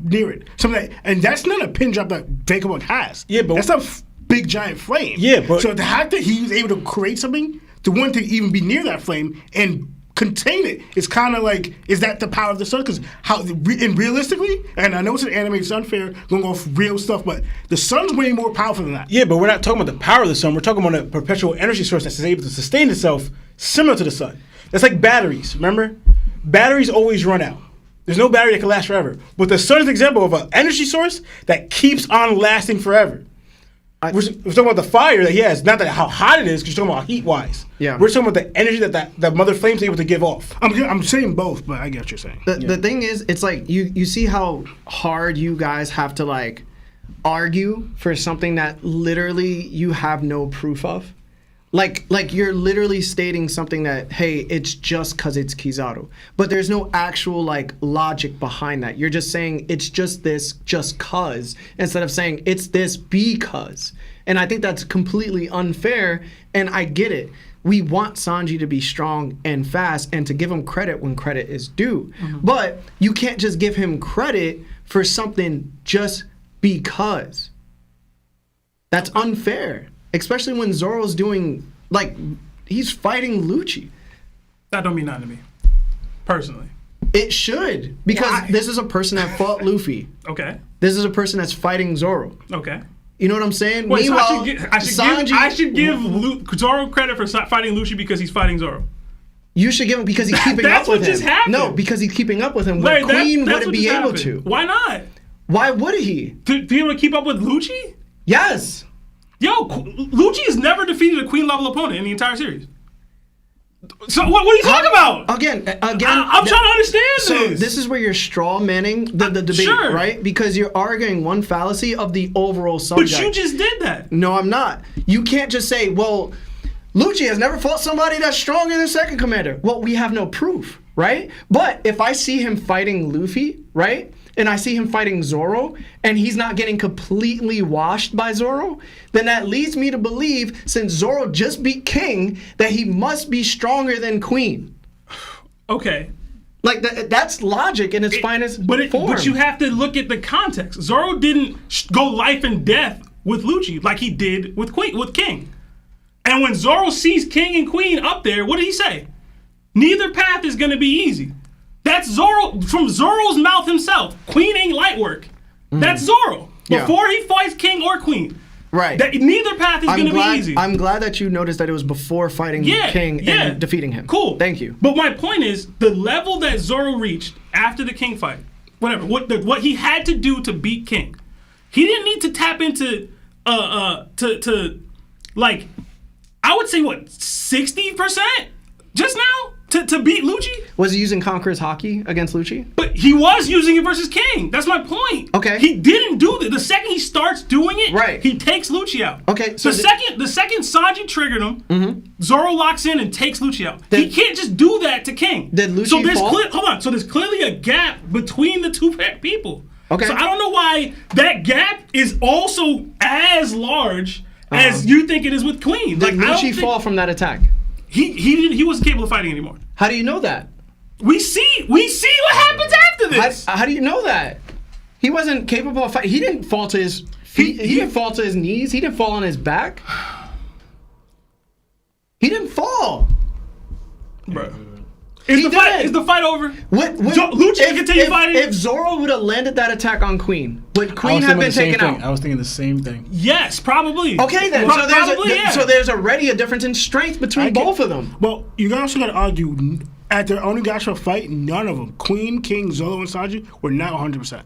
near it. Something like, and that's not a pin drop that Vegabunk has. Yeah, but that's a big giant flame. Yeah, but so the fact that he was able to create something, the one to even be near that flame and contain it, it's kind of like, is that the power of the sun? Because and realistically, and I know it's an anime, it's unfair, going to go off real stuff, but the sun's way more powerful than that. Yeah, but we're not talking about the power of the sun. We're talking about a perpetual energy source that's able to sustain itself similar to the sun. That's like batteries, remember? Batteries always run out. There's no battery that can last forever. But the sun is an example of an energy source that keeps on lasting forever. We're talking about the fire that he has, not that how hot it is, because you're talking about heat-wise. Yeah. We're talking about the energy that mother flame's able to give off. I'm saying both, but I get what you're saying. The thing is, it's like you see how hard you guys have to like argue for something that literally you have no proof of. Like you're literally stating something that, hey, it's just because it's Kizaru. But there's no actual like logic behind that. You're just saying it's just this just cause instead of saying it's this because. And I think that's completely unfair, and I get it. We want Sanji to be strong and fast and to give him credit when credit is due. Mm-hmm. But you can't just give him credit for something just because. That's unfair. Especially when Zoro's doing, like, he's fighting Lucci. That don't mean nothing to me, personally. It should, because Why? This is a person that fought Luffy. Okay. This is a person that's fighting Zoro. Okay. You know what I'm saying? Wait, Meanwhile, so I should give Zoro credit for fighting Lucci because he's fighting Zoro. You should give him because he's keeping up with him. That's what just happened. No, because he's keeping up with him. Larry, But Queen that's wouldn't what be just able happened. to. Why not? Why would he? To be able to keep up with Lucci? Yes. Yo, Lucci has never defeated a Queen level opponent in the entire series. So what are you talking about? Again, I'm trying to understand so this. this is where you're straw manning the debate, Sure. right? Because you're arguing one fallacy of the overall subject. But you just did that. No, I'm not. You can't just say, well, Lucci has never fought somebody that's stronger than Second Commander. Well, we have no proof, right? But if I see him fighting Luffy, right? And I see him fighting Zoro, and he's not getting completely washed by Zoro, then that leads me to believe, since Zoro just beat King, that he must be stronger than Queen. Okay. Like, that's logic in its finest form. But you have to look at the context. Zoro didn't go life and death with Lucci like he did with King. And when Zoro sees King and Queen up there, what did he say? Neither path is going to be easy. That's Zoro, from Zoro's mouth himself. Queen ain't light work. That's Zoro. Before he fights King or Queen. Right. That neither path is going to be easy. I'm glad that you noticed that it was before fighting King and defeating him. Cool. Thank you. But my point is, the level that Zoro reached after the King fight, whatever, what he had to do to beat King, he didn't need to tap into, like, I would say, 60% just now? To beat Lucci? Was he using Conqueror's Haki against Lucci? But he was using it versus King. That's my point. Okay. He didn't do that. The second he starts doing it, right, he takes Lucci out. Okay. So the second Sanji triggered him, Zoro locks in and takes Lucci out. He can't just do that to King. Did Lucci fall? Hold on. So there's clearly a gap between the two people. Okay. So I don't know why that gap is also as large as you think it is with Queen. Did Lucci fall from that attack? He wasn't capable of fighting anymore. How do you know that? We see what happens after this. How do you know that? He wasn't capable of fighting. He didn't fall to his feet. He didn't fall to his knees. He didn't fall on his back. He didn't fall. Bro. Is the fight over? Lucci continue fighting? If Zoro would have landed that attack on Queen, would Queen have been taken out? I was thinking the same thing. Yes, probably. Okay, then. So there's already a difference in strength between both of them. Well, you also got to argue, at their Onigashima fight, none of them, Queen, King, Zoro, and Sanji, were not 100%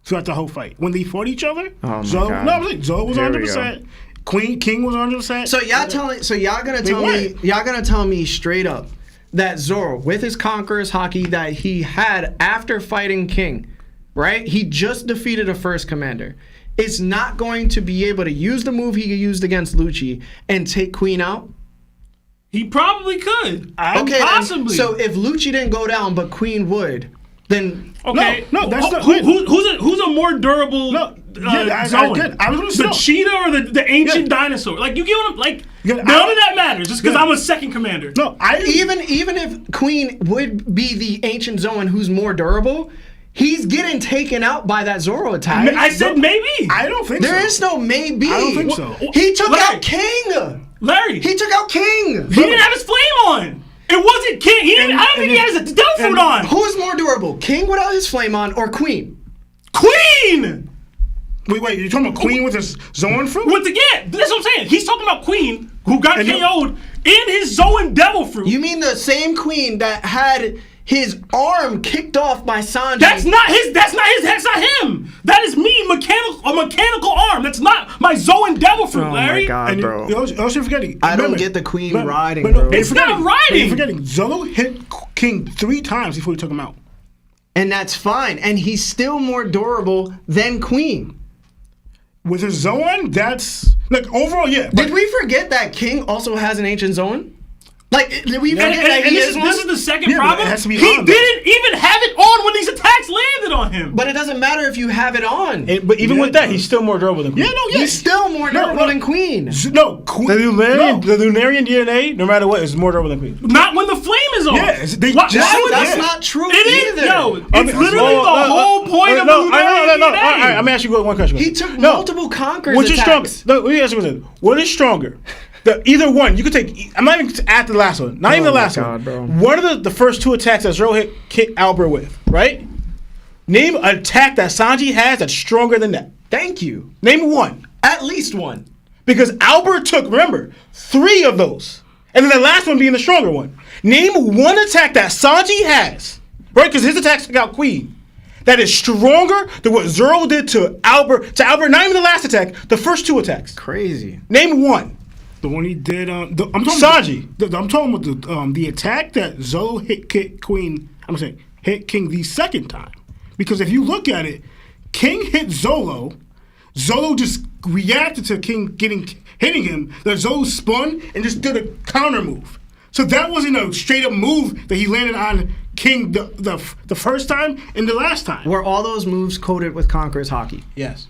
throughout the whole fight. When they fought each other, Zoro was 100%. King was 100%. So y'all gonna tell me straight up that Zoro, with his Conqueror's Haki that he had after fighting King, right? He just defeated a first commander. Is not going to be able to use the move he used against Lucci and take Queen out? He probably could. Possibly. So if Lucci didn't go down, but Queen would, then okay. No, that's not who's a more durable Zoan? I was the cheetah or the ancient dinosaur? Like, you get what I'm like? None of that matters just because I'm a second commander. No, even if Queen would be the ancient Zoan who's more durable, he's getting taken out by that Zoro attack. I said maybe. I don't think so. There is no maybe. I don't think so. He took out King. Larry. He took out King. He didn't have his flame on. It wasn't King. I don't think he has his devil fruit on. Who's more durable, King without his flame on or Queen? Queen! Wait, you're talking about Queen with his Zoan fruit? That's what I'm saying. He's talking about Queen, who got KO'd in his Zoan devil fruit. You mean the same Queen that had his arm kicked off by Sanji? That's not him. That is me, a mechanical arm. That's not my Zoan devil fruit, Larry. Oh my God, bro. You're also forgetting. I don't get the Queen riding, bro. bro. It's not riding. You're forgetting. Zoro hit King 3 times before he took him out. And that's fine. And he's still more durable than Queen. With his Zoan, that's like overall, yeah. Did we forget that King also has an ancient Zoan? Like, did we forget that he this is is the second Yeah, problem. it has to be He on, didn't even have it on when these attacks landed on him. But it doesn't matter if you have it on. But even with that, he's still more durable than Queen. He's still more durable than Queen. Queen. The Lunarian DNA, no matter what, is more durable than Queen. Not when the flame is on. Yeah, That's not true either. It's literally the whole point of the Lunarian DNA. All right, I'm gonna ask you one question. He took multiple conquerors. Which is stronger? Let me ask you one. What is stronger? Either one. You could take. I'm not even at the last one. Not even the last one. Bro. One of the first 2 attacks that Zoro hit Albert with, right? Name an attack that Sanji has that's stronger than that. Thank you. Name one. At least one. Because Albert took, remember, 3 of those. And then the last one being the stronger one. Name one attack that Sanji has, right? Because his attacks took out Queen. That is stronger than what Zoro did to Albert. To Albert, not even the last attack, the first 2 attacks. Crazy. Name one. The one he did on Sanji. I'm talking about the attack that Zoro hit Queen. I'm saying hit King the second time, because if you look at it, King hit Zoro. Zoro just reacted to King hitting him. That Zoro spun and just did a counter move. So that wasn't a straight up move that he landed on King the first time and the last time. Were all those moves coded with Conqueror's Haki? Yes.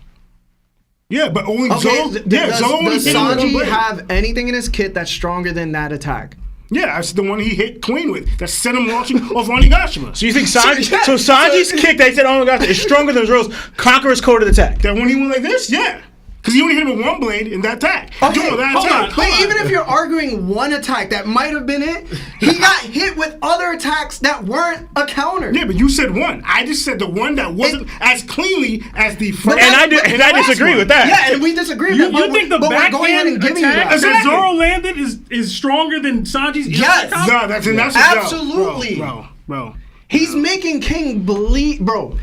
Yeah, but only Zoro. Zoro. Does Sanji have anything in his kit that's stronger than that attack? Yeah, that's the one he hit Queen with. That sent him launching off Onigashima. So you think Sanji's kick that he said Onigashima is stronger than Zoro's Conqueror's coded attack? That when he went like this, yeah. Because he only hit him with 1 blade in that attack. Okay, but even if you're arguing one attack that might have been it, he got hit with other attacks that weren't a counter. Yeah, but you said one. I just said the one that wasn't as cleanly as the first. And I disagree with that. Yeah, and we disagree. You think the backhand attack that Zoro landed is stronger than Sanji's? Yes. No, that's absolutely, bro. He's making King bleed, bro.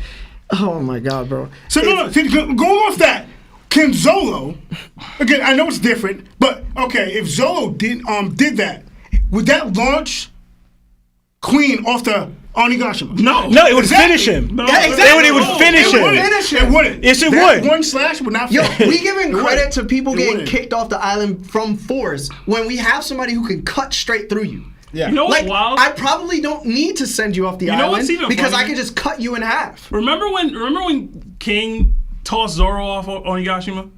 Oh my God, bro. So going off that. Can Zoro, again, I know it's different, but okay, if Zoro did that, would that launch Queen off the Onigashima? No, it would finish him. No. Yeah, exactly. It would finish him. It wouldn't. Yes, it that would. One slash would not Yo, finish. we giving credit to people It getting wouldn't. kicked off the island from force when we have somebody who can cut straight through you. Yeah. You know what's Like, wild? I probably don't need to send you off the You know what's island even because I funnier? can just cut you in half. Remember when King tossed Zoro off Onigashima?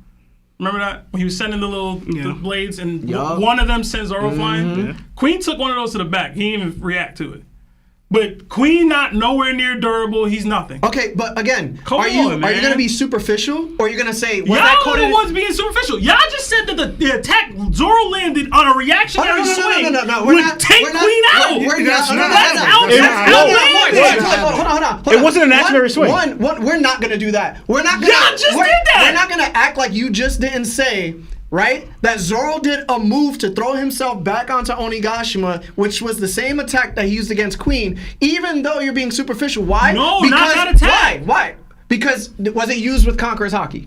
Remember that? When he was sending the blades and Yup. one of them sent Zoro flying? Queen took one of those to the back. He didn't even react to it. But Queen not nowhere near durable. He's nothing. Okay, but again, Come are you on, man. gonna be superficial or are you gonna say was Y'all that are coded? the ones being superficial. Y'all just said that the attack Zoro landed on a reactionary swing No. would take Queen out. That's Hold on. It wasn't an reactionary swing. One, we're not gonna do that. We're not gonna. Y'all just did that. We're not gonna act like you just didn't say. Right? That Zoro did a move to throw himself back onto Onigashima, which was the same attack that he used against Queen, even though you're being superficial. Why? No, not that attack. Why? Because was it used with Conqueror's Haki?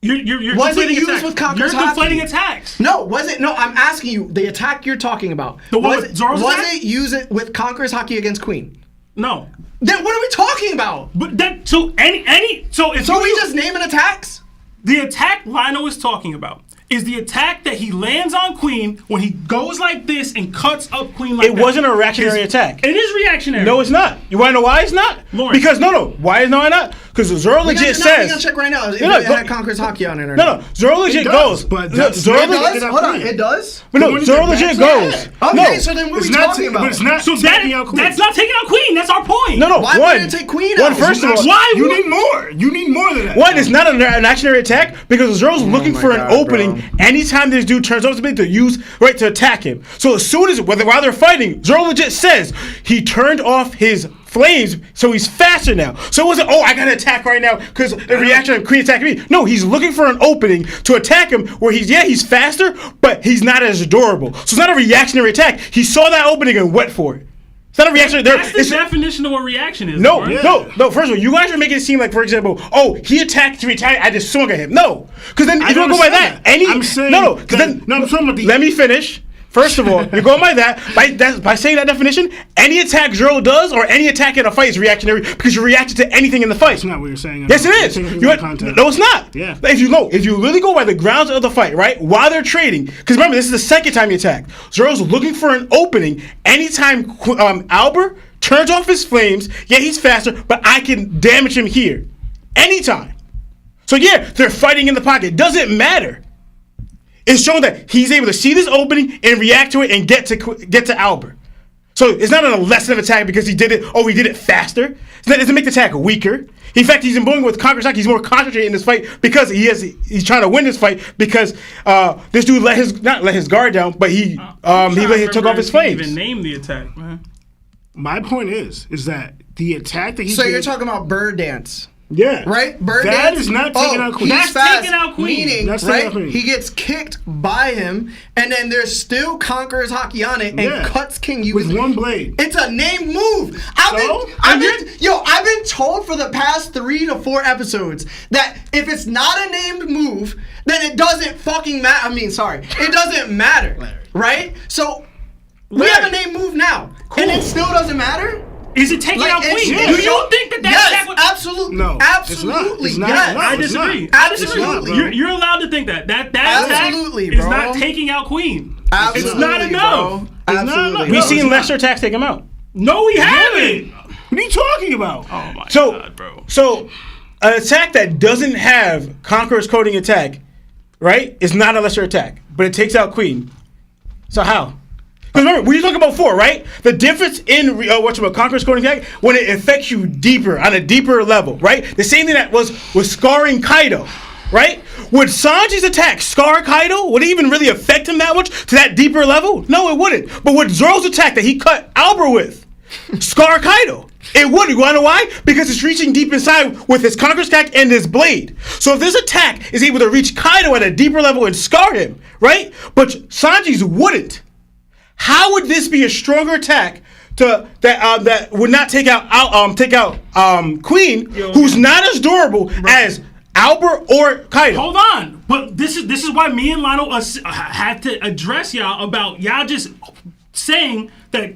You're Was it conflating used attacks. with Conqueror's You're conflating Haki? attacks. No, was it? No, I'm asking you, the attack you're talking about. The one was with Zoro's was attack? it used with Conqueror's Haki against Queen? No. Then what are we talking about? But that so if So you we just naming attacks? the attack Lionel is talking about is the attack that he lands on Queen when he goes like this and cuts up Queen like It that. wasn't a reactionary attack. It is reactionary. No, it's not. You want to know why it's not? Lawrence. Because no. Why is not? Because Zoro legit We're says. gonna check right now if No, it go- had Conqueror's Haki on it or No, not. no. Zoro legit does, goes. but No, that's- Zoro it legit. does? Hold on, it does? But no, When you Zoro get legit back- goes. Okay, No. so then what are It's we not talking about? but it's not So taking out Queen. that's not taking out Queen. That's our point. No. Why One. wouldn't it take Queen One. out? First of all, Why You would- need more. You need more than that. one, it's not an reactionary attack because Zoro's looking my for an God, opening bro. anytime this dude turns up to use right to attack him. So as soon as while they're fighting, Zoro legit says he turned off his flames, so he's faster now. So it wasn't, I gotta attack right now because the reaction of Queen attacking me. No, he's looking for an opening to attack him where he's faster, but he's not as durable. So it's not a reactionary attack. He saw that opening and went for it. It's not a reaction. That's the definition of what reaction is. No, Lawrence. no. First of all, you guys are making it seem like, for example, he attacked to retaliate. I just swung at him. No, because then if you don't go by that, I'm saying no. 'Cause then I'm talking about the. let me finish. First of all, you're going by that. By saying that definition, any attack Zoro does or any attack in a fight is reactionary because you reacted to anything in the fight. That's not what you're saying. Yes, it is. No, it's not. Yeah. If you really go by the grounds of the fight, right? While they're trading, because remember, this is the second time you attack. Zoro's looking for an opening anytime Albert turns off his flames. Yeah, he's faster, but I can damage him here anytime. So yeah, they're fighting in the pocket. Doesn't matter. It's showing that he's able to see this opening and react to it and get to Albert. So it's not a lesson of attack because he did it. He did it faster. That doesn't make the attack weaker. In fact, he's going with Conqueror's Haki. He's more concentrated in this fight because he's trying to win this fight because this dude not let his guard down, but he took off his flames. Even name the attack, man. My point is that the attack that he So did, you're talking about Bird Dance. yeah, Right? Bird That dance. is not taking out Queen. He's That's fast, taking out Queen. Meaning, That's taking right? out Queen. He gets kicked by him, and then there's still Conqueror's Haki on it, and Yeah. cuts King. with one blade. It's a named move. I've been told for the past 3 to 4 episodes that if it's not a named move, then it doesn't fucking matter. It doesn't matter, right? So we have a named move now, and it still doesn't matter. Is it taking out it's- Queen? yes. Do you think that Yes, attack would... absolutely. No, Absolutely. it's not. Yes. No, I it's disagree. not. I disagree. It's not, bro. You're allowed to think that. That Absolutely, attack is bro. not taking out Queen. Absolutely, It's not enough. bro. Absolutely. We've No, seen it's lesser attacks take him out. No, we haven't. What are you talking about? Oh my So, God, bro. so an attack that doesn't have Conqueror's coding attack, right, is not a lesser attack, but it takes out Queen. So how? Because remember, we were talking about before, right? The difference in Conqueror's coding attack when it affects you deeper, on a deeper level, right? The same thing that was scarring Kaido, right? Would Sanji's attack scar Kaido? Would it even really affect him that much to that deeper level? No, it wouldn't. But would Zoro's attack that he cut Albert with scar Kaido? It wouldn't. You wanna know why? Because it's reaching deep inside with his Conqueror's attack and his blade. So if this attack is able to reach Kaido at a deeper level and scar him, right? But Sanji's wouldn't. How would this be a stronger attack that would not take out Queen, who's not as durable as Albert or Kaido? Hold on, but this is why me and Lionel had to address y'all about y'all just saying that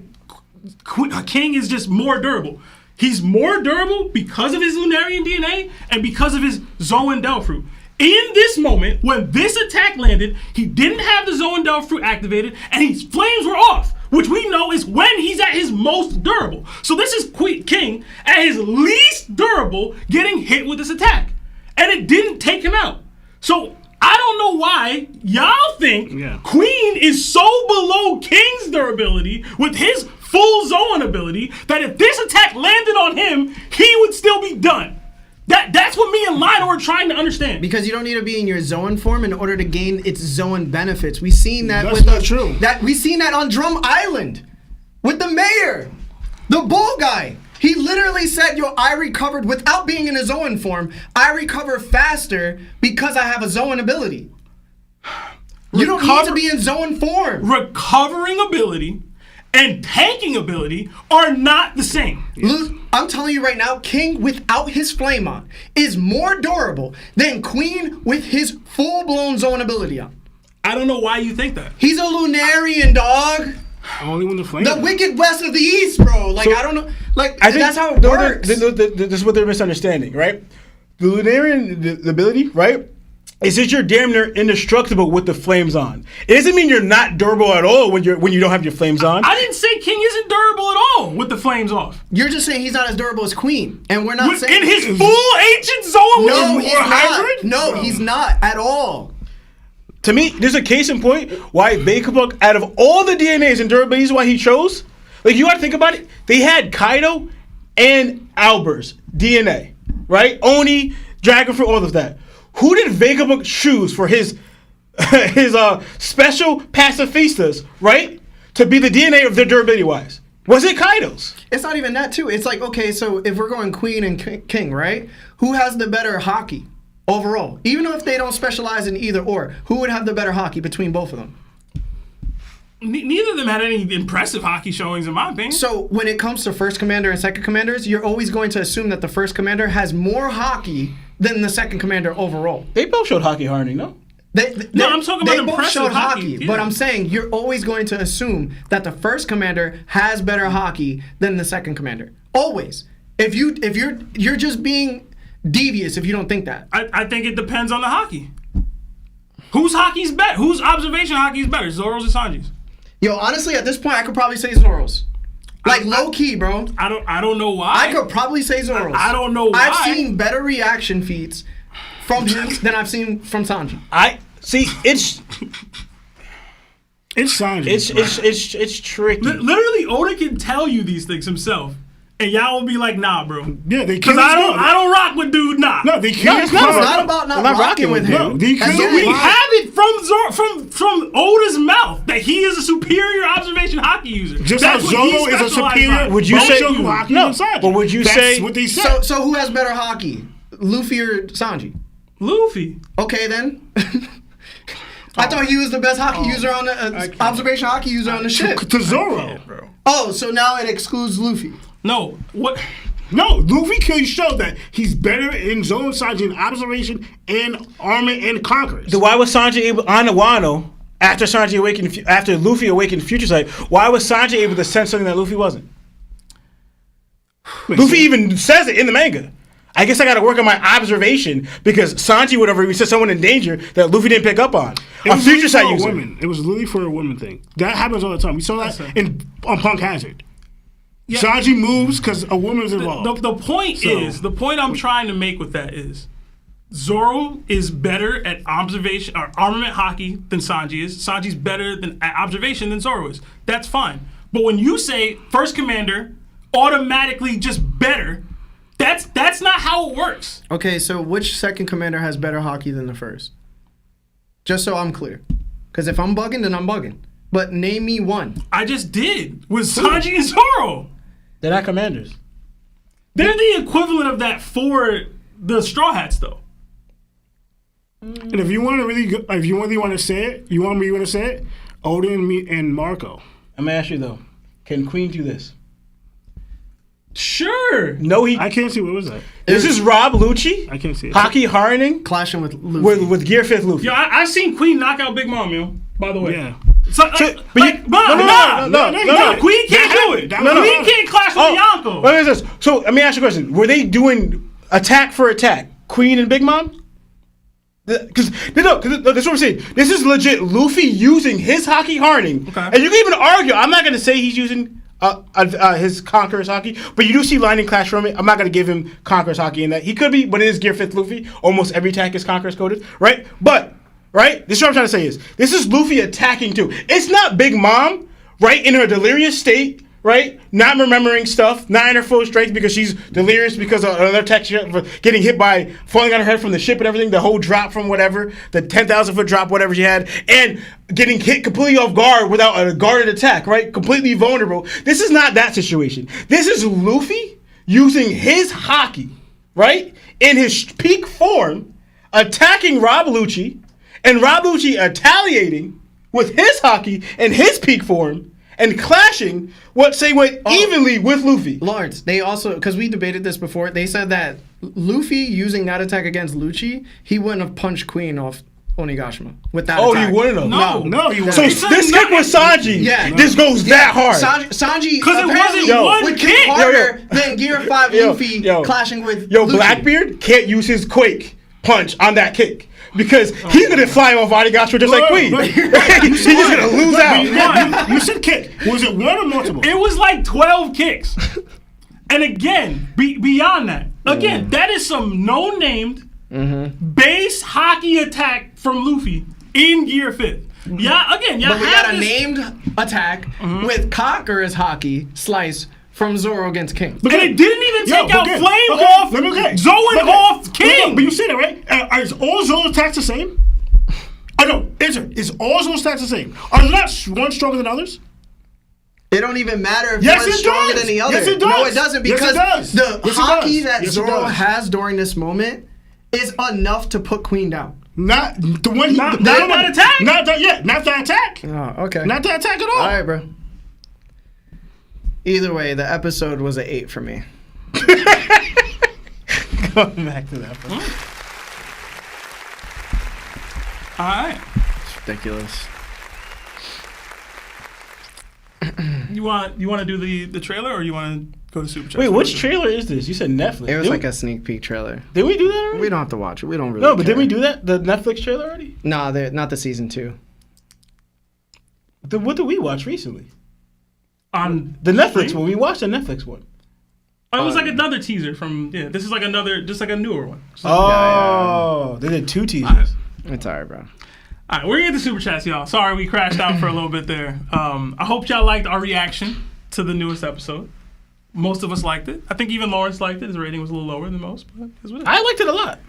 King is just more durable. He's more durable because of his Lunarian DNA and because of his Zoandel fruit. In this moment, when this attack landed, he didn't have the Zoandel fruit activated, and his flames were off, which we know is when he's at his most durable. So this is King at his least durable getting hit with this attack, and it didn't take him out. So I don't know why y'all think Yeah. Queen is so below King's durability with his full zone ability that if this attack landed on him, he would still be done. That's what me and Lionel are trying to understand. Because you don't need to be in your Zoan form in order to gain its Zoan benefits. We've seen that That's with not true. We've seen that on Drum Island with the mayor, the bull guy. He literally said, "Yo, I recovered without being in a Zoan form. I recover faster because I have a Zoan ability." You don't need to be in Zoan form. Recovering ability and tanking ability are not the same. I'm telling you right now, King without his Flame on is more durable than Queen with his full-blown Zone ability on. I don't know why you think that. He's a Lunarian, dog. Only when the flame. The Wicked West of the East, bro. Like, I don't know. Like, I think that's how it works. This is what they're misunderstanding, right? The Lunarian the ability, right, is that you're damn near indestructible with the flames on. It doesn't mean you're not durable at all when you don't have your flames on. I didn't say King isn't durable at all with the flames off. You're just saying he's not as durable as Queen. And we're not saying... In his full ancient zone, No, which he's is more not. hybrid? No, he's not at all. To me, there's a case in point why Vegapunk, out of all the DNAs and durabilities, why he chose. Like, you got to think about it. They had Kaido and Albert's DNA, right? Oni, Dragonfruit, all of that. Who did Vegapunk choose for his special pacifistas, right? To be the DNA of their durability wise? Was it Kaido's? It's not even that, too. It's like, okay, so if we're going Queen and King, right? Who has the better hockey overall? Even if they don't specialize in either or, who would have the better hockey between both of them? Neither of them had any impressive hockey showings, in my opinion. So when it comes to first commander and second commanders, you're always going to assume that the first commander has more hockey than the second commander overall. They both showed hockey hardening, no? No, I'm talking about they both impressive showed hockey, yeah. but I'm saying you're always going to assume that the first commander has better hockey than the second commander. Always. If you're just being devious if you don't think that. I think it depends on the hockey. Whose hockey's better? Whose observation hockey is better? Zoro's or Sanji's? Yo, honestly, at this point, I could probably say Zoro's. Like, low key, bro. I don't know why. I could probably say Zoro's. I don't know why. I've seen better reaction feats from him than I've seen from Sanji. It's Sanji. it's tricky. Literally, Oda can tell you these things himself, and y'all will be like, "Nah, bro." Yeah, they Because I don't rock with dude. Nah. No, they No, can't. it's not. It's not about not rocking with him. No, they As can't. long We as- have it from Zoro, from Oda's mouth that he is a superior observation hockey user. Just That's how what he Zoro is a specializes superior. on. Would you say- Shoku hockey No, than Sanji. but would you That's say- what they said? So who has better hockey? Luffy or Sanji? Luffy? Okay, then. I thought he was the best hockey user on the observation hockey user on the ship. to Zoro. Oh, so now it excludes Luffy. No. What? No, Luffy can show that he's better in Zone Sanji in observation and armor and conquerors. So why was Sanji able on Wano after Luffy awakened Future Sight? Why was Sanji able to sense something that Luffy wasn't? Luffy even says it in the manga. I guess I got to work on my observation because Sanji would have said someone in danger that Luffy didn't pick up on. It A was Future really Sight for a user. woman. It was literally for a woman thing. That happens all the time. We saw that on Punk Hazard. Yeah. Sanji moves because a woman's involved. The point I'm trying to make with that is Zoro is better at observation or armament hockey than Sanji is. Sanji's better at observation than Zoro is. That's fine. But when you say first commander automatically just better, that's not how it works. Okay, so which second commander has better hockey than the first? Just so I'm clear. Because if I'm bugging, then I'm bugging. But name me one. I just did with Sanji and Zoro. They're not commanders. They're the equivalent of that for the Straw Hats, though. And if you want to really want to say it, you want to say it, Odin, me, and Marco. I'm gonna ask you though, can Queen do this? Sure. No, I can't see, what was that? This is Rob Lucci. I can't see it. Hockey hardening Clashing with Luffy. with Gear 5th Luffy. Yo, I seen Queen knock out Big Mom, yo. By the way. Yeah. So, but you- no, Queen can't do it. Queen can't clash with Yonko. What is this? So let me ask you a question. Were they doing attack for attack? Queen and Big Mom? Because that's what I'm saying. This is legit Luffy using his hockey hardening. Okay. And you can even argue, I'm not going to say he's using his Conqueror's hockey, but you do see Lightning Clash from it. I'm not going to give him Conqueror's hockey in that. He could be, but it is Gear 5th Luffy. Almost every attack is Conqueror's coded, right? But right? This is what I'm trying to say is, this is Luffy attacking too. It's not Big Mom, right, in her delirious state, right, not remembering stuff, not in her full strength because she's delirious because of another attack, getting hit by falling on her head from the ship and everything, the whole drop from whatever, the 10,000 foot drop, whatever she had, and getting hit completely off guard without a guarded attack, right, completely vulnerable. This is not that situation. This is Luffy using his haki, right, in his peak form, attacking Rob Lucci, and Rob Lucci retaliating with his haki in his peak form, and clashing evenly with Luffy. Lawrence, they also, because we debated this before, they said that Luffy using that attack against Lucci, he wouldn't have punched Queen off Onigashima with that attack. He wouldn't have? No, he wouldn't. So this kick with Sanji, this goes that hard. Sanji, because it wasn't one would kick. kick harder than Gear 5 Luffy clashing with Lucci. Blackbeard can't use his Quake punch on that kick. Because he's going to fly off Onigashima just like Queen. He's just going to lose out. You said kick. Was it one or multiple? It was like 12 kicks. And again, beyond that, that is some no-named base hockey attack from Luffy in Gear 5th. Yeah, again, but we got a named attack with Conqueror's hockey slice from Zoro against King. And it didn't even take out Flame off Zoan off King. But you said it, right? Is all Zoro's attacks the same? I know. Is all Zoro's attacks the same? Are there not one stronger than others? It don't even matter if one's stronger than the other. Yes, it does. No, it doesn't, because the hockey that Zoro does. has during this moment is enough to put Queen down. Not the one. Not that attack. Not that attack. Oh, okay. Not that attack at all. All right, bro. Either way, the episode was an 8 for me. Going back to that one. All right. It's ridiculous. You want to do the trailer, or you want to go to Super Chat? Wait, which trailer is this? You said Netflix. It was like a sneak peek trailer. Did we do that already? We don't have to watch it. We don't really No, but care. did we do that? The Netflix trailer already? No, not the season 2. What did we watch recently? On The Netflix one. We watched the Netflix one. Oh, it was like another teaser from this is like another, just like a newer one. So, Oh, they did 2 teasers. all right. It's all right, bro. All right, we're gonna get the Super Chats, y'all. Sorry we crashed out for a little bit there. I hope y'all liked our reaction to the newest episode. Most of us liked it. I think even Lawrence liked it. His rating was a little lower than most, but it's what it is. I liked it a lot.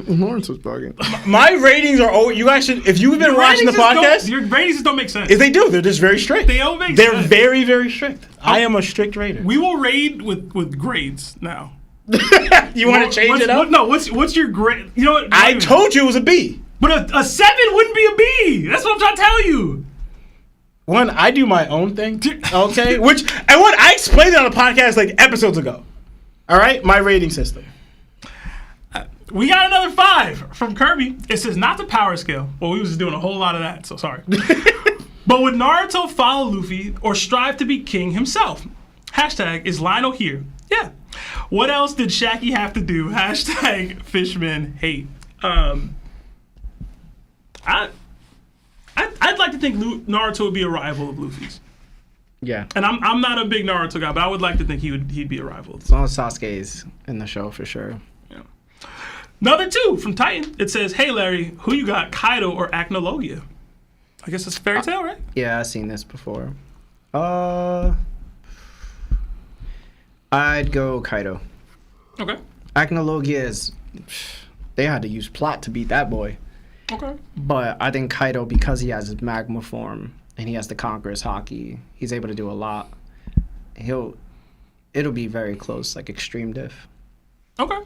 Lawrence was bugging. My ratings are over. You guys should, if you've been watching the podcast, Your ratings just don't make sense. if they do, they're just very strict. They don't make They're sense. very, very strict. I am a strict rater. We will raid with grades now. You want to change it up? What's your grade? You know what? I told you it was a B. But a 7 wouldn't be a B. That's what I'm trying to tell you. One, I do my own thing, okay? I explained it on the podcast like episodes ago. All right, my rating system. We got another 5 from Kirby. It says not the power scale. Well, we was just doing a whole lot of that, so sorry. But would Naruto follow Luffy or strive to be king himself? Hashtag is Lionel here? Yeah. What else did Shaggy have to do? Hashtag Fishman hate. I'd like to think Naruto would be a rival of Luffy's. Yeah. And I'm not a big Naruto guy, but I would like to think he'd be a rival. As long as Sasuke's in the show, for sure. Yeah. Another 2 from Titan. It says, hey Larry, who you got, Kaido or Acnologia? I guess it's Fairy Tail, right? Yeah, I've seen this before. I'd go Kaido. Okay. Acnologia is... They had to use plot to beat that boy. Okay. But I think Kaido, because he has his magma form and he has to conquer his hockey, he's able to do a lot. It'll be very close, like extreme diff. Okay.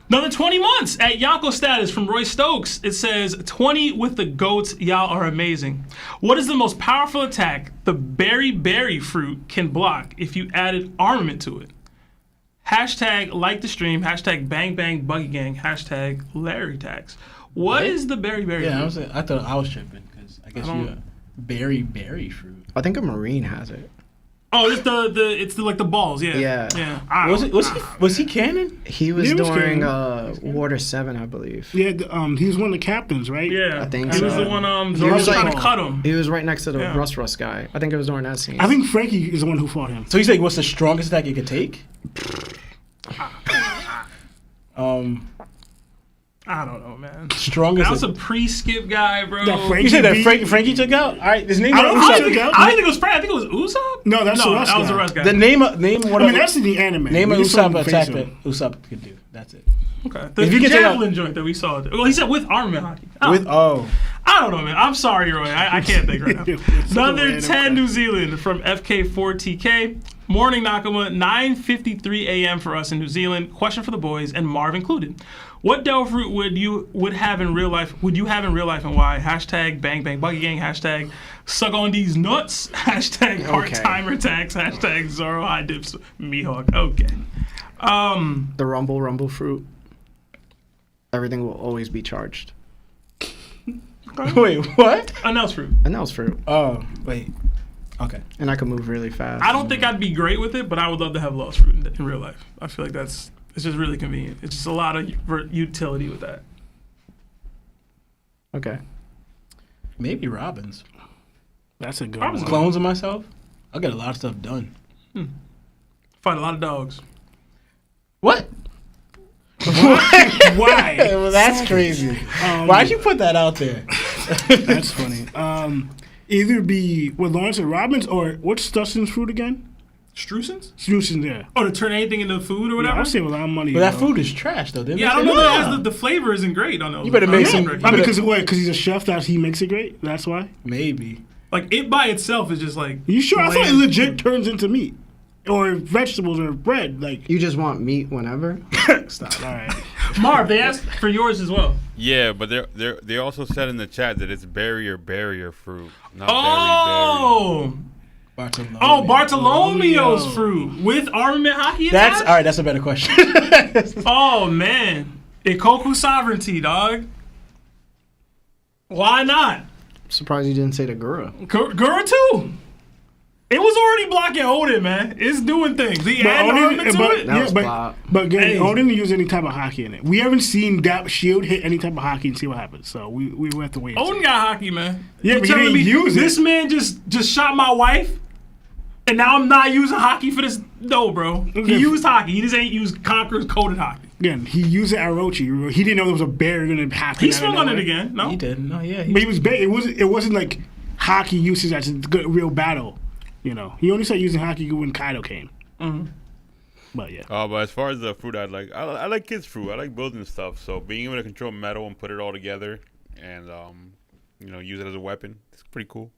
Another 20 months at Yonko status from Roy Stokes. It says, 20 with the goats, y'all are amazing. What is the most powerful attack the berry fruit can block if you added armament to it? Hashtag like the stream, hashtag bang bang buggy gang, hashtag Larry tax. What is the berry fruit? Yeah, I thought I was tripping because I guess you're berry fruit. I think a Marine has it. Oh, it's like the balls, yeah. Yeah. Was he canon? He was He was during canon. Water 7, I believe. Yeah, he was one of the captains, right? Yeah. I think He was so. the one He Zoro was was trying like- to cut him. He was right next to the Yeah. Rust guy. I think it was during that scene. I think Frankie is the one who fought him. So he's like, what's the strongest attack you could take? I don't know, man. Strongest. That was a pre-skip guy, bro. That Frankie You said that beat- Frankie took out? All right, his name I don't is think Usopp. so. I didn't think it was Frank. I think it was Usopp. No, that's the Russ that was guy. the Russ guy. The name one I mean, of that's in the anime. name We of just saw him Usopp face attack him. that Usopp could do. That's it. Okay. If The you can take out- javelin joint that we saw. Well, he said with armament hockey. I With don't know, man. I'm sorry, Roy. I can't think right now. It's Another random 10 crap. New Zealand from FK4TK. Morning Nakama, 9:53 a.m. for us in New Zealand. Question for the boys and Marv included. What Del fruit would you have in real life and why? Hashtag bang bang buggy gang. Hashtag suck on these nuts. Hashtag part timer tax. Hashtag Zoro high dips Mihawk. Okay. The rumble fruit. Everything will always be charged. Wait, what? A nose fruit. And that was fruit. Oh, wait. Okay. And I can move really fast. I don't think I'd be great with it, but I would love to have lost fruit in real life. I feel like it's just really convenient. It's just a lot of utility with that. Okay. Maybe Robin's. That's a good Robin's one. Clones of myself. I'll get a lot of stuff done. Fight a lot of dogs. What? Why? Well, that's crazy. Why'd you put that out there? That's funny. Either be with Lawrence and Robbins or what's Dustin's fruit again? Strusens? Strusens, yeah. Oh, to turn anything into food or Yeah, whatever? I'll save a lot of money. But that bro. food is trash, though. Didn't Yeah, I they don't say know that? that the flavor isn't great on those. You better make some- Great. I mean, because he's a chef, that he makes it great. That's why. Maybe. Like, it by itself is just like... You sure? I thought it bland legit food. turns into meat or vegetables or bread. Like, You just want meat whenever? stop. All right. Marv, they asked for yours as well. Yeah, but they also said in the chat that it's barrier fruit, not berry. Oh! Bartolomeo. Oh, Bartolomeo's fruit with armament hockey That's attached? all right. That's a better question. Oh, man. Ikoku sovereignty, dog. Why not? Surprised you didn't say the Gura. Gura too. It was already blocking Odin, man. It's doing things. He added armament to it. That was flop. but again, Hey. Odin didn't use any type of hockey in it. We haven't seen that shield hit any type of hockey and see what happens. So we will have to wait. and see. Odin got hockey, man. Yeah, You but he telling didn't use it. This man just shot my wife, and now I'm not using hockey for this. No, bro. He Okay. used hockey. He just ain't used Conqueror's coded hockey. Again, he used it at Orochi. He didn't know there was a bear going to happen. He out of swung on it nowhere. again. No, He did. No, yeah. But he was big. It wasn't like hockey usage as a good real battle. You know, he only started using hockey when Kaido came. Mm-hmm. But yeah, But as far as the fruit, I like kids' fruit. I like building stuff. So being able to control metal and put it all together, and use it as a weapon, it's pretty cool.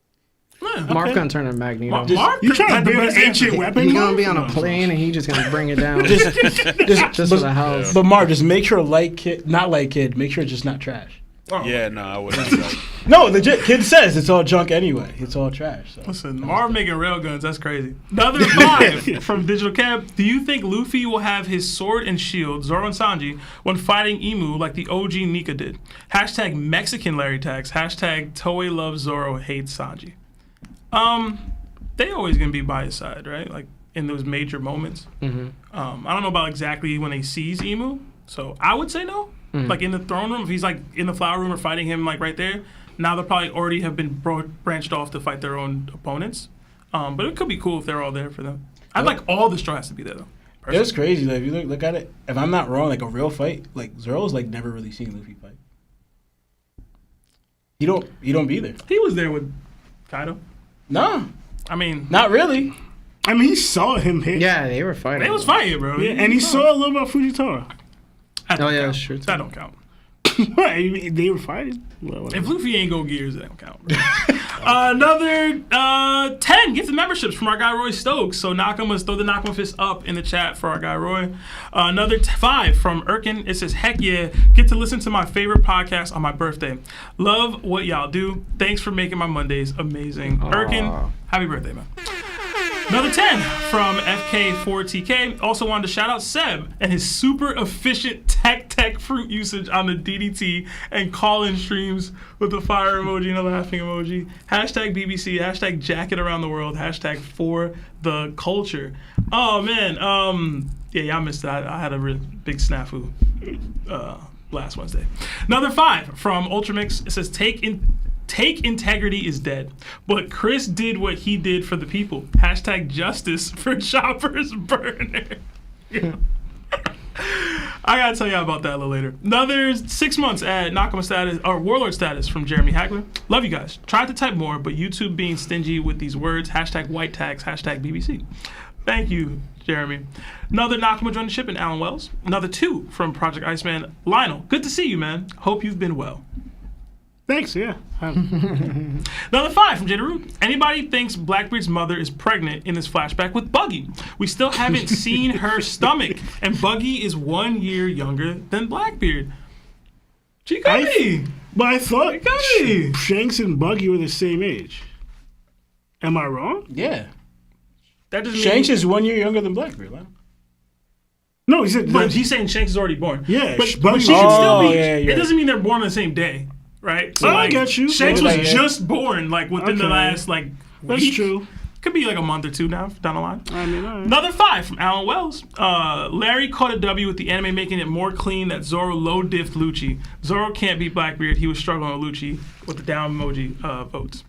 Mark gonna turn a Magneto. Mark you trying had to the build best an ancient answer. weapon? He's gonna be Mark? on a plane and he just gonna bring it down. just just for the house. But Mark, just make sure not like kid. Make sure it's just not trash. Oh. Yeah, no, I wouldn't. do that. No, legit. Kid says it's all junk anyway. It's all trash. So. Listen, Marv making railguns, that's crazy. Another 5 from Digital Cab. Do you think Luffy will have his sword and shield, Zoro and Sanji, when fighting Emu like the OG Nika did? Hashtag Mexican Larry Tax. Hashtag Toei loves Zoro, hates Sanji. They always gonna be by his side, right? Like in those major moments. Mm-hmm. I don't know about exactly when they seize Emu, so I would say no. Like in the throne room, if he's like in the flower room or fighting him like right there, now they'll probably already have been branched off to fight their own opponents. But it could be cool if they're all there for them. I'd like all the straw has to be there though. It was crazy. Like, if you look at it, if I'm not wrong, like a real fight, like Zoro's like never really seen Luffy fight. You don't be there. He was there with Kaido. No, I mean, not really. I mean, he saw him hit. Yeah, they were fighting. they was fighting, bro. Yeah, and he saw a little about Fujitora. That don't Oh, yeah, count. that's true, too. That don't count. What? They were fighting. Well, If Luffy ain't go gears, that don't count. Bro. Another 10 gifted memberships from our guy Roy Stokes. So Nakama's throw the Nakama fist up in the chat for our guy Roy. Another 5 from Erkin. It says, heck yeah, get to listen to my favorite podcast on my birthday. Love what y'all do. Thanks for making my Mondays amazing. Erkin, happy birthday, man. Another 10 from FK4TK. Also wanted to shout out Seb and his super efficient tech fruit usage on the DDT and call-in streams with the fire emoji and a laughing emoji. Hashtag BBC, hashtag jacket around the world, hashtag for the culture. Oh, man. Yeah, y'all missed that. I had a really big snafu last Wednesday. Another 5 from Ultramix. It says, Take integrity is dead, but Chris did what he did for the people. Hashtag justice for Chopper's burner. Yeah. I gotta tell y'all about that a little later. Another 6 months at Nakama status or Warlord status from Jeremy Hagler. Love you guys. Tried to type more, but YouTube being stingy with these words. #white tags. #BBC. Thank you, Jeremy. Another Nakama joined the ship in Alan Wells. Another 2 from Project Iceman. Lionel, good to see you, man. Hope you've been well. Thanks, yeah. Another 5 from Jada Root. Anybody thinks Blackbeard's mother is pregnant in this flashback with Buggy? We still haven't seen her stomach, and Buggy is 1 year younger than Blackbeard. Chikami! But I thought Chikami! Shanks and Buggy were the same age. Am I wrong? Yeah. That doesn't Shanks mean... is 1 year younger than Blackbeard. Huh? No, he said. But he's saying Shanks is already born. Yeah, But Buggy- she can still be... yeah, It doesn't mean they're born on the same day, right? So, I get you. Shanks Yeah, was yeah. just born, like, within the Okay. last, like, That's week. true. Could be like a month or 2 now, down the line. I mean, all right. Another 5 from Alan Wells. Larry caught a W with the anime making it more clean that Zoro low-diffed Lucci. Zoro can't beat Blackbeard. He was struggling with Lucci with the down emoji votes.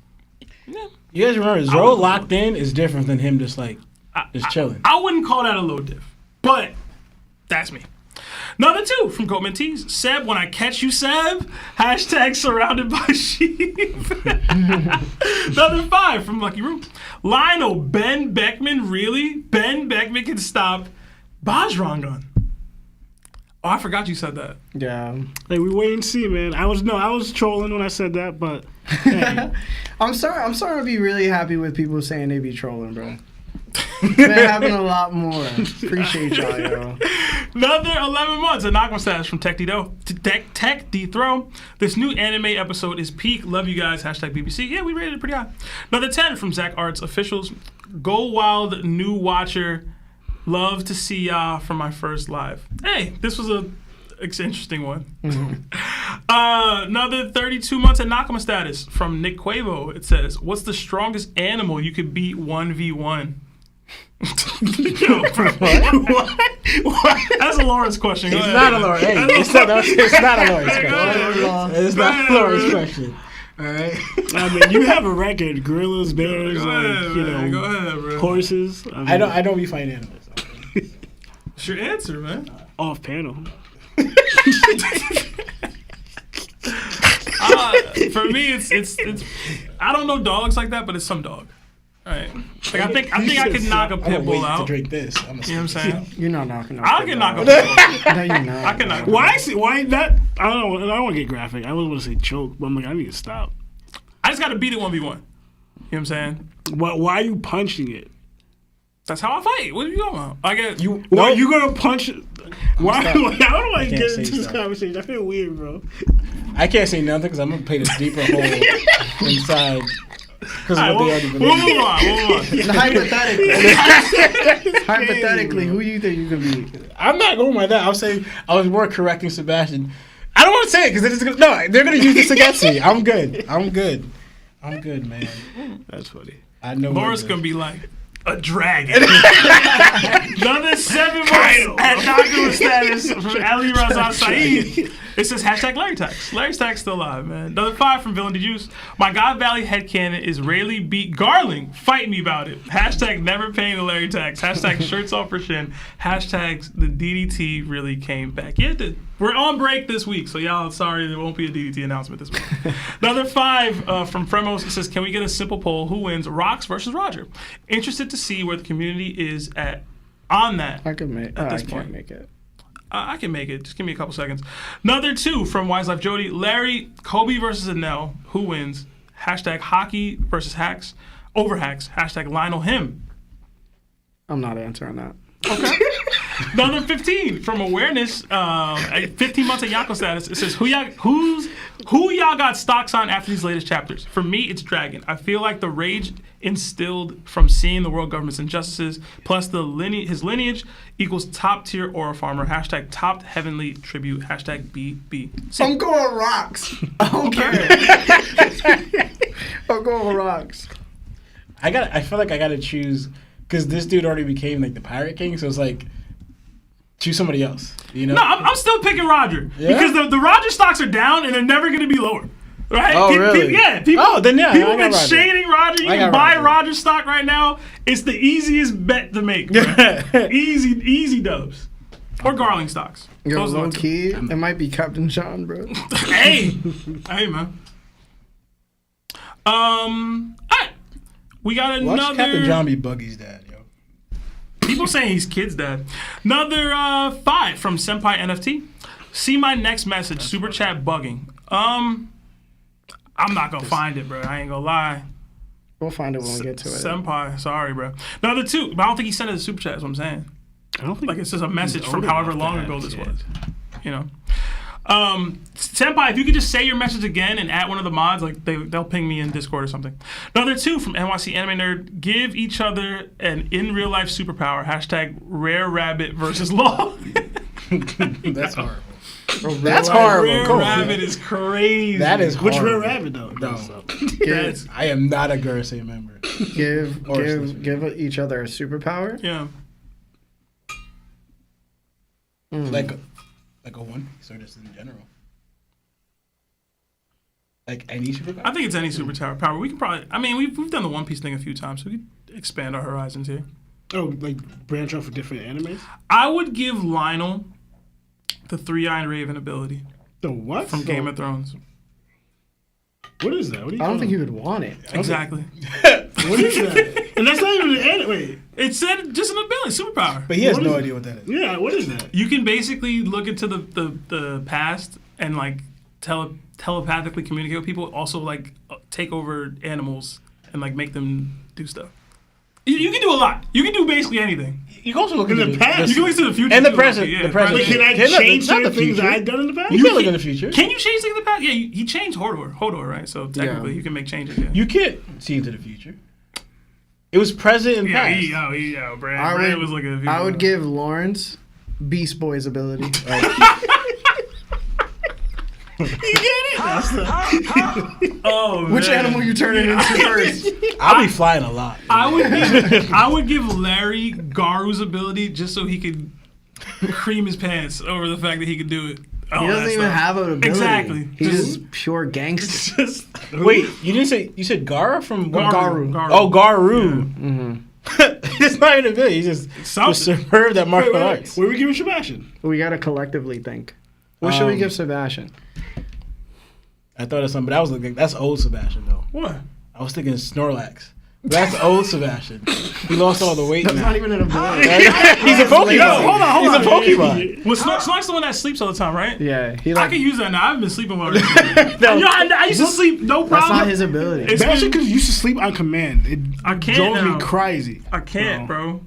Yeah. You guys remember, Zoro locked in is different than him just chilling. I wouldn't call that a low diff, but that's me. Another 2 from Goldman Tees. Seb, when I catch you, Seb. #surrounded by sheep. Another 5 from Lucky Root. Lionel, Ben Beckman, really? Ben Beckman can stop Bajrangan. Oh, I forgot you said that. Yeah. Like, we wait and see, man. I was trolling when I said that, but hey. I'm starting to be really happy with people saying they be trolling, bro. It's been happening a lot more. Appreciate y'all, yo. Another 11 months of Nakama status from Tech D Throw. This new anime episode is peak. Love you guys. #BBC. Yeah, we rated it pretty high. Another 10 from Zach Arts Officials. Go Wild New Watcher. Love to see y'all for my first live. Hey, this was it's an interesting one. Another 32 months at Nakama status from Nick Quavo. It says, what's the strongest animal you could beat 1v1? Yo, what? That's a Lawrence question. Go It's ahead. not a Lawrence. Hey, it's not a Lawrence question. It's not a Lawrence question. All right. I mean, you have a record. Gorillas, bears, Go ahead, like, you man. Go know, ahead, bro. horses. I don't be fighting animals. What's your answer, man? Off panel. For me, it's I don't know dogs like that, but it's some dog. Right. Like I think I could knock a I'm pit gonna bull wait to out. drink this. You know what I'm saying? You're not knocking off. I can knock a pit bull. No, you're not. I can knock. Why that? I don't know. I don't want to get graphic. I wouldn't want to say choke, but I'm like, I need to stop. I just got to beat it 1v1. You know what I'm saying? Why are you punching it? That's how I fight. What are you talking about? I get you. Why are you gonna punch it? Why? How do I can't get say into this stuff. conversation? I feel weird, bro. I can't say nothing because I'm gonna paint a deeper hole inside. Because All of what they right, already we'll believe. move on. Hypothetically, who do you think you could be? I'm not going by that. I was saying I was more correcting Sebastian. I don't want to say it because they're gonna use this against me. I'm good, man. That's funny. I know. Laura's gonna be like a dragon. Another 7 months at Nakama status from Ali Razan Saeed. It says #Larry Tax. Larry Tax still alive, man. Another 5 from Villain Dejuice. My God Valley headcanon is Rayleigh beat Garling. Fight me about it. #never paying the Larry Tax. #shirts off for Shin. #the DDT really came back. Yeah, we're on break this week, so y'all sorry there won't be a DDT announcement this week. Another 5 from Fremos. It says, can we get a simple poll? Who wins, Rox versus Roger? Interested to see where the community is at on that. I could make. At I this can't point. make it. I can make it. Just give me a couple seconds. Another 2 from Wise Life Jody. Larry, Kobe versus Anel. Who wins? #hockey versus hacks. Over hacks. #Lionel him. I'm not answering that. Okay. Another 15 from Awareness. 15 months at Yako status. It says, who y'all got stocks on after these latest chapters? For me, it's Dragon. I feel like the rage instilled from seeing the world government's injustices, plus his lineage equals top tier aura farmer. #topped heavenly tribute. #BB. I'm going rocks. I don't care. I'm going rocks. I feel like I gotta choose because this dude already became like the Pirate King, so it's like choose somebody else. You know? No, I'm still picking Roger. Yeah? Because the Roger stocks are down and they're never going to be lower. Right? Oh, really? Yeah. People, Oh, then yeah, People I got been Roger. shading Roger. You I can got buy Roger. Roger stock right now. It's the easiest bet to make. Bro. Easy dubs. Or Garling stocks. Yo, Those are the low ones. key, it might be Captain John, bro. Hey, man. Alright. We got Watch another. Captain John be Buggy's dad, yo. People saying he's kid's dad. Another 5 from Senpai NFT. See my next message. Super chat bugging. I'm not gonna find it, bro. I ain't gonna lie. We'll find it when we get to it. Senpai, sorry, bro. Another 2, but I don't think he sent it as a super chat. That's what I'm saying. I don't think Like it's just a message he's from old however enough to long have ago this kids. was. You know. Senpai, if you could just say your message again and add one of the mods, like they'll ping me in Discord or something. Another 2 from NYC Anime Nerd. Give each other an in real life superpower. Hashtag rare rabbit versus law. That's horrible. Bro, That's real life- horrible. Rare Come on. rabbit is crazy. That is Which horrible. Rare Rabbit though? No. That's, I am not a Gurusei member. Give each other a superpower. yeah. Like a one piece or just in general. Like any superpower. I think it's any super power. We can probably. I mean, we've done the One Piece thing a few times, so we could expand our horizons here. Oh, like branch off for different animes. I would give Lionel the 3-eyed Raven ability The what? from Game of Thrones. What is that? What are you I don't think he talking would want it. Exactly. about? What is that? And that's not even an anime. It said just an ability, superpower. But he has What no is it? idea what that is. Yeah, what is that? You can basically look into the past and like telepathically communicate with people. Also, like take over animals and like make them do stuff. You can do a lot. You can do basically anything. You can also look In into the past. You can look to the future and the too, present. yeah, The present. Like, can I Can- change not the certain things future. I've done in the past? You can look in the future. Can you change things in the past? Yeah, he changed Hodor, right? So technically, Yeah. you can make changes. Yeah. You can't see into the future. It was present and Yeah, past. Brad was like a. I would give Lawrence Beast Boy's ability. Oh, Which man. animal you turning into first? I'll be flying a lot. I would give Larry Garu's ability just so he could cream his pants over the fact that he could do it. He doesn't even have an ability. Exactly. He's Just- just pure gangster. Wait, you didn't say you said Gara from Garu. Oh, Garu. It's not even a ability. He's just Something. superb at martial arts. Where we giving Sebastian? We gotta collectively think. What should we give Sebastian? I thought of something, but that's old Sebastian though. What? I was thinking Snorlax. That's old Sebastian. He lost all the weight That's now. not even an ability. He's a Pokemon. Yo, hold on. He's a Pokemon. Well, Snork's the one that sleeps all the time, right? Yeah, he I like. can use that now. I've been sleeping well. I used to sleep no That's problem. not his ability. It's Especially been- because you used to sleep on command. It I can't drove now. me crazy. I can't, bro.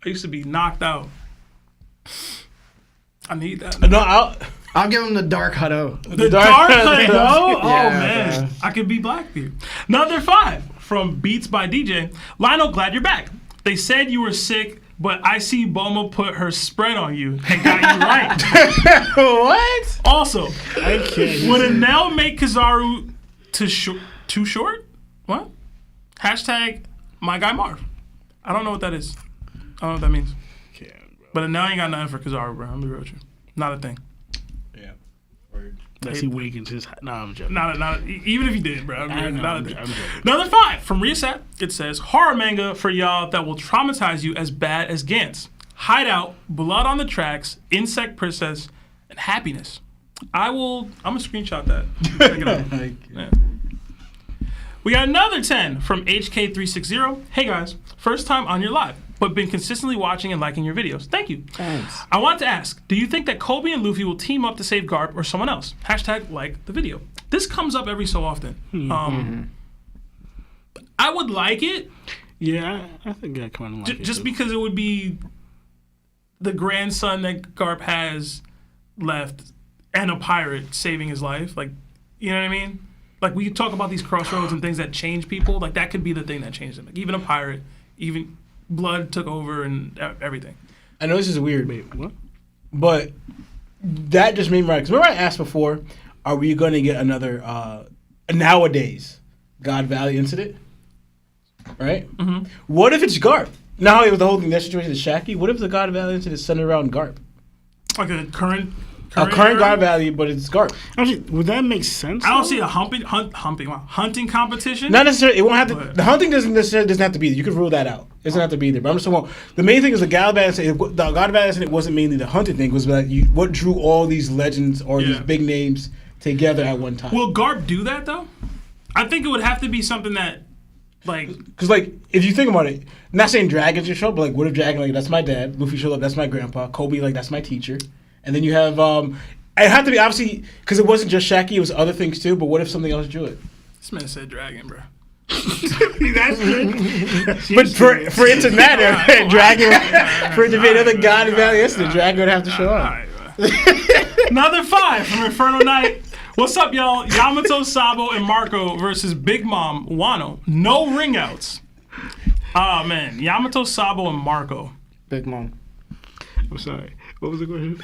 I used to be knocked out. I need that. No, I'll give him the Dark Hutto. The dark Hutto. oh Yeah, man, bro. I could be Blackbeard. Another 5 from Beats by DJ. Lionel, glad you're back. They said you were sick, but I see Boma put her spread on you and got you right. what? Also, I can't. would Anel make Kizaru too short? What? Hashtag my guy Marv. I don't know what that is. I don't know what that means. But Anel ain't got nothing for Kizaru, bro. I'm be real with you. Not a thing. Yeah. Unless he wakens his. Nah, I'm joking. Even if he did, bro. I know, Not a I'm thing. joking. Another 5 from Reset. It says horror manga for y'all that will traumatize you as bad as Gantz. Hideout, Blood on the Tracks, Insect Princess, and Happiness. I'm gonna screenshot that. Check it out. Yeah. We got another 10 from HK360. Hey guys, first time on your live, but been consistently watching and liking your videos. Thank you. Thanks. I want to ask, do you think that Kobe and Luffy will team up to save Garp or someone else? Hashtag like the video. This comes up every so often. I would like it Yeah, I think I kind of like it. just too. because it would be the grandson that Garp has left and a pirate saving his life. Like, you know what I mean? Like, we talk about these crossroads and things that change people. Like, that could be the thing that changed them. Like, even a pirate, even blood took over and everything. I know this is weird, Wait, what? but that just made me right. Because remember I asked before, are we going to get another nowadays God Valley incident? Right? Mm-hmm. What if it's Garp? Now it was the whole thing, that situation is Shaki. What if the God Valley incident is centered around Garp? Like a current current guard value, but it's Garp. Actually, would that make sense? I don't though? see a hunting competition. Not necessarily. It won't have to. But- The hunting doesn't have to be there. You could rule that out. It doesn't have to be there. But I'm just talking about the main thing is the Galvanic. The Galvanic it wasn't mainly the hunting thing. It was like what drew all these legends or these big names together at one time. Will Garp do that though? I think it would have to be something that, like, Because like if you think about it, I'm not saying Dragon's your show, but like what if Dragon like that's my dad, Luffy showed up, that's my grandpa, Kobe like that's my teacher, and then you have it had to be obviously because it wasn't just Shaggy, it was other things too. But what if something else drew it? this man said dragon, bro. That's good. But for it to matter, Dragon for it to be another god of value, yes, the Dragon would have to show All up. right, bro. Another 5 from Inferno Knight. What's up, y'all? Yamato, Sabo, and Marco versus Big Mom, Wano. No ring outs. Oh, man. Yamato, Sabo, and Marco. Big Mom. I'm sorry. What was the question?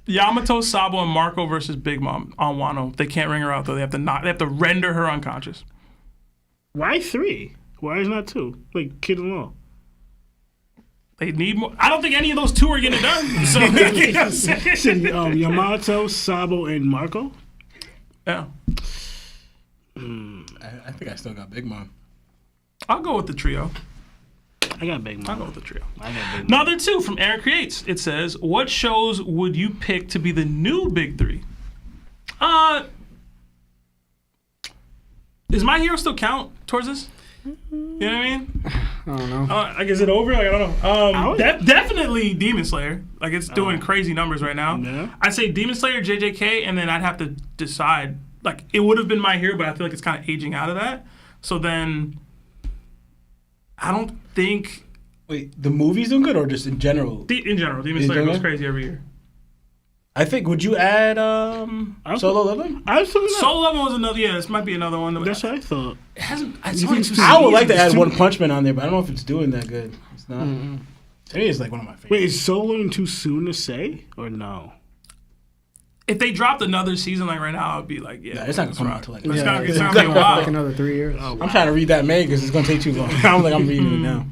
Yamato, Sabo, and Marco versus Big Mom on Wano. They can't ring her out, though. They have to render her unconscious. Why 3? Why is not 2? Like kid-in-law. They need more. I don't think any of those 2 are getting it done. So, you know what I'm saying? So, Yamato, Sabo, and Marco. Yeah. I think I still got Big Mom. I'll go with the trio. I got Big Mom. I'll go with the trio. I got Big Mom. Another 2 from Aaron Creates. It says, what shows would you pick to be the new big 3? Does My Hero still count towards this? You know what I mean? I don't know. Like, is it over? Like, I don't know. would- Definitely Demon Slayer. Like, it's doing crazy numbers right now. Yeah. I'd say Demon Slayer, JJK, and then I'd have to decide. Like, it would have been My Hero, but I feel like it's kind of aging out of that. So then, I don't think... Wait, the movie's doing good or just in general? In general, Demon In Slayer goes general? crazy every year. I think. Would you add Solo Leveling? I was thinking that. Soul Level was another... Yeah, this might be another one. That's what I thought. It hasn't... It's You only think 2 it's I would like to It's add too- One Punch Man on there, but I don't know if it's doing that good. It's not. To me, it's like one of my favorites. Wait, is Solo too soon to say or no? If they dropped another season like right now, I'd be like, yeah. Yeah, it's not gonna let's come rock. out till like. It's Yeah, gonna it's be a like while. another 3 years. Oh, I'm trying to read that May because it's gonna take too long. I'm like I'm reading it now.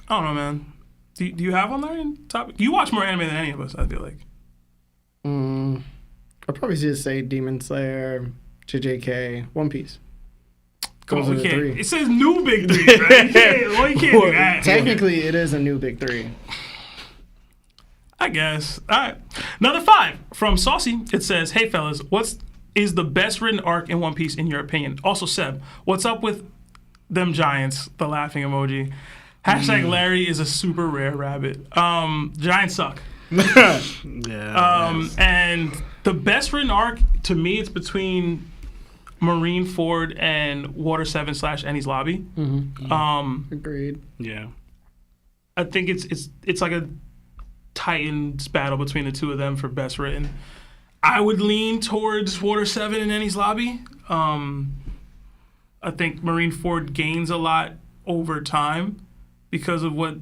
I don't know, man. Do you have one there in top? You watch more anime than any of us, I feel like. I'd probably just say Demon Slayer, JJK, One Piece. Come Those on, are we the can't. 3. It says new big 3, right? You can't do that. Technically, it is a new big 3. I guess. All right. Another 5 from Saucy. It says, hey, fellas, what is the best written arc in One Piece in your opinion? Also, Seb, what's up with them giants? The laughing emoji. Hashtag Larry is a super rare rabbit. Giants suck. Yeah. And the best written arc, to me, it's between Marineford and Water 7 / Ennie's Lobby. Agreed. Yeah. I think it's like a Titans battle between the 2 of them for best written. I would lean towards Water 7 and Ennie's Lobby. I think Marineford gains a lot over time because of what,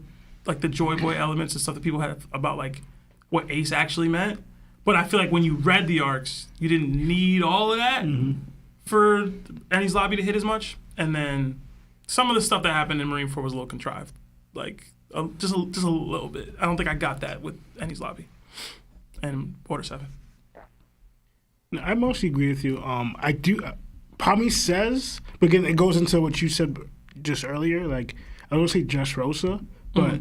like, the Joy Boy elements and stuff that people have about, like, what Ace actually meant. But I feel like when you read the arcs, you didn't need all of that for Ennie's Lobby to hit as much. And then some of the stuff that happened in Marineford was a little contrived. Like, just a little bit. I don't think I got that with Ennie's Lobby and Water 7. No, I mostly agree with you. I do. Pami says, but again, it goes into what you said just earlier. Like, I don't say Dressrosa, but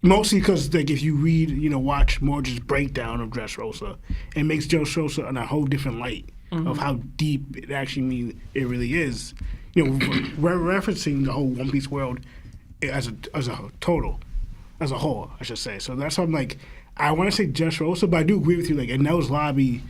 mostly because, like, if you read, watch more just breakdown of Dressrosa, it makes Dressrosa in a whole different light of how deep it actually it really is. Referencing the whole One Piece world as a total, as a whole, I should say. So that's why I'm like, I want to say Dressrosa, but I do agree with you. Like, Enel's Lobby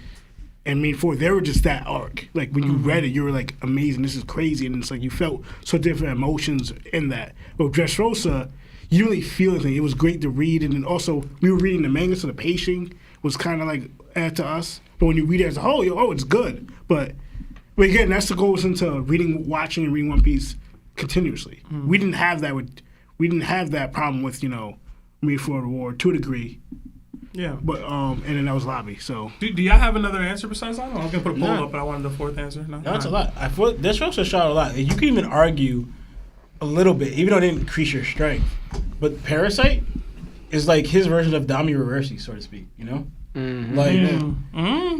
and Marineford, they were just that arc. Like, when you read it, you were like, amazing, this is crazy. And it's like, you felt so different emotions in that. But Dressrosa, you didn't really feel anything. It was great to read. And then also, we were reading the manga, so the pacing was kind of like add to us. But when you read it as a whole, it's good. But again, that's the goal into watching and reading One Piece continuously. We didn't have that problem with, Marineford War to a degree. Yeah. But and then that was Lobby. So Do y'all have another answer besides that? I was going to put a poll up, but I wanted the 4th answer. No, No, it's a lot. I feel this show shot a lot. You can even argue a little bit, even though it didn't increase your strength. But Parasite, is like his version of Dami Reversi, so to speak. You know, like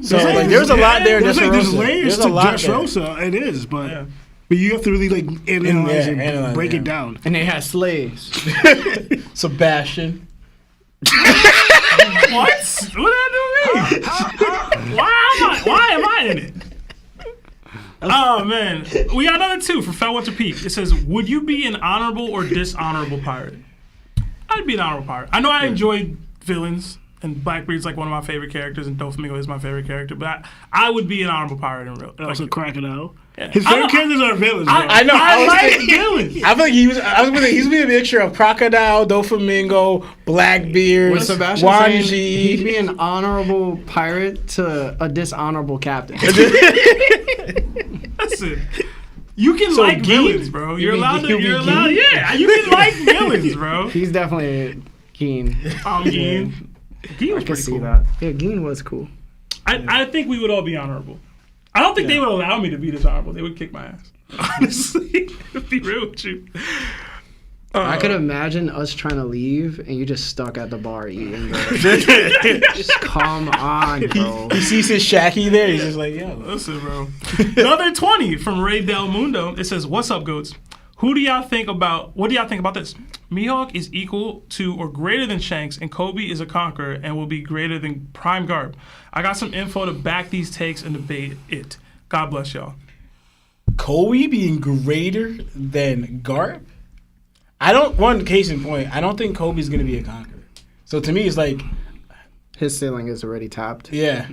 so Yeah. like there's a lot there. in There's Dressrosa. layers There's a to lot there. Dressrosa. It is, but you have to really like analyze and break it down. And they had slaves. Sebastian. What? What did I do? Why am I in it? Oh man, we got another 2 from Fellwinter Peak. It says, "Would you be an honorable or dishonorable pirate?" I'd be an honorable pirate. I know I enjoy villains, and Blackbeard's like one of my favorite characters, and Doflamingo is my favorite character. But I would be an honorable pirate in real. Also, Crocodile. Yeah. His favorite characters are villains. Bro. I know. I was like thinking- villains. I feel like he's gonna be a mixture of Crocodile, Doflamingo, Blackbeard, Was Sebastian saying he'd Wanji. be an honorable pirate to a dishonorable captain? Listen, you can So like Gene- villains, bro. You're mean allowed to. he'll be You're allowed. Gene? Yeah, you can like villains, bro. He's definitely keen. Gene. Gene I was can pretty see cool. that. Yeah, Geen was cool. I think we would all be honorable. I don't think they would allow me to be dishonorable. They would kick my ass. Honestly, to be real with you. I could imagine us trying to leave and you just stuck at the bar eating. Bro. Just come on, bro. He sees his Shaggy there. He's just like, yo. Listen, bro. Another 20 from Ray Del Mundo. It says, "What's up, goats? What do y'all think about this? Mihawk is equal to or greater than Shanks, and Kobe is a conqueror and will be greater than Prime Garb. I got some info to back these takes and debate it. God bless y'all." Kobe being greater than Garp? One case in point, I don't think Kobe's going to be a conqueror. So to me, it's like, His ceiling is already tapped. yeah.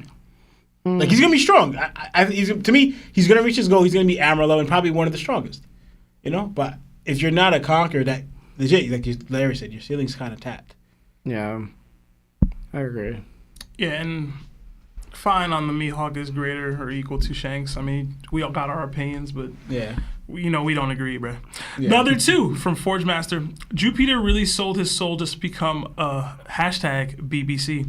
Like, he's going to be strong. To me, he's going to reach his goal. He's going to be Amarillo and probably one of the strongest. You know? But if you're not a conqueror, that legit, like Larry said, your ceiling's kind of tapped. Yeah, I agree. Yeah, and fine on the Mihawk is greater or equal to Shanks. I mean, we all got our opinions, but Yeah. we don't agree, bruh. Yeah. Another 2 from Forge Master. Jupiter really sold his soul just to become a #BBC.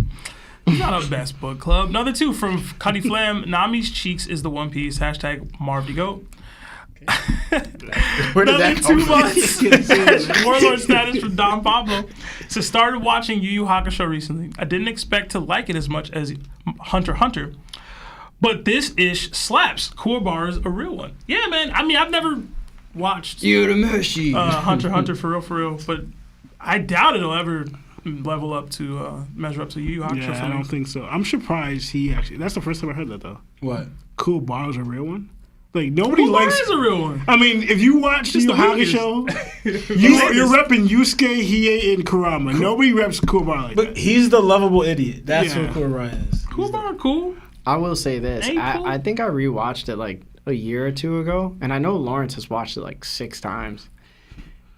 Not a best book club. Another 2 from Cuddy Flam. Nami's cheeks is the One Piece. #MarvDGoat. Where did Another that come 2 from? months. Warlord status from Don Pablo. So started watching Yu Yu Hakusho recently. I didn't expect to like it as much as Hunter x Hunter. But this ish slaps. Kuwabara is a real one. Yeah, man. I mean, I've never watched Urameshi. Hunter x Hunter for real. But I doubt it'll ever level up to measure up to Yu Yu Hakusho. Yeah, for I me. don't think so. I'm surprised he actually. That's the first time I heard that though. What? Cool Bar's a real one. Like nobody Kuwabara likes. is a real one. I mean, if you watch Just Yu the Yu weakest. Hakusho, you're repping Yusuke, Hiei, and Kurama. Nobody reps Kuwabara like But that. he's the lovable idiot. That's Yeah. what Kuwabara is. Kuwabara cool. I will say this. Ain't cool. I think I rewatched it like a year or 2 ago, and I know Lawrence has watched it like 6 times.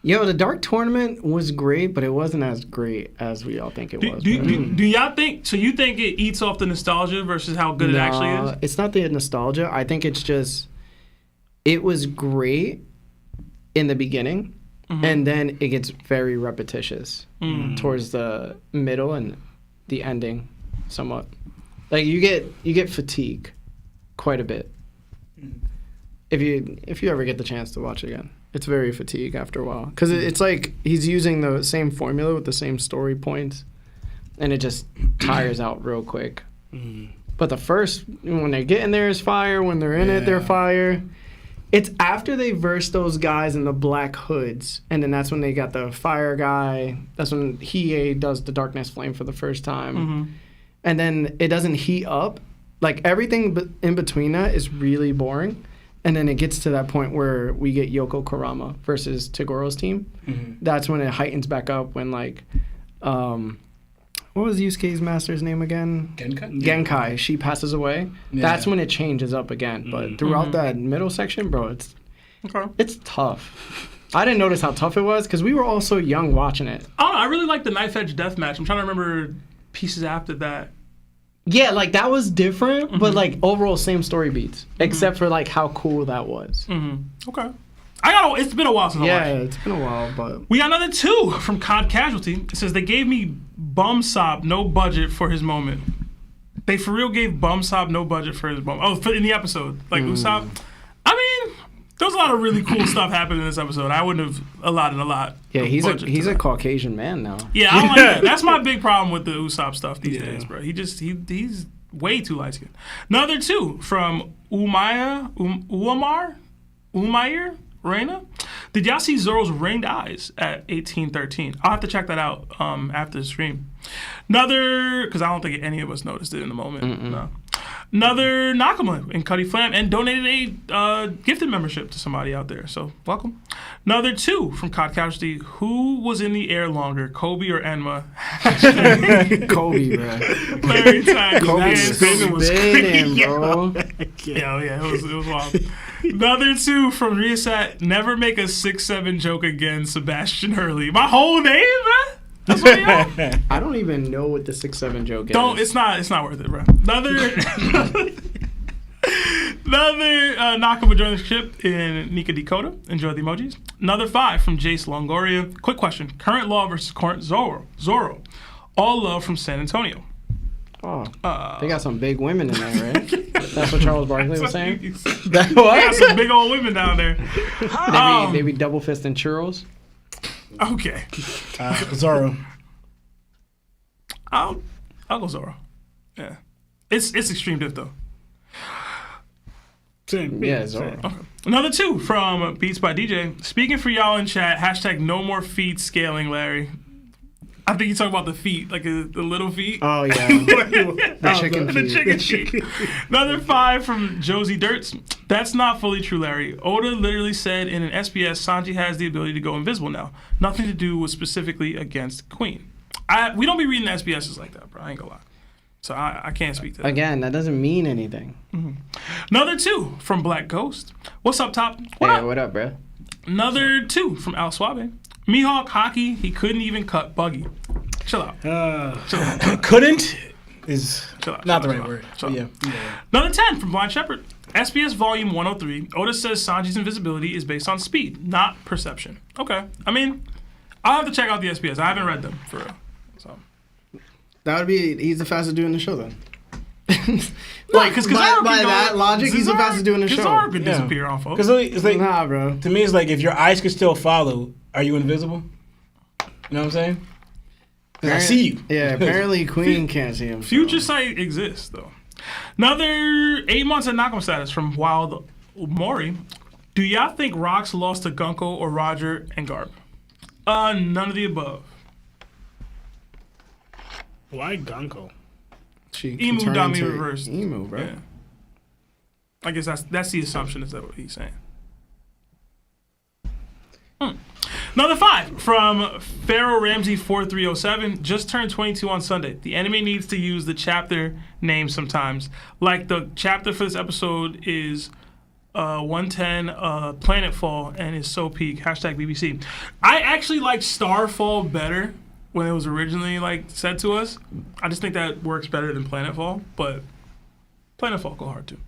Yo, the Dark Tournament was great, but it wasn't as great as we all think it was. bro. Do y'all think? So you think it eats off the nostalgia versus how good it actually is? It's not the nostalgia. I think it's just it was great in the beginning, and then it gets very repetitious towards the middle and the ending, somewhat. Like you get fatigue quite a bit if you ever get the chance to watch it again. It's very fatigue after a while because it's like he's using the same formula with the same story points, and it just tires out real quick. But the first, when they get in there, is fire. When they're in it, they're fire. It's after they verse those guys in the black hoods, and then that's when they got the fire guy. That's when Hiei does the darkness flame for the first time. And then it doesn't heat up. Like everything in between that is really boring. And then it gets to that point where we get Yoko Kurama versus Togoro's team. That's when it heightens back up when like, what was Yusuke's master's name again? Genkai. She passes away. Yeah. That's when it changes up again. But throughout that middle section, bro, it's tough. I didn't notice how tough it was because we were all so young watching it. I don't know. I really like the Knife Edge death match. I'm trying to remember pieces after that. Yeah, like that was different, but like overall same story beats, except for like how cool that was. Okay. It's been a while since I watched. Yeah, it's been a while, but We got another 2 from COD Casualty. It says they gave me Bum Sob no budget for his moment. They for real gave Bum Sob no budget for his moment. Oh, in the episode, like Usopp. I mean, There was a lot of really cool stuff happening in this episode. I wouldn't have allotted a lot. Yeah, of he's budget a to that. Caucasian man now. Yeah, I don't like that. That's my big problem with the Usopp stuff these days, bro. He's way too light skinned. Another 2 from Umair Reina. Did y'all see Zoro's ringed eyes at 1813? I'll have to check that out after the stream. Another, because I don't think any of us noticed it in the moment. No. Another Nakama in Cuddy Flam and donated a gifted membership to somebody out there. So welcome. Another 2 from Cod Casualty. Who was in the air longer, Kobe or Enma? Kobe, bro. Larry Tag. Kobe spinning was spinning, bro. Yeah, it was wild. Another 2 from Riasat. Never make a 6'7" joke again, Sebastian Hurley. My whole name, man. That's what y'all. I don't even know what the 6'7" joke Don't. is. It's not worth it, bro. Another Nakama joined the ship in Nika Dakota. Enjoy the emojis. Another 5 from Jace Longoria. Quick question: Current Law versus current Zoro. All love from San Antonio. Oh, they got some big women in there, right? That's what Charles Barkley was saying. They got some big old women down there. They be double fisting churros. Okay. Zoro. I'll go Zoro. Yeah. It's extreme diff though. Same. Yeah, Zoro. Okay. Another 2 from Beats by DJ. Speaking for y'all in chat, hashtag no more feet scaling, Larry. I think you talk about the feet, like the little feet. Oh yeah, the chicken The feet. chicken feet. Another 5 from Josie Dirts. That's not fully true, Larry. Oda literally said in an SBS, Sanji has the ability to go invisible now. Nothing to do with specifically against Queen. We don't be reading SBSs like that, bro. I ain't gonna lie. So I can't speak to that. Again, that doesn't mean anything. Another 2 from Black Ghost. What's up, Top? What up, bro? Another 2 from Al Suave. Mihawk hockey, he couldn't even cut Buggy. Chill out. Chill out. Couldn't is Chill out, not chill the out, right chill word. out. Yeah. Another 10 from Blind Shepherd. SBS Volume 103. Oda says Sanji's invisibility is based on speed, not perception. Okay. I mean, I'll have to check out the SBS. I haven't read them for real. So. That would be he's the fastest doing the show then. Like, because by that logic, he's the fastest doing the show. Zoro could Yeah. disappear on folks. Because it's like Nah, bro. to me, it's like if your eyes could still follow, are you invisible? You know what I'm saying? 'Cause I see you. Yeah, apparently Queen can't see him. so- Future Sight exists, though. Another 8 months at Nakama status from Wild Mori. Do y'all think Rocks lost to Gunko or Roger and Garp? None of the above. Why Gunko? She Emu can turn Dami into reversed. Emu, bro. Yeah. I guess that's the assumption. Is that what he's saying? Another 5 from Pharaoh Ramsey 4307. Just turned 22 on Sunday. The anime needs to use the chapter name sometimes. Like the chapter for this episode is 110 Planetfall and is so peak. Hashtag BBC. I actually like Starfall better when it was originally like said to us. I just think that works better than Planetfall, but Planetfall go hard too.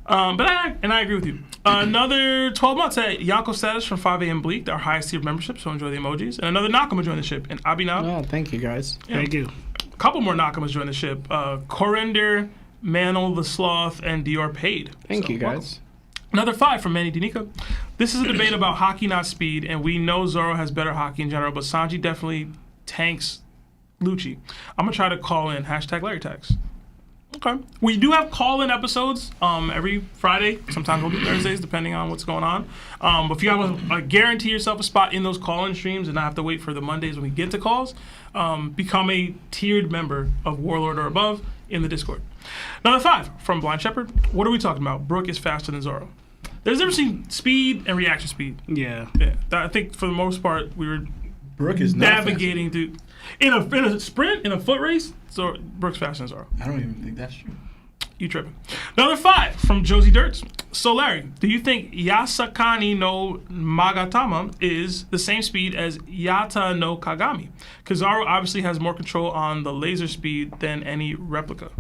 But I agree with you. Another 12 months at Yanko status from 5 a.m. Bleak, our highest tier membership, so enjoy the emojis. And another Nakama joined the ship. And Abhinav. Oh, thank you guys. Yeah. Thank you. A couple more Nakamas joined the ship. Corinder, Mantle the Sloth, and Dior Paid. Thank you welcome. guys. Another 5 from Manny Danica. This is a debate about hockey, not speed, and we know Zoro has better hockey in general, but Sanji definitely tanks Lucci. I'm going to try to call in hashtag Larry Tax. Okay. We do have call-in episodes every Friday. Sometimes we'll do Thursdays, depending on what's going on. But if you have a guarantee yourself a spot in those call-in streams and not have to wait for the Mondays when we get to calls, become a tiered member of Warlord or above in the Discord. Another 5 from Blind Shepherd. What are we talking about? Brook is faster than Zoro. There's a difference between speed and reaction speed. Yeah. Yeah. I think for the most part, we were Brooke is not navigating through. In a sprint, in a foot race, Brook's faster than Zoro. I don't even think that's true. You tripping. Another 5 from Josie Dirts. So Larry, do you think Yasakani no Magatama is the same speed as Yata no Kagami? Because Zoro obviously has more control on the laser speed than any replica.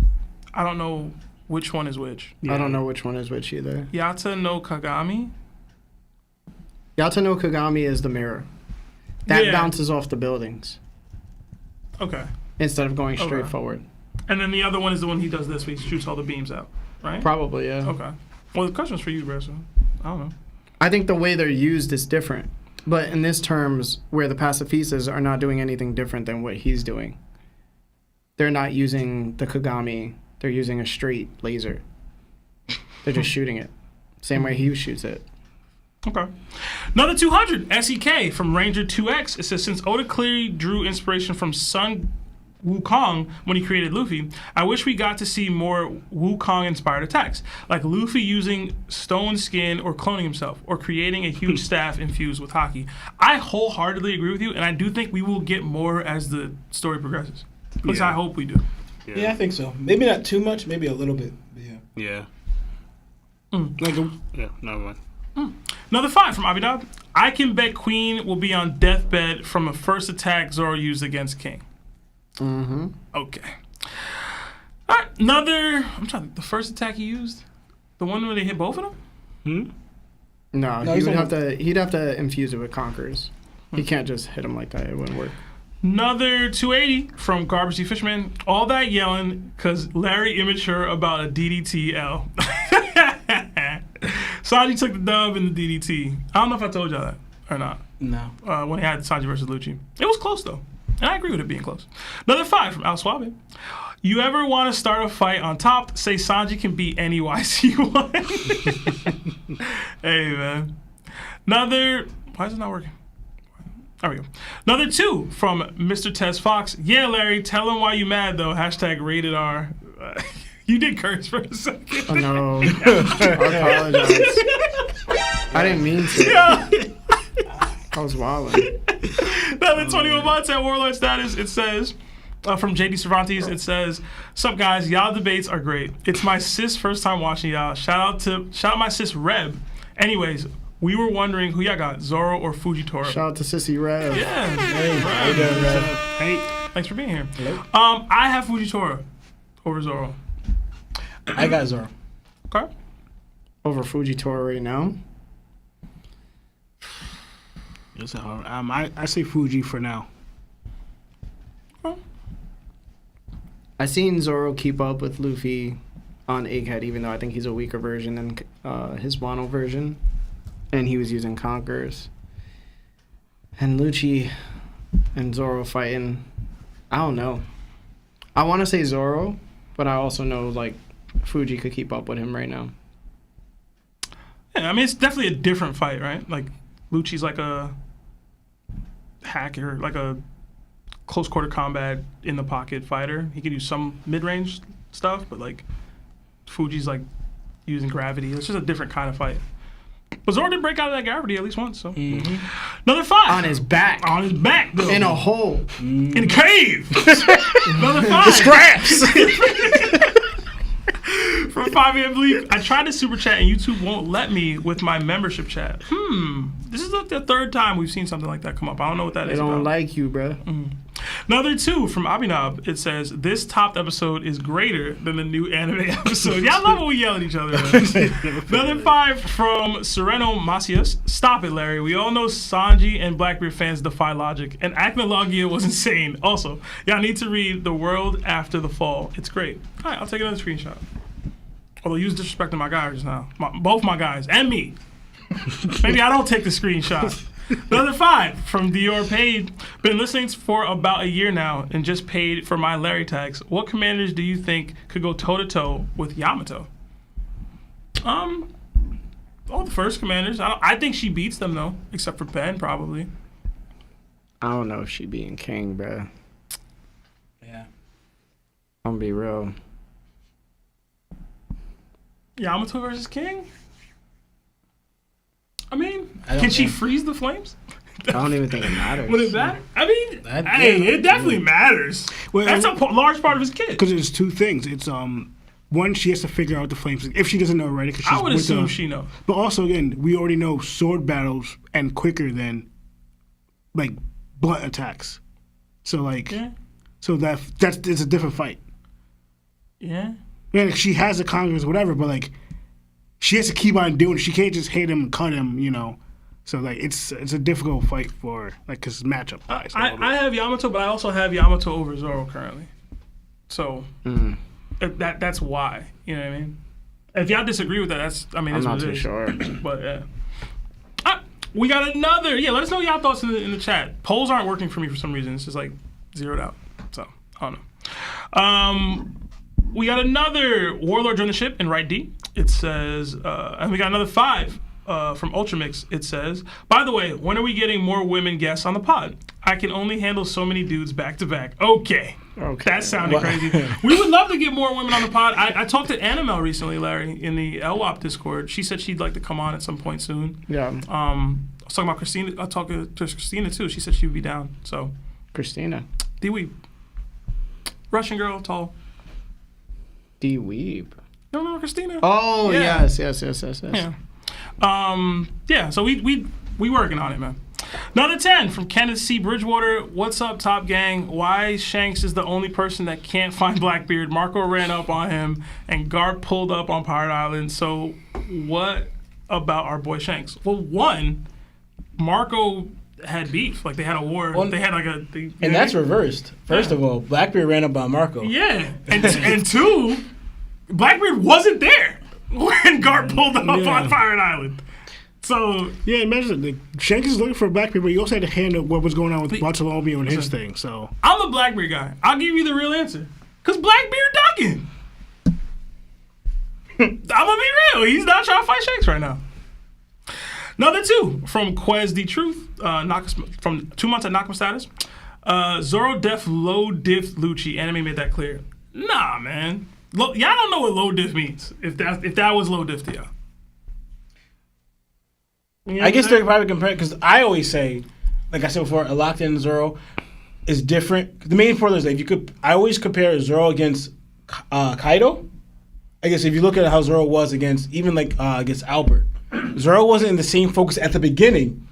I don't know which one is which. I don't know which one is which either. Yata no Kagami? Yata no Kagami is the mirror. That Yeah. bounces off the buildings Okay. instead of going straight Okay. forward. And then the other one is the one he does this, where he shoots all the beams out, right? Probably, yeah. Okay. Well, the question's for you, bro. So I don't know. I think the way they're used is different. But in this terms, where the pacifistas are not doing anything different than what he's doing. They're not using the Kagami. They're using a straight laser. They're just shooting it. Same way he shoots it. Okay. Another 200, SEK from Ranger 2X. It says, since Oda clearly drew inspiration from Sun Wukong when he created Luffy, I wish we got to see more Wukong-inspired attacks, like Luffy using stone skin or cloning himself, or creating a huge staff infused with haki. I wholeheartedly agree with you, and I do think we will get more as the story progresses. At least I hope we do. Yeah, I think so. Maybe not too much, maybe a little bit. But Yeah. Like, Never mind. Another 5 from Abidab. I can bet Queen will be on deathbed from the first attack Zoro used against King. Mm-hmm. Okay. All right, another. I'm trying to think. The first attack he used, the one where they hit both of them. No, he's he'd not- have to infuse it with Conquerors. He can't just hit him like that. It wouldn't work. Another 280 from Garbage Fisherman. All that yelling because Larry immature about a DDTL. Sanji took the dub in the DDT. I don't know if I told y'all that or not. No. When he had Sanji versus Lucci. It was close though. And I agree with it being close. Another 5 from Al Suave. You ever want to start a fight on top? Say Sanji can beat any YC1. Hey, man. Another... Why is it not working? There we go. Another 2 from Mr. Tess Fox. Yeah, Larry, tell him why you mad, though. Hashtag rated R. You did curse for a second. Oh, no. I apologize. I didn't mean to. Yeah. I was wilding. Another 21 months at Warlord status. It says... from JD Cervantes, it says, "Sup guys, y'all debates are great. It's my sis first time watching y'all. Shout out my sis Reb. Anyways, we were wondering who y'all got, Zoro or Fujitora." Shout out to Sissy Rev. Yeah. Hey, how you Reb. doing, Rev? hey, Thanks for being here. Hello. I have Fujitora over Zoro. I got Zoro. Okay. Over Fujitora right now. it's hard. I say Fuji for now. I seen Zoro keep up with Luffy on Egghead, even though I think he's a weaker version than his Wano version. And he was using Conquerors. And Lucci and Zoro fighting. I don't know. I want to say Zoro, but I also know, like, Fuji could keep up with him right now. Yeah, I mean, it's definitely a different fight, right? Like, Lucci's like a hacker, like a close quarter combat in the pocket fighter. He could use some mid-range stuff, but like Fuji's like using gravity. It's just a different kind of fight. But Zoro did break out of that gravity at least once. So another 5 On his back. on his back though. In a hole. In a cave. Another 5. Scraps! From 5 Bleep. I tried to super chat and YouTube won't let me with my membership chat. This is like the 3rd time we've seen something like that come up. I don't know what that They is don't about. like you, bruh. Another 2 from Abhinav. It says, this topped episode is greater than the new anime episode. Y'all love when we yell at each other. Another 5 from Sereno Macias. Stop it, Larry. We all know Sanji and Blackbeard fans defy logic. And Acnologia was insane. Also, y'all need to read The World After the Fall. It's great. All right, I'll take another screenshot. Although you was disrespecting my guy just now. Both my guys. And me. Maybe I don't take the screenshot. Another 5 from Dior Paid. Been listening for about a year now and just paid for my Larry tags. What commanders do you think could go toe-to-toe with Yamato? All the first commanders. I think she beats them, though. Except for Ben, probably. I don't know if she being king, bruh. Yeah. I'm gonna be real. Yamato versus King? I mean, I don't can she think- freeze the flames? I don't even think it matters. Would it matter? I mean, That- hey, yeah. it definitely matters. Well, That's a large part of his kid. Because it's 2 things. It's one, she has to figure out the flames if she doesn't know already. Cause she's I would with assume the- she knows. But also, again, we already know sword battles end quicker than like blunt attacks. So like, Yeah. so that's it's a different fight. Yeah. Yeah, she has the Congress, whatever, but like, she has to keep on doing it. She can't just hit him and cut him, you know. So like, it's a difficult fight for like, cause matchup wise. I have Yamato, but I also have Yamato over Zoro currently. So that's why. You know what I mean? If y'all disagree with that, that's I'm that's not what it too is. sure. But yeah. We got another. Yeah, let us know y'all thoughts in the chat. Polls aren't working for me for some reason. It's just like zeroed out. So I don't know. We got another Warlord join the ship in right D. It says, and we got another 5 from Ultramix. It says, by the way, when are we getting more women guests on the pod? I can only handle so many dudes back to back. Okay. That sounded crazy. We would love to get more women on the pod. I talked to Annabelle recently, Larry, in the LWAP Discord. She said she'd like to come on at some point soon. Yeah. I was talking about Christina. I talked to Christina too. She said she would be down. So Christina. D-Weeb. Russian girl, tall. D-Weeb. You don't remember Christina? Oh, Yeah. yes. Yeah. Yeah, so we working on it, man. Another 10 from Kenneth C. Bridgewater. What's up, Top Gang? Why Shanks is the only person that can't find Blackbeard? Marco ran up on him, and Garp pulled up on Pirate Island. So what about our boy Shanks? Well, one, Marco had beef. Like, they had a war. Well, they had like a... And that's reversed. First of all, Blackbeard ran up on Marco. Yeah. And two, Blackbeard wasn't there when Garp pulled up on Pirate Island. So Yeah, imagine like, Shanks is looking for black people. He also had to handle what was going on with Bartolomeo and his thing. So I'm the Blackbeard guy. I'll give you the real answer. Because Blackbeard ducking. I'm going to be real. He's not trying to fight Shanks right now. Another 2 from Quez the Truth. From 2 months at Nakama status. Zoro def low diff Lucci. Anime made that clear. Nah, man. Y'all don't know what low diff means. If that was low diff to y'all. You know I guess what I'm they're probably comparing, because I always say, like I said before, a locked in Zoro is different. The main point is that I always compare Zoro against Kaido. I guess if you look at how Zoro was against Albert, Zoro wasn't in the same focus at the beginning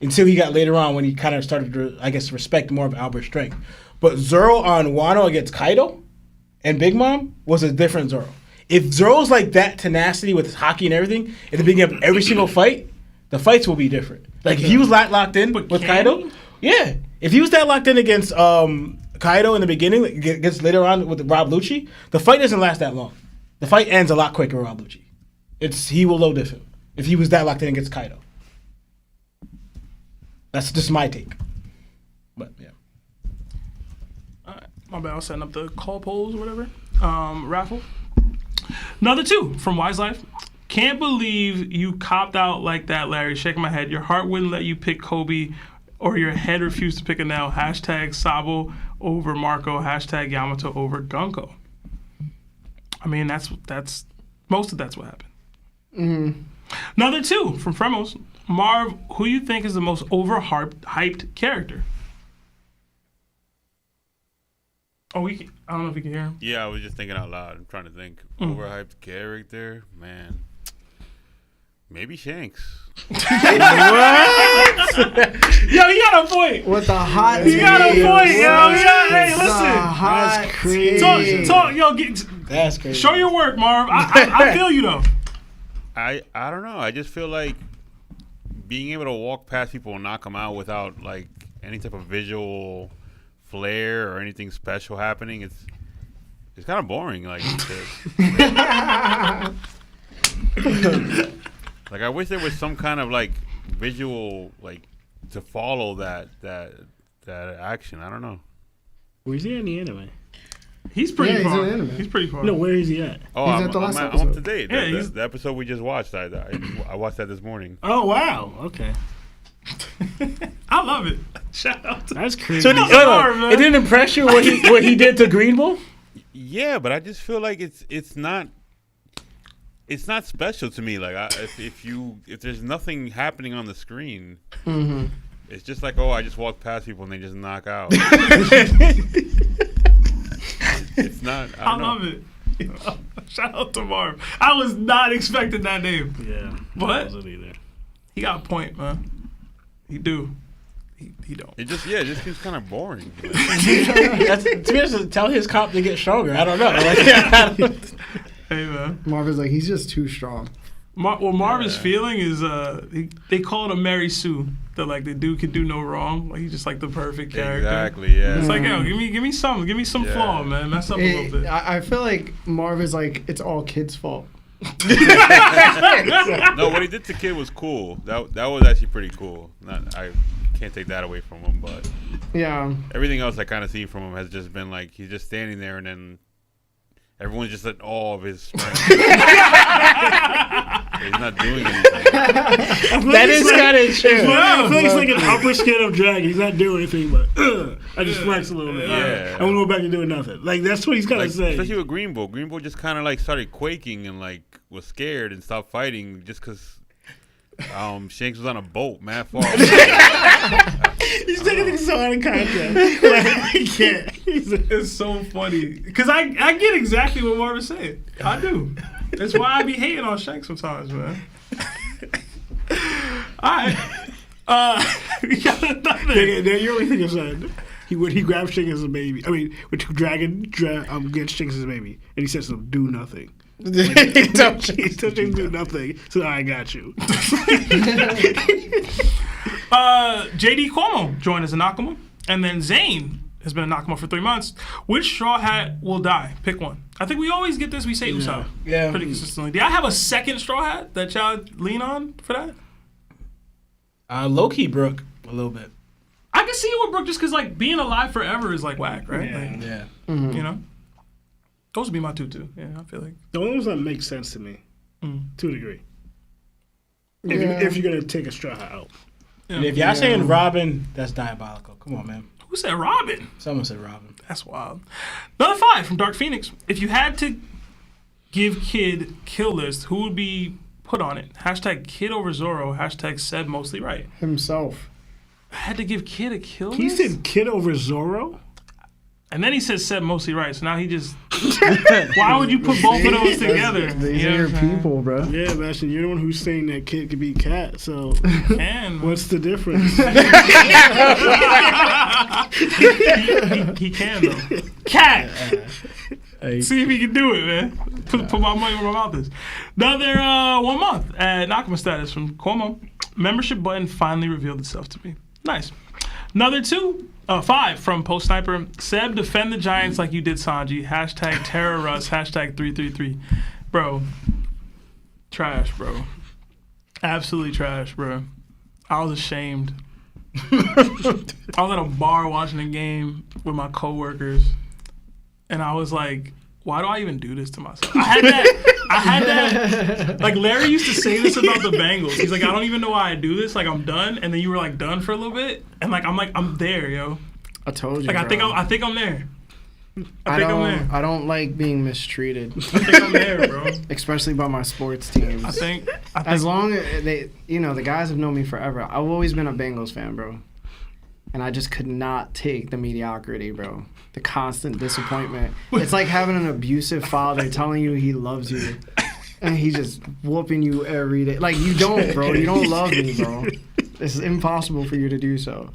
until he got later on when he kind of started to, I guess, respect more of Albert's strength. But Zoro on Wano against Kaido and Big Mom was a different Zoro. If Zoro's like that tenacity with his hockey and everything at the beginning of every single fight, the fights will be different. Like if he was locked in with Kaido, yeah. If he was that locked in against Kaido in the beginning, against later on with Rob Lucci, the fight doesn't last that long. The fight ends a lot quicker with Rob Lucci. He will low diff him if he was that locked in against Kaido. That's just my take. But yeah. Alright, my bad. I was setting up the call polls or whatever. Raffle. Another 2 from Wise Life. Can't believe you copped out like that, Larry. Shaking my head. Your heart wouldn't let you pick Kobe, or your head refused to pick a nail. Hashtag Sabo over Marco. Hashtag Yamato over Gunko. I mean, that's most of that's what happened. Mm-hmm. Another 2 from Fremos. Marv, who you think is the most hyped character? Oh, I don't know if you can hear him. Yeah, I was just thinking out loud. I'm trying to think. Overhyped character, man. Maybe Shanks. Yo, he got a point. With the hot He got a point, yo. Yeah, hey, listen. That's crazy. Talk, yo. That's crazy. Show your work, Marv. I feel you though. I don't know. I just feel like being able to walk past people and knock them out without like any type of visual flair or anything special happening, it's kind of boring. Like, like I wish there was some kind of like visual like to follow that action. I don't know. where's he in the anime? He's pretty he's far. in anime. He's pretty far. No, where is he at? Oh, He's at the last I'm up episode. to date. Yeah, The episode we just watched, I watched that this morning. Oh wow. Okay. I love it. Shout out to That's crazy. So That's hard, man. it didn't impress you what he did to Green Bull? Yeah, but I just feel like it's not special to me. Like if there's nothing happening on the screen, it's just like, oh, I just walk past people and they just knock out. It's not. I love it. Shout out to Marv. I was not expecting that name. Yeah. But Wasn't either. he got a point, man. He do. He don't. It just seems kind of boring. To be honest, tell his cop to get stronger. I don't know. Hey, man. Marvin's like, he's just too strong. What Marvin's feeling is they call it a Mary Sue. That like the dude can do no wrong. Like he's just like the perfect character. Exactly. Yeah. It's like, yo, give me some flaw, man. Mess up a little bit. I feel like Marv is like, it's all kids' fault. No, what he did to Kid was cool. That was actually pretty cool. I can't take that away from him, but Yeah. everything else I kind of seen from him has just been like he's just standing there and then everyone's just in awe of his strength. He's not doing anything. That is kind of true. I feel like it's like an upper skin of dragon. He's not doing anything, but I just flex a little bit. Yeah. I won't go back to doing nothing. Like that's what he's kind Like, of saying. especially with Greenbow. Greenbow just kind of like started quaking and like was scared and stopped fighting just because Shanks was on a boat, mad far. He's taking things so out of context. Like, he can't. It's so funny because I get exactly what Marvin's saying. I do. That's why I be hating on Shanks sometimes, man. All right. We got another. You always think of something. When he grabbed Shanks as a baby. I mean, when Dragon gets Shanks as a baby, and he says to him, "Do nothing." Like, he tells Shanks do nothing. So I got you. JD Cuomo joined as a Nakama, and then Zayn has been a Nakama for 3 months. Which Straw Hat will die? Pick one. I think we always get this. We say Usopp. Yeah. Pretty consistently. Do I have a second Straw Hat that y'all lean on for that? Low key Brooke a little bit. I can see it with Brooke just because like being alive forever is like whack, right? Yeah. Like, Yeah. you know, those would be my two too. Yeah, I feel like. The only ones that make sense to me, to a degree. Yeah. If you're gonna take a straw hat out. Yeah. And if y'all saying Robin, that's diabolical. Come on, man. Who said Robin? Someone said Robin. That's wild. Another 5 from Dark Phoenix. If you had to give Kid kill list, who would be put on it? Hashtag Kid over Zoro. Hashtag Seb mostly right. Himself. I had to give Kid a kill He list? said Kid over Zoro? And then he said Seb mostly right. So now he just. Why would you put both of those together? These You know are your what I'm saying? people, bro. Yeah, Sebastian, you're the one who's saying that Kid could be Cat, so Man, what's the difference? he can though. Cat. See if he can do it, man. Put my money where my mouth is. Another 1 month at Nakama status from Cuomo. Membership button finally revealed itself to me. Nice. Another 5 from Post Sniper. Seb, defend the Giants like you did Sanji. Hashtag Terror Russ. Hashtag 333. Bro. Trash, bro. Absolutely trash, bro. I was ashamed. I was at a bar watching a game with my coworkers, and I was like, why do I even do this to myself? I had that. Like, Larry used to say this about the Bengals. He's like, I don't even know why I do this. Like, I'm done. And then you were like done for a little bit. And I'm there, yo. I told you. Like, bro. I think I'm there. I I'm there. don't like being mistreated, I think I'm there, bro. especially by my sports teams. I think As long as the guys have known me forever. I've always been a Bengals fan, bro. And I just could not take the mediocrity, bro. The constant disappointment. It's like having an abusive father telling you he loves you, and he's just whooping you every day. Like, you don't, bro. You don't love me, bro. It's impossible for you to do so.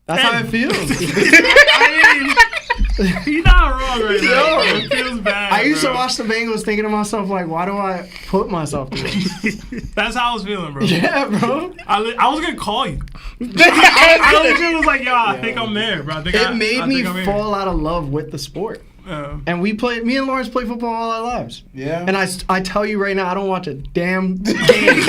That's how it feels. You're not wrong right now. It feels bad. I used bro. to watch the Bengals thinking to myself, like, why do I put myself through this? That's how I was feeling, bro. Yeah, bro. I was gonna call you. I legit was like, yo, I think I'm there, bro. It made me fall out of love with the sport. And me and Lawrence play football all our lives. Yeah. And I tell you right now, I don't watch a damn game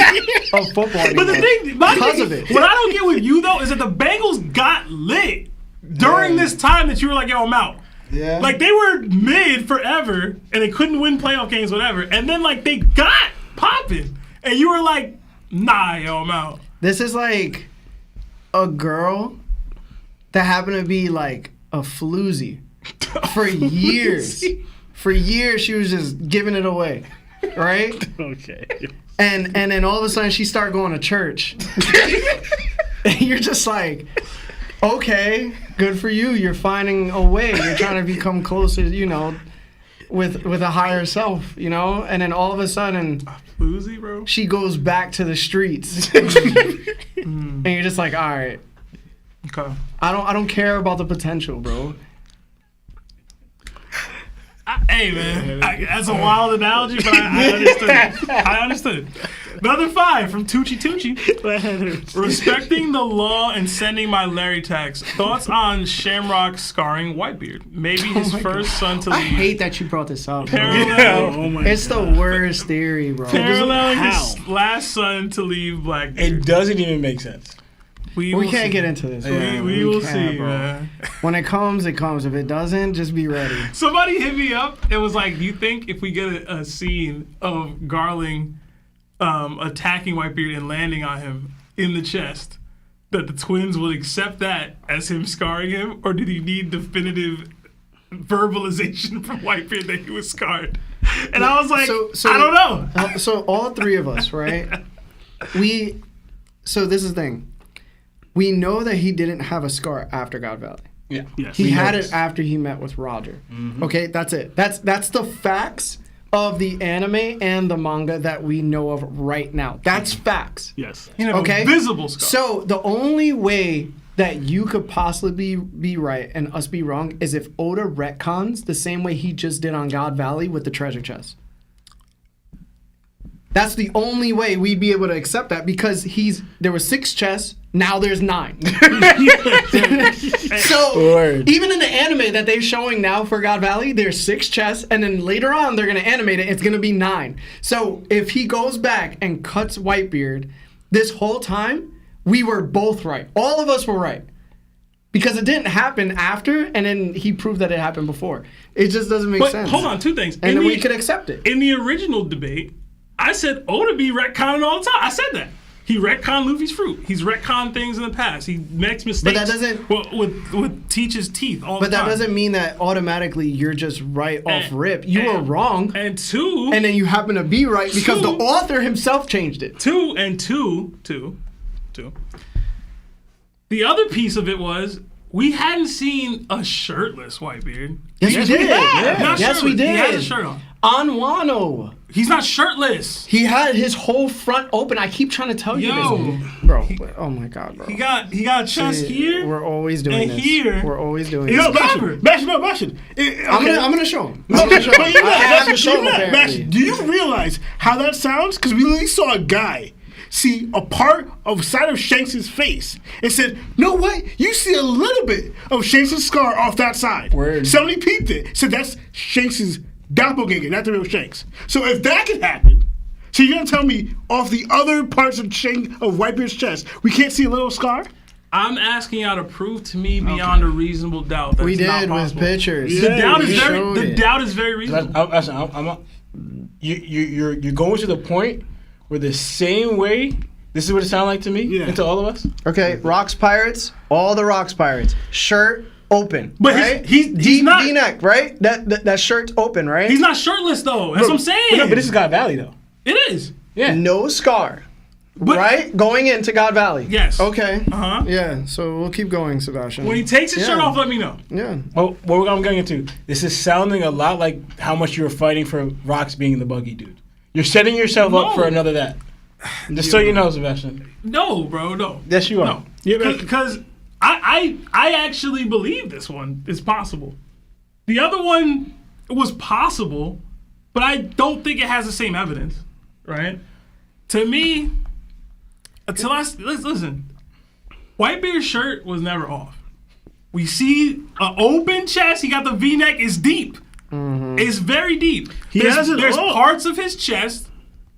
of football anymore. But the thing, because of it. What I don't get with you though is that the Bengals got lit during this time that you were like, yo, I'm out. Yeah. Like, they were mid forever and they couldn't win playoff games, whatever. And then like they got popping, and you were like, nah, yo, I'm out. This is like a girl that happened to be like a floozy for years. For years, she was just giving it away, right? Okay. And then all of a sudden, she started going to church. And you're just like, okay, good for you. You're finding a way. You're trying to become closer, with a higher self, And then all of a sudden, Floozy, bro. she goes back to the streets. And you're just like, all right. Okay. I don't care about the potential, bro. Hey, man. That's a wild analogy, but I understood. I understood. Another 5 from Tucci. Respecting the law and sending my Larry tax. Thoughts on Shamrock scarring Whitebeard? Maybe his first son to leave. I hate that you brought this up. It's The worst theory, bro. Paralleling How? his last son to leave Blackbeard. It doesn't even make sense. We will can't see. get into this. We will can't, see, bro. man. When it comes, it comes. If it doesn't, just be ready. Somebody hit me up. It was like, do you think if we get a scene of Garling attacking Whitebeard and landing on him in the chest, that the twins would accept that as him scarring him, or did he need definitive verbalization from Whitebeard that he was scarred? And I was like, I don't know. So all 3 of us, right? So this is the thing. We know that he didn't have a scar after God Valley. Yeah. Yes. He had it after he met with Roger. Okay, that's it. That's the facts of the anime and the manga that we know of right now. That's facts. Yes. You know, Okay. visible scar. So the only way that you could possibly be right and us be wrong is if Oda retcons the same way he just did on God Valley with the treasure chest. That's the only way we'd be able to accept that, because there were 6 chests, now there's 9. So Word. even in the anime that they're showing now for God Valley, there's 6 chests, and then later on they're gonna animate it. It's gonna be 9. So if he goes back and cuts Whitebeard, this whole time we were both right. All of us were right. Because it didn't happen after, and then he proved that it happened before. It just doesn't make but sense. hold on, 2 things. And then we could accept it. In the original debate, I said Oda be retconning all the time. I said that. He retconned Luffy's fruit. He's retconned things in the past. He makes mistakes. But that doesn't- with Teach's teeth all But the time. that doesn't mean that automatically you're just right off rip. You were wrong, And 2, and then you happen to be right because the 2 author himself changed it. two. The other piece of it was we hadn't seen a shirtless Whitebeard. Yes, we did. Not Yes, shirtless. we did. He has a shirt on. On Wano, He's not shirtless. he had his whole front open. I keep trying to tell you Yo. this, bro. Oh my god, bro. He got a chest here. We're always doing and this. here. We're always doing It's this. covered. Bastion. I'm gonna show him. No, I'm gonna show but him. you know, I have to show him Bastion, apparently. do you realize how that sounds? Because we literally saw a guy see a part of side of Shanks' face and said, "No what? You see a little bit of Shanks' scar off that side." Word. Somebody peeped it. Said that's Shanks' doppelganger, not the real Shanks. So if that could happen, so you're gonna tell me off the other parts of Whitebeard's chest, we can't see a little scar? I'm asking y'all to prove to me beyond a reasonable doubt that We it's did not with possible. pictures. The doubt we is very. showed The it. doubt is very reasonable. You're going to the point where the same way. This is what it sounded like to me. Yeah. And to all of us. Okay, Rocks Pirates, all the Rocks Pirates, shirt open, But right? he's deep not- V-neck, right? That shirt's open, right? He's not shirtless though. That's what I'm saying. But no, but this is God Valley though. It is. Yeah. no scar, But- right? Going into God Valley. Yes. Okay. Uh huh. Yeah. So we'll keep going, Sebastian. When he takes his shirt Yeah. off, let me know. Yeah. Well, what I'm going into, this is sounding a lot like how much you were fighting for Rocks being the buggy dude. You're setting yourself up No. for another that. Just so you know, Sebastian. No, bro, no. Yes, you are. No. Yeah, Because I actually believe this one is possible. The other one was possible, but I don't think it has the same evidence, right? To me, listen, Whitebeard's shirt was never off. We see an open chest. He got the V-neck. It's deep. It's very deep. has it There's all. parts of his chest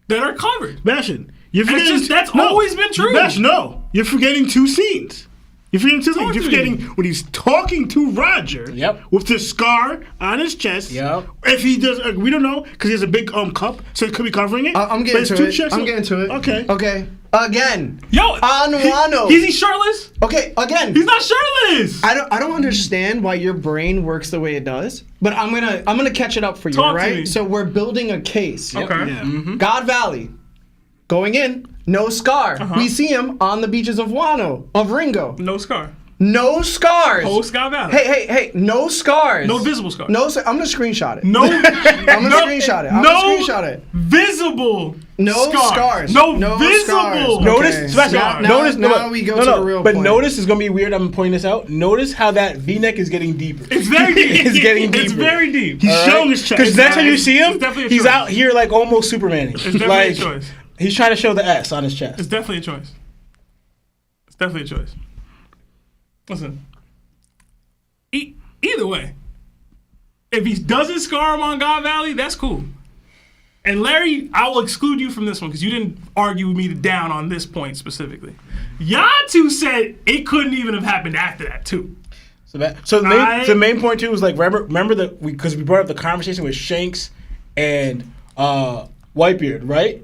that are covered. Bastion, you're That's forgetting. that's always been true. Bastion, no, you're forgetting 2 scenes. You're forgetting 2 things. Talk You're to me. forgetting when he's talking to Roger. Yep. With the scar on his chest. Yep. If he does, we don't know because he has a big cup, so it could be covering it. I'm But getting it's to 2 it. chests. I'm getting to it. Okay. Okay. Again. Yo, On Wano. Is he shirtless? Okay. Again. He's not shirtless. I don't understand why your brain works the way it does, but I'm gonna catch it up for you, Talk to right? me. So we're building a case. Okay. Yeah. God Valley, going in, no scar. We see him on the beaches of Wano, of Ringo. No scar. No scars. Post Scott Valley. Hey, no scars. No visible scar. No, I'm gonna screenshot it. No. I'm gonna screenshot it. I'm gonna screenshot it. Visible No scars. No visible. scars. Notice, Okay. Sebastian, Now- notice. now we go to the real But point. notice it's gonna be weird. I'm pointing this out. Notice how that V-neck is getting deeper. It's very deep. It's getting deeper. It's very deep. He's showing his chest. Because next time you see him, It's definitely a he's choice. out here like almost Superman. It's definitely like, a choice. He's trying to show the S on his chest. It's definitely a choice. It's definitely a choice. Listen. Either way, if he doesn't scar him on God Valley, that's cool. And Larry, I will exclude you from this one because you didn't argue me down on this point specifically. Y'all two said it couldn't even have happened after that too. So the main point too was like remember that because we brought up the conversation with Shanks and Whitebeard, right?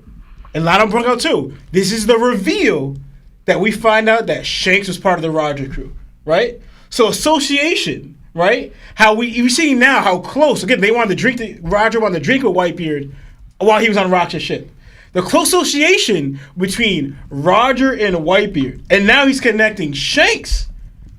And Lionel brought out too. This is the reveal that we find out that Shanks was part of the Roger crew, right? So association, right? How we see now how close. Again, they wanted to drink. Roger wanted to drink with Whitebeard while he was on Roger's ship. The close association between Roger and Whitebeard, and now he's connecting Shanks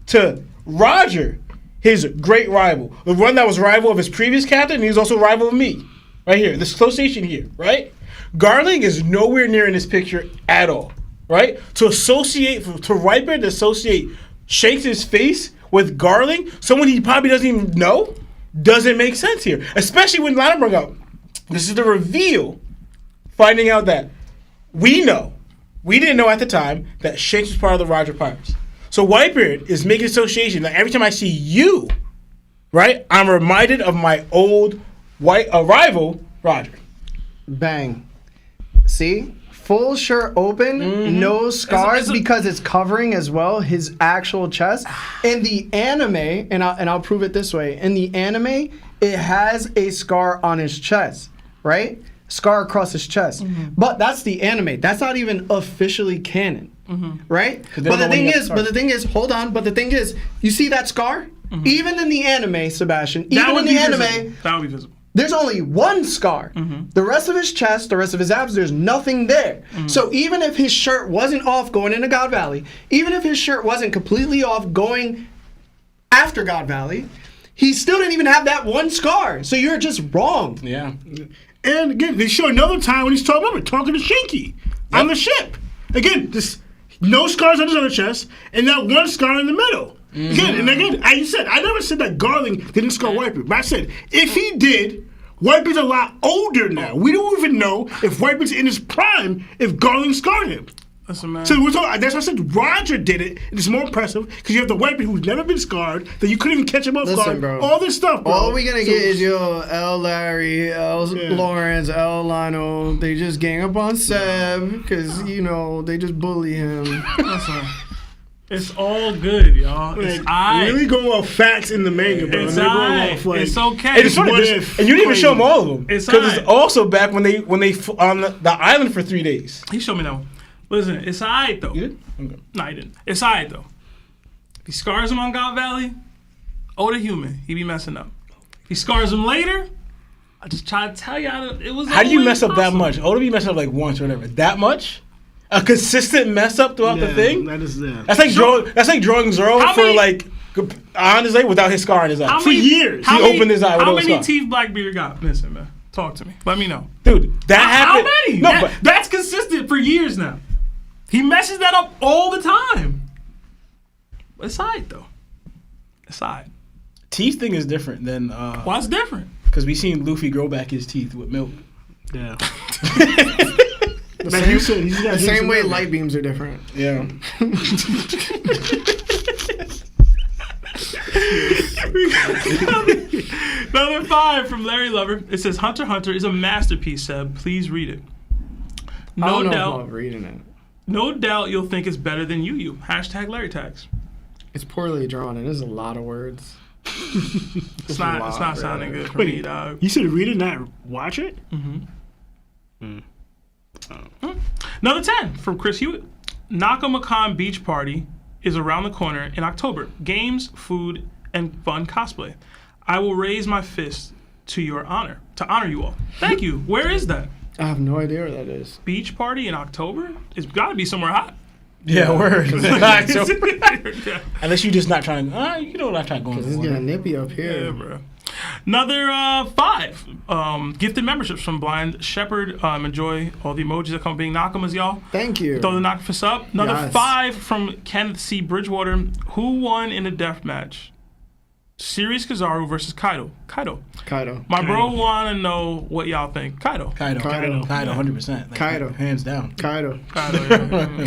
to Roger, his great rival, the one that was rival of his previous captain, and he's also rival of me, right here. This association here, right? Garling is nowhere near in this picture at all, right? To Whitebeard to associate Shanks' face with Garling, someone he probably doesn't even know, doesn't make sense here, especially when Lionel brought up. This is the reveal, finding out that we didn't know at the time that Shanks was part of the Roger Pirates. So Whitebeard is making association that every time I see you, right, I'm reminded of my old rival, Roger. Bang. See? Full shirt open, no scars because it's covering as well his actual chest. In the anime, and I'll prove it this way. In the anime, it has a scar on his chest, right? Scar across his chest. But that's the anime. That's not even officially canon, right? But the thing is, hold on. But the thing is, you see that scar? Even in the anime, Sebastian. Even in the anime, that would be visible. there's only one scar. The rest of his chest, the rest of his abs, there's nothing there. So even if his shirt wasn't off going into God Valley, even if his shirt wasn't completely off going after God Valley, he still didn't even have that one scar. So you're just wrong. Yeah. And again, they show another time when he's talking to Shinky on the ship. Again, just no scars on his other chest, and that one scar in the middle. Again, as you said, I never said that Garling didn't scar Whitebeard, but I said if he did, Whitebeard's a lot older now. We don't even know if Whitebeard's in his prime if Garling scarred him. Listen, man. So we're talking, that's why I said Roger did it. It's more impressive because you have the Whitebeard who's never been scarred, that you couldn't even catch him off guard. Bro. All this stuff, bro. All we gonna get is L. Larry, L. Yeah. Lawrence, L. Lionel. They just gang up on Seb because they just bully him. Listen, it's all good, y'all. It's Like, aight. really going off facts in the manga, bro. It's They're going aight. off, like, It's okay. And it's funny, what this- if and you didn't even show them all of them. It's Because it's aight. also back when they on the island for 3 days. He showed me that one. Listen, it's alright though. You did? Okay. No, he didn't. It's alright though. If he scars him on God Valley, Oda human, he be messing up. If he scars him later, I just try to tell y'all it was. How do you always mess up that possible. much? Oda be messing up like once or whatever. That much? A consistent mess up throughout the thing? That is That's like drawing Zoro How for many- like on his eye without his scar on his eye. How For many- years. How He many, opened his eye with How no many scar. teeth Blackbeard got? Listen, man. Talk to me. Let me know. Dude, that How happened. many? No, but That's consistent for years now. He messes that up all the time. But it's alright though. It's alright. teeth thing is different than Why it's different? because we seen Luffy grow back his teeth with milk. Yeah. The same way light beams are different. Yeah. Number 5 from Larry Lover. It says Hunter x Hunter is a masterpiece, Seb. Please read it. I don't know if doubt. I'm reading it. No doubt you'll think it's better than you. Hashtag Larry tags. It's poorly drawn and there's a lot of words. It's not sounding good for Wait, me, dog. You said read it, not watch it? Number 10 from Chris Hewitt. Nakama Beach Party is around the corner in October. Games, food, and fun cosplay. I will raise my fist to your honor, to honor you all. Thank you. Where is that? I have no idea where that is. Beach party in October? It's got to be somewhere hot. Yeah, word. Yeah, Unless you're just not trying. You know what I'm trying to go It's on. getting nippy up here. bro. Another 5 gifted memberships from Blind Shepherd. Enjoy all the emojis that come being Nakamas, y'all. Thank you. Throw the Nakafist up. Another Yes. 5 from Kenneth C. Bridgewater. Who won in a death match? Sirius Kizaru versus Kaido. Kaido. My bro want to know what y'all think. Kaido. Kaido, 100%. Like, Kaido. hands down. Kaido. Kaido. Yeah.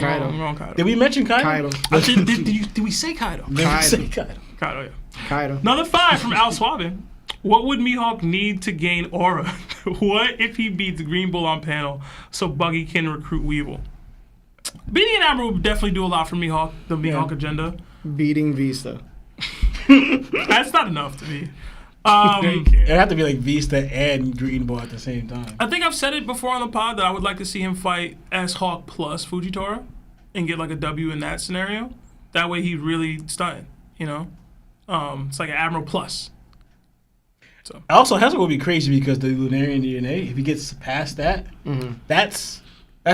Kaido. I'm going Kaido. Did we mention Kaido? Kaido. Did we say Kaido? Say Kaido. Kaido, yeah. Kaido. Another 5 from Al Suave. What would Mihawk need to gain aura? What if he beats Green Bull on panel so Buggy can recruit Weevil? Beating an Admiral would definitely do a lot for Mihawk, the Mihawk agenda. Beating Vista. That's not enough to me. It'd have to be like Vista and Green Bull at the same time. I think I've said it before on the pod that I would like to see him fight S-Hawk plus Fujitora and get like a W in that scenario. That way he's really stunting, you know? It's like an Admiral plus. So. Also, Hessel will be crazy because the Lunarian DNA, if he gets past that, that's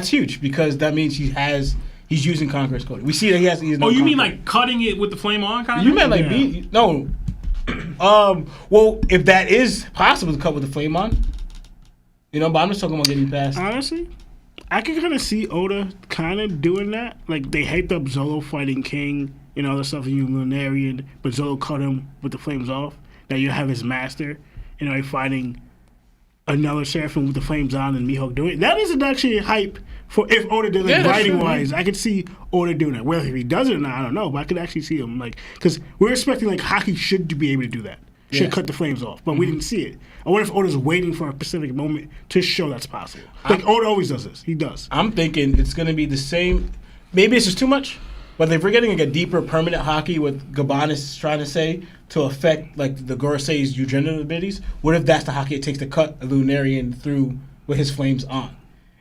huge because that means he's using Conqueror's Code. We see that he has. He's no you mean Conqueror. like cutting it with the flame on kind of? You meant like no. Well, if that is possible to cut with the flame on, you know, but I'm just talking about getting past. Honestly, I can kind of see Oda kind of doing that. Like they hyped up Zoro fighting King and all the stuff in Lunarian, but Zoro cut him with the flames off. Now you have his master, you know, fighting another Seraphim with the flames on and Mihawk doing it. That is actually hype for if Oda did it writing wise. I could see Oda doing that. Well, if he does it or not, I don't know, but I could actually see him like because we're expecting like Haki should be able to do that. Should cut the flames off, but we didn't see it. I wonder if Oda's waiting for a specific moment to show that's possible. Like Oda always does this. He does. I'm thinking it's going to be the same. Maybe it's just too much, but if we're getting like a deeper permanent Haki, what Gaban is trying to say to affect like the Gorosei's Eugenerative abilities, what if that's the Haki it takes to cut a Lunarian through with his flames on?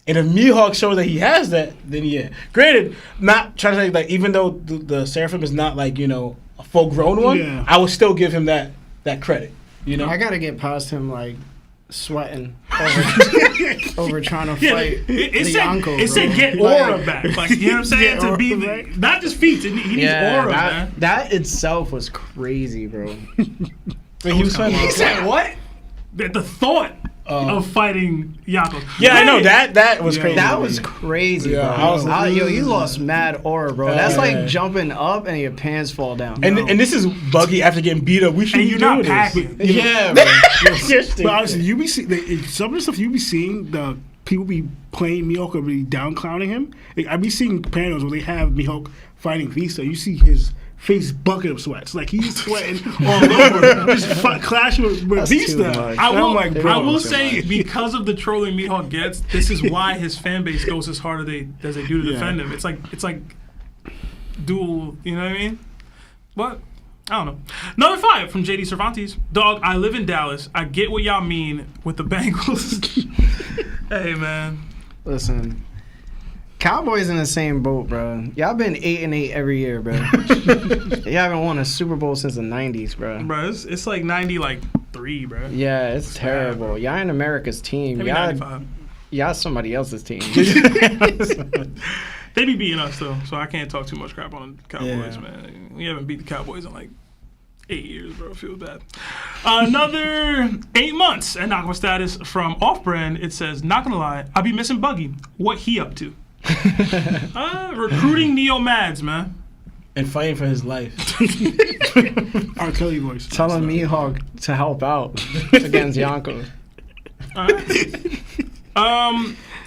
And if Mihawk shows that he has that, then yeah. Granted, not trying to say like even though the Seraphim is not like, you know, a full grown one, I would still give him that credit. You know, I gotta get past him like sweating over trying to fight the uncle. It said get aura back. Like, you know what I'm saying? To be not just feats. He needs aura, man. That itself was crazy, bro. He said what? The thought of fighting Yako. Yeah, I know that was crazy. That was crazy, bro. I was like, yo, you lost mad aura, bro. That's like jumping up and your pants fall down. And this is Buggy after getting beat up. We should be doing packing. this. Yeah, bro. But honestly, you be see some of the stuff you be seeing the people be playing Mihawk or be down clowning him. Like, I be seeing panels where they have Mihawk fighting Vista. You see his face bucket of sweats, like he's sweating all over, just clashing with Vista. I will say because of the trolling Mihawk gets, this is why his fan base goes as hard as they do to defend him. It's like dual, you know what I mean? But I don't know. Another 5 from JD Cervantes. Dog, I live in Dallas. I get what y'all mean with the Bengals. Hey man, listen. Cowboys in the same boat, bro. Y'all been 8-8 every year, bro. You haven't won a Super Bowl since the '90s, bro. Bro, it's like 93, bro. Yeah, it's terrible. Bad, y'all in America's team. Maybe 95. Y'all somebody else's team. They be beating us though, so I can't talk too much crap on the Cowboys, man. We haven't beat the Cowboys in like 8 years, bro. Feels bad. Another 8 months at Nakama status from Off-Brand. It says, not gonna lie, I be missing Buggy. What he up to? Recruiting Neo Mads, man. And fighting for his life. R. Kelly voice. Telling Mihawk to help out against Yonko.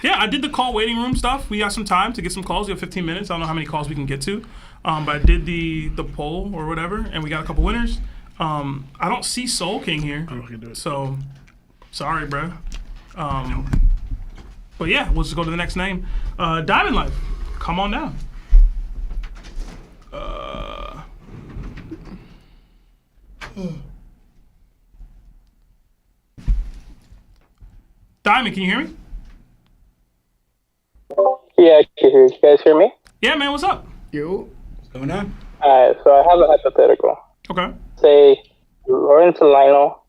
Yeah, I did the call waiting room stuff. We got some time to get some calls. We have 15 minutes. I don't know how many calls we can get to. But I did the poll or whatever, and we got a couple winners. I don't see Soul King here. I don't can do it. So, sorry, bro. But yeah, we'll just go to the next name. Diamond Life, come on down. Diamond, can you hear me? Yeah, I can hear you. Guys hear me? Yeah, man, what's up? Yo. What's going on? Alright, so I have a hypothetical. Okay. Say, Lawrence and Lionel,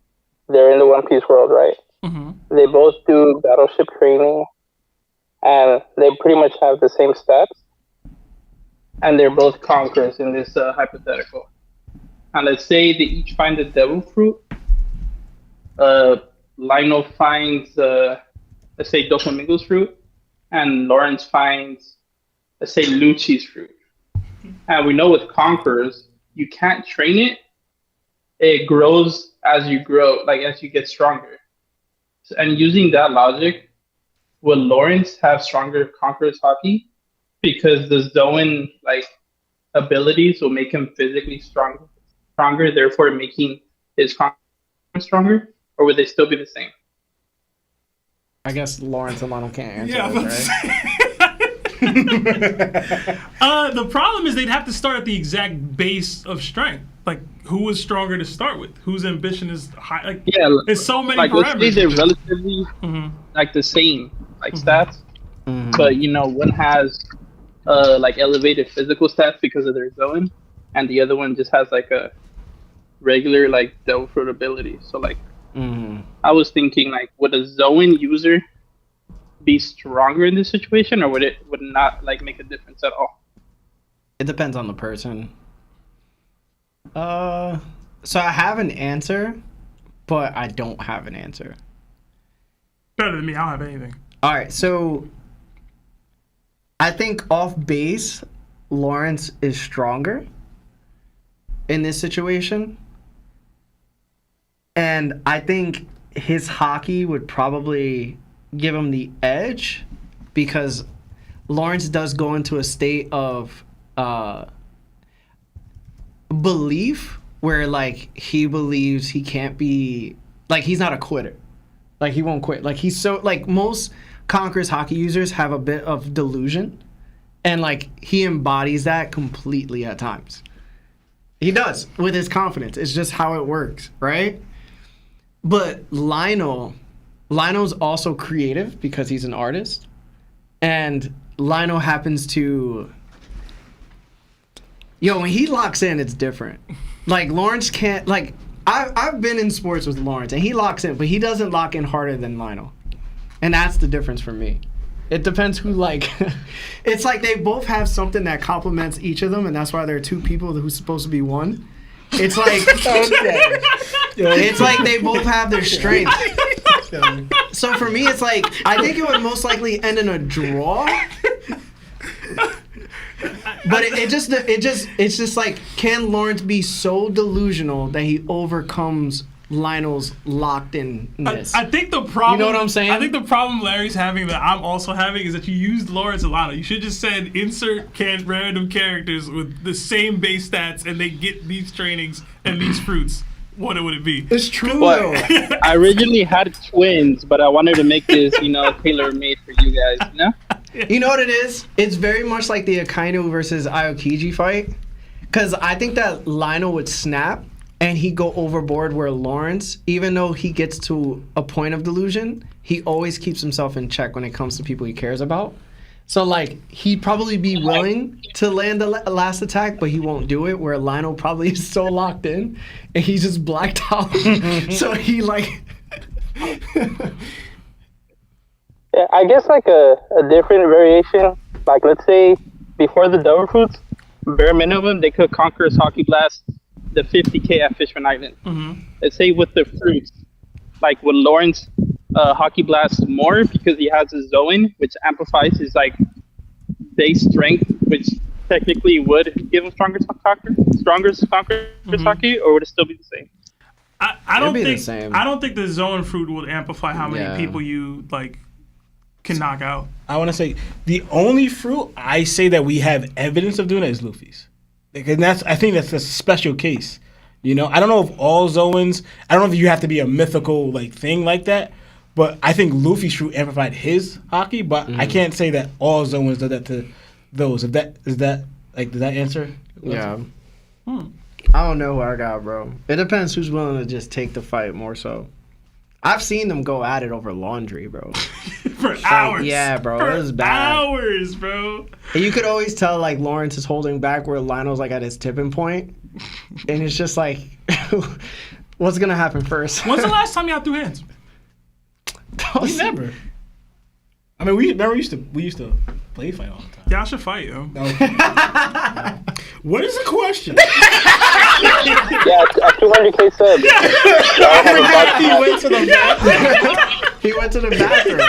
they're in the One Piece world, right? Mm-hmm. They both do battleship training, and they pretty much have the same stats. And they're both conquerors in this hypothetical. And let's say they each find the devil fruit, Lionel finds, let's say, Doflamingo's fruit, and Lawrence finds, let's say, Lucci's fruit. And we know with Conquerors, you can't train it. It grows as you grow, like as you get stronger. And using that logic, will Lawrence have stronger Conquerors hockey? Because the Zoan abilities will make him physically stronger, therefore making his Conquerors stronger? Or would they still be the same? I guess Lawrence and Lionel can't answer Yeah, this, right? The problem is they'd have to start at the exact base of strength. Like, who was stronger to start with? Whose ambition is high? Like, Yeah, there's so many let's say parameters. they're relatively the same stats, but one has elevated physical stats because of their Zoan, and the other one just has a regular Devil Fruit ability. So I was thinking would a Zoan user be stronger in this situation, or would it not make a difference at all? It depends on the person. So I have an answer, but I don't have an answer. Better than me, I don't have anything. All right, so I think off base, Lawrence is stronger in this situation. And I think his hockey would probably give him the edge because Lawrence does go into a state of belief where he believes he can't be he's not a quitter. He won't quit. He's so most Conquerors hockey users have a bit of delusion, and he embodies that completely at times. He does with his confidence. It's just how it works, right? But Lionel's also creative because he's an artist, and Lionel happens to. When he locks in, it's different. Lawrence can't I've been in sports with Lawrence, and he locks in, but he doesn't lock in harder than Lionel. And that's the difference for me. It depends who, it's they both have something that complements each of them, and that's why there are two people who's supposed to be one. It's it's they both have their strengths. So for me, it's I think it would most likely end in a draw. But it's just can Lawrence be so delusional that he overcomes Lionel's locked-inness? I think the problem. You know what I'm saying? I think the problem Larry's having that I'm also having is that you used Lawrence a lot. You should just said insert random characters with the same base stats and they get these trainings and these fruits. What would it be? It's true though. I originally had twins, but I wanted to make this, tailor-made for you guys. You know what it is? It's very much like the Akainu versus Aokiji fight. Because I think that Lionel would snap and he'd go overboard where Lawrence, even though he gets to a point of delusion, he always keeps himself in check when it comes to people he cares about. So, he'd probably be willing to land the last attack, but he won't do it, where Lionel probably is so locked in and he's just blacked out. So he, Yeah, I guess a different variation. Let's say before the Devil Fruits, bare minimum they could Conquerors Hockey Blast the 50K at Fishman Island. Let's say with the fruits, would Lawrence Hockey Blast more because he has his Zoan, which amplifies his base strength, which technically would give him stronger Conquerors hockey, or would it still be the same? I don't think the same. I don't think the Zoan fruit would amplify how many people you can knock out. I want to say the only fruit I say that we have evidence of doing it is Luffy's. And I think that's a special case. I don't know if all Zoans, I don't know if you have to be a mythical thing like that, but I think Luffy's fruit amplified his hockey, but I can't say that all Zoans did that to those. Does that answer? Yeah. I don't know who I got, bro. It depends who's willing to just take the fight more so. I've seen them go at it over laundry, bro. For hours. Yeah, bro. It was bad. Hours, bro. And you could always tell Lawrence is holding back where Lionel's at his tipping point. And it's just what's gonna happen first? When's the last time y'all threw hands? We never. I mean, we used to play fight all the time. Y'all should fight, yo. What is the question? Yeah, at 200K subs. He went to the bathroom. He went to the bathroom.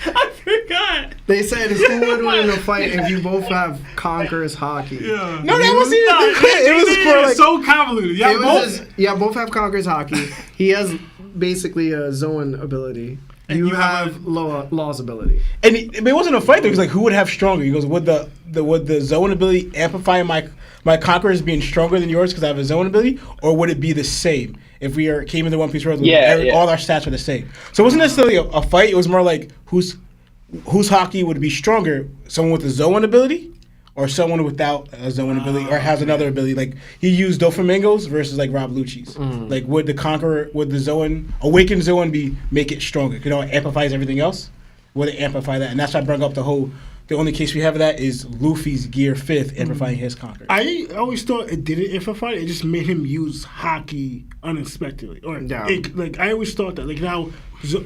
I forgot. They said who would win in a fight if you both have Conqueror's hockey. Yeah. No, that wasn't even the clip. It was It for was like. so convoluted. Yeah, It was both. just- yeah, both have Conqueror's hockey. He has basically a Zoan ability. You have Law's ability. And it wasn't a fight though. He was like, who would have stronger? He goes, would the zone ability amplify my conquerors being stronger than yours because I have a zone ability, or would it be the same if we came into One Piece World? All our stats were the same. So it wasn't necessarily a fight. It was more like whose hockey would be stronger? Someone with a zone ability, or someone without a zone ability, or has another ability. Like he used Doflamingos versus like Rob Lucci's. Like would the Zoan awakened Zoan make it stronger? You know, it amplifies everything else. Would it amplify that? And that's why I brought up the only case we have of that is Luffy's Gear 5th amplifying his conqueror. I always thought it didn't amplify. It just made him use hockey unexpectedly. Or like I always thought that. Like how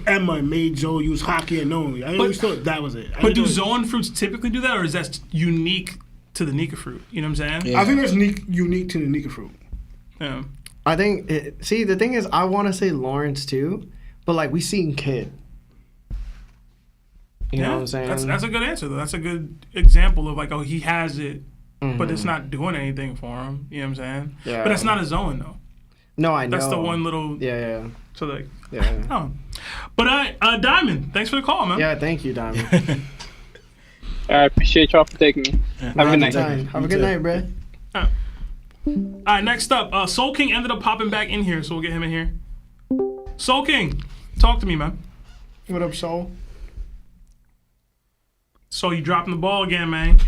Emma made Zoro use hockey unknowingly. I always thought that was it. But do Zoan fruits typically do that, or is that unique to the Nika fruit? You know what I'm saying? I think that's unique to the Nika fruit. Yeah. I think. The thing is, I want to say Lawrence too, but like we seen Kid. You know what I'm saying? That's a good answer though. That's a good example of like, oh, he has it, but it's not doing anything for him. You know what I'm saying? Yeah. But that's not a Zoan though. No, I know. That's the one little. Yeah. So like. Yeah. Oh. But Diamond, thanks for the call, man. Yeah, thank you, Diamond. I appreciate y'all for taking me. Have a good night. Have a good night, bro. All right, next up, Soul King ended up popping back in here, so we'll get him in here. Soul King, talk to me, man. What up, Soul? So you dropping the ball again, man.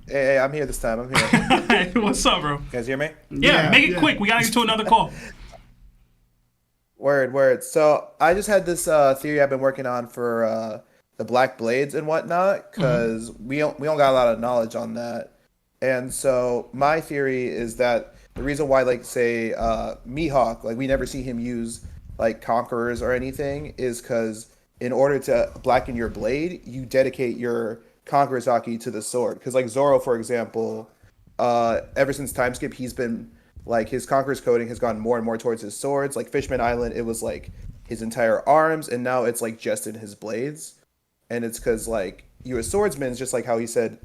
Hey, I'm here this time. I'm here. Hey, what's up, bro? You guys hear me? Yeah, make it quick. We gotta get to another call. Word. So I just had this theory I've been working on for the Black Blades and whatnot, because we don't got a lot of knowledge on that. And so my theory is that the reason why, like, say, Mihawk, like, we never see him use, like, Conquerors or anything is because in order to blacken your blade, you dedicate your Conqueror's Haki to the sword. Because, like, Zoro, for example, ever since time skip, he's been, like, his Conqueror's coating has gone more and more towards his swords. Like, Fishman Island, it was, like, his entire arms, and now it's, like, just in his blades. And it's because, like, you as swordsmen, just like how he said,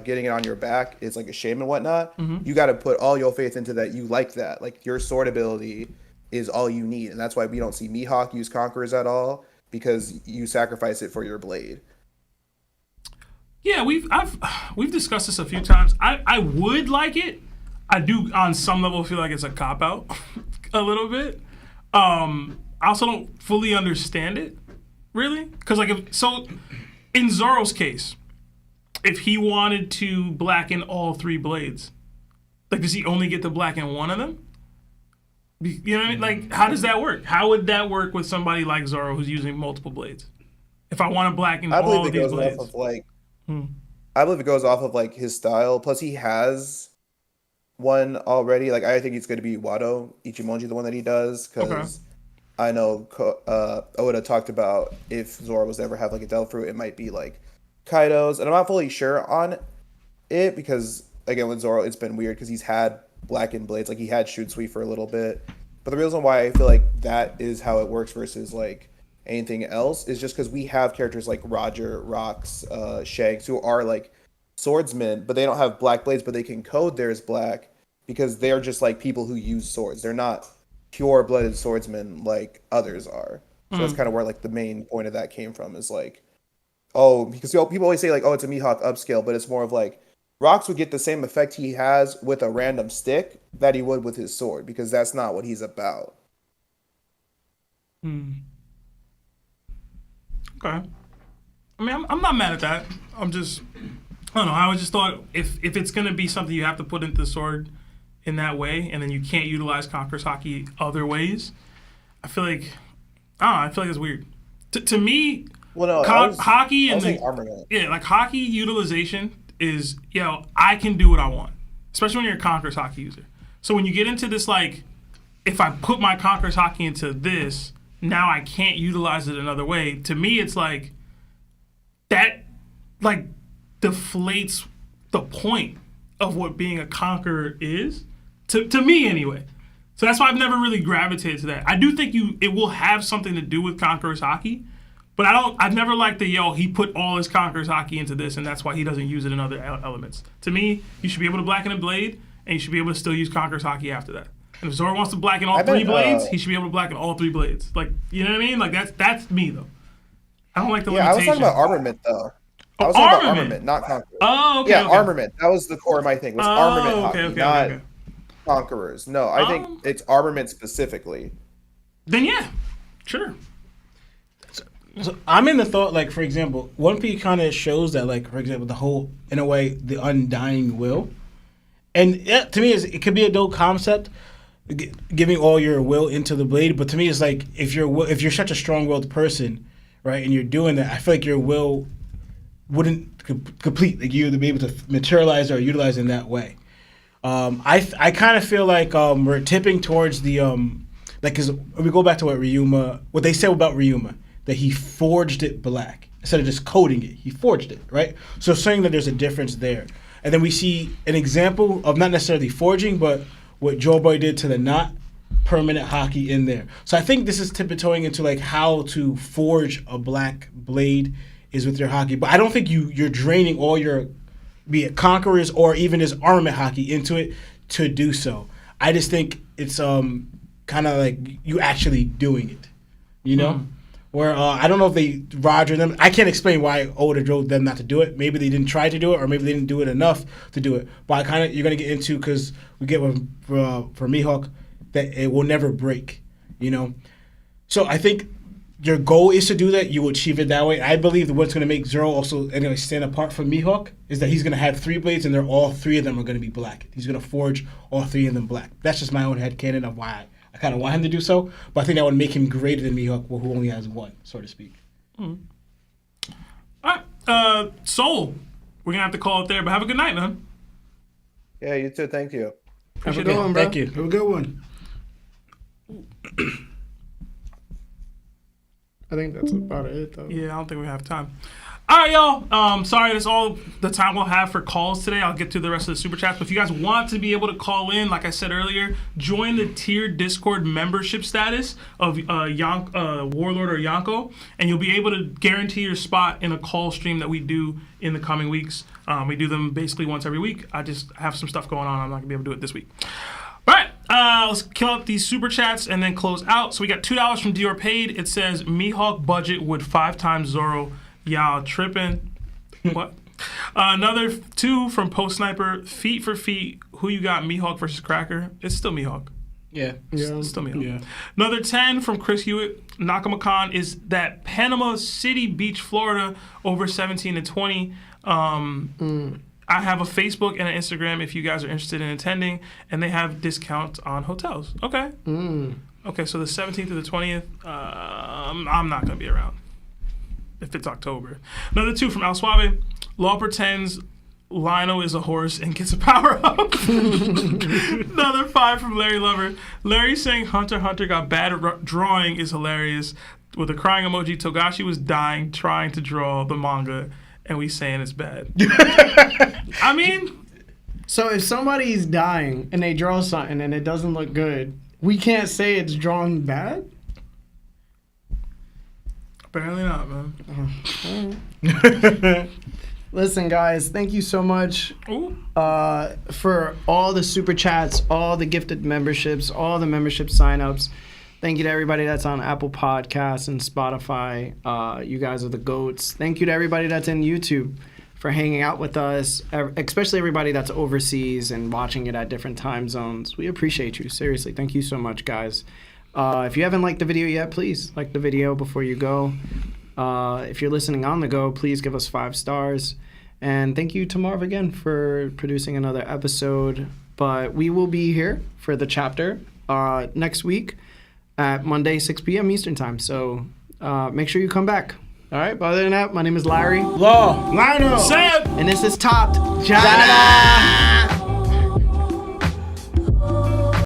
getting it on your back is like a shame and whatnot. You got to put all your faith into that. You like that. Like, your sword ability is all you need. And that's why we don't see Mihawk use Conquerors at all, because you sacrifice it for your blade. Yeah, we've discussed this a few times. I would like it. I do on some level feel like it's a cop out a little bit. I also don't fully understand it, really, because like in Zoro's case, if he wanted to blacken all three blades, like, does he only get to blacken one of them? You know what I mean? Like, how does that work? How would that work with somebody like Zoro who's using multiple blades? If I want to blacken all of these blades, I believe it goes off of like his style. Plus, he has one already. Like, I think it's going to be Wado Ichimonji, the one that he does, because I know Oda talked about if Zoro was to ever have like a Devil Fruit, it might be like Kaido's, and I'm not fully sure on it because again with Zoro it's been weird because he's had blackened blades, like he had Shoot Sweep for a little bit, but the reason why I feel like that is how it works versus like anything else is just because we have characters like Roger, Rox, Shanks who are like swordsmen, but they don't have black blades, but they can code theirs black because they're just like people who use swords. They're not pure-blooded swordsmen like others are. So that's kind of where like the main point of that came from is like, oh, because people always say like, oh, it's a Mihawk upscale, but it's more of like Rox would get the same effect he has with a random stick that he would with his sword, because that's not what he's about. Okay. I mean, I'm not mad at that. I don't know. I just thought if it's gonna be something you have to put into the sword in that way, and then you can't utilize Conqueror's Haki other ways, I feel like it's weird. To me, hockey and hockey utilization is, I can do what I want, especially when you're a Conqueror's Haki user. So when you get into this, like, if I put my Conqueror's Haki into this, now I can't utilize it another way. To me, it's like that, like, deflates the point of what being a conqueror is, to me anyway. So that's why I've never really gravitated to that. I do think it will have something to do with Conqueror's Haki, but I've never liked he put all his Conqueror's Haki into this, and that's why he doesn't use it in other elements. To me, you should be able to blacken a blade, and you should be able to still use Conqueror's Haki after that. And if Zoro wants to blacken all three blades, he should be able to blacken all 3 blades. Like, you know what I mean? Like, that's me, though. I don't like the limitation. I was talking about armament, though. I was talking about armament, not Conqueror. Oh, okay. Yeah, armament. That was the core of my thing. Was armament Haki, not okay. Conquerors. No, I think it's armament specifically. Then yeah, sure. So I'm in the thought, like, for example, One Piece kind of shows that, like, for example, the whole, in a way, the undying will. And to me, it could be a dope concept, giving all your will into the blade. But to me, it's like, if you're such a strong-willed person, right, and you're doing that, I feel like your will wouldn't complete. Like, you would be able to materialize or utilize in that way. I kind of feel like we're tipping towards the because we go back to what they said about Ryuma, that he forged it black instead of just coating it. He forged it, right? So saying that there's a difference there, and then we see an example of not necessarily forging, but what Joe Boy did to the not permanent Haki in there. So I think this is tiptoeing into like how to forge a black blade is with your Haki, but I don't think you're draining all your, be it Conquerors or even his armament Haki, into it to do so. I just think it's kind of like you actually doing it, you know? Where I don't know if they Roger them. I can't explain why Oda drove them not to do it. Maybe they didn't try to do it, or maybe they didn't do it enough to do it. But you're gonna get into, because we get one for Mihawk, that it will never break, you know? So I think your goal is to do that. You will achieve it that way. I believe that what's going to make Zoro also anyway stand apart from Mihawk is that he's going to have 3 blades, and all 3 of them are going to be black. He's going to forge all 3 of them black. That's just my own headcanon of why I kind of want him to do so. But I think that would make him greater than Mihawk, who only has 1, so to speak. All right, Soul, we're going to have to call it there, but have a good night, man. Yeah, you too. Thank you. Have a good one, bro. Thank you. Have a good one. I think that's about it, though. Yeah, I don't think we have time. All right, y'all. Sorry, that's all the time we'll have for calls today. I'll get to the rest of the super chats. But if you guys want to be able to call in, like I said earlier, join the tiered Discord membership status of Warlord or Yonko, and you'll be able to guarantee your spot in a call stream that we do in the coming weeks. We do them basically once every week. I just have some stuff going on. I'm not going to be able to do it this week. All right, let's kill out these super chats and then close out. So we got $2 from Dior Paid. It says, Mihawk budget would 5 times Zoro. Y'all tripping. What? Another 2 from Post Sniper. Feet for feet. Who you got, Mihawk versus Cracker? It's still Mihawk. Yeah. It's still Mihawk. Yeah. Another 10 from Chris Hewitt. Nakama is that Panama City Beach, Florida, over 17 to 20. I have a Facebook and an Instagram if you guys are interested in attending, and they have discounts on hotels. Okay. Okay, so the 17th to the 20th, I'm not going to be around if it's October. Another 2 from Al Suave. Law pretends Lionel is a horse and gets a power-up. Another 5 from Larry Lover. Larry saying Hunter x Hunter got bad drawing is hilarious. With a crying emoji, Togashi was dying trying to draw the manga, and we saying it's bad. I mean, so if somebody's dying and they draw something and it doesn't look good, we can't say it's drawn bad? Apparently not, man. Listen, guys, thank you so much for all the super chats, all the gifted memberships, all the membership signups. Thank you to everybody that's on Apple Podcasts and Spotify. You guys are the GOATs. Thank you to everybody that's in YouTube for hanging out with us, especially everybody that's overseas and watching it at different time zones. We appreciate you. Seriously, thank you so much, guys. If you haven't liked the video yet, please like the video before you go. If you're listening on the go, please give us 5 stars. And thank you to Marv again for producing another episode. But we will be here for the chapter next week at Monday, 6 p.m. Eastern Time. So make sure you come back. All right, but other than that, my name is Larry. Law. Lionel. Seb. And this is TOPT. Jada.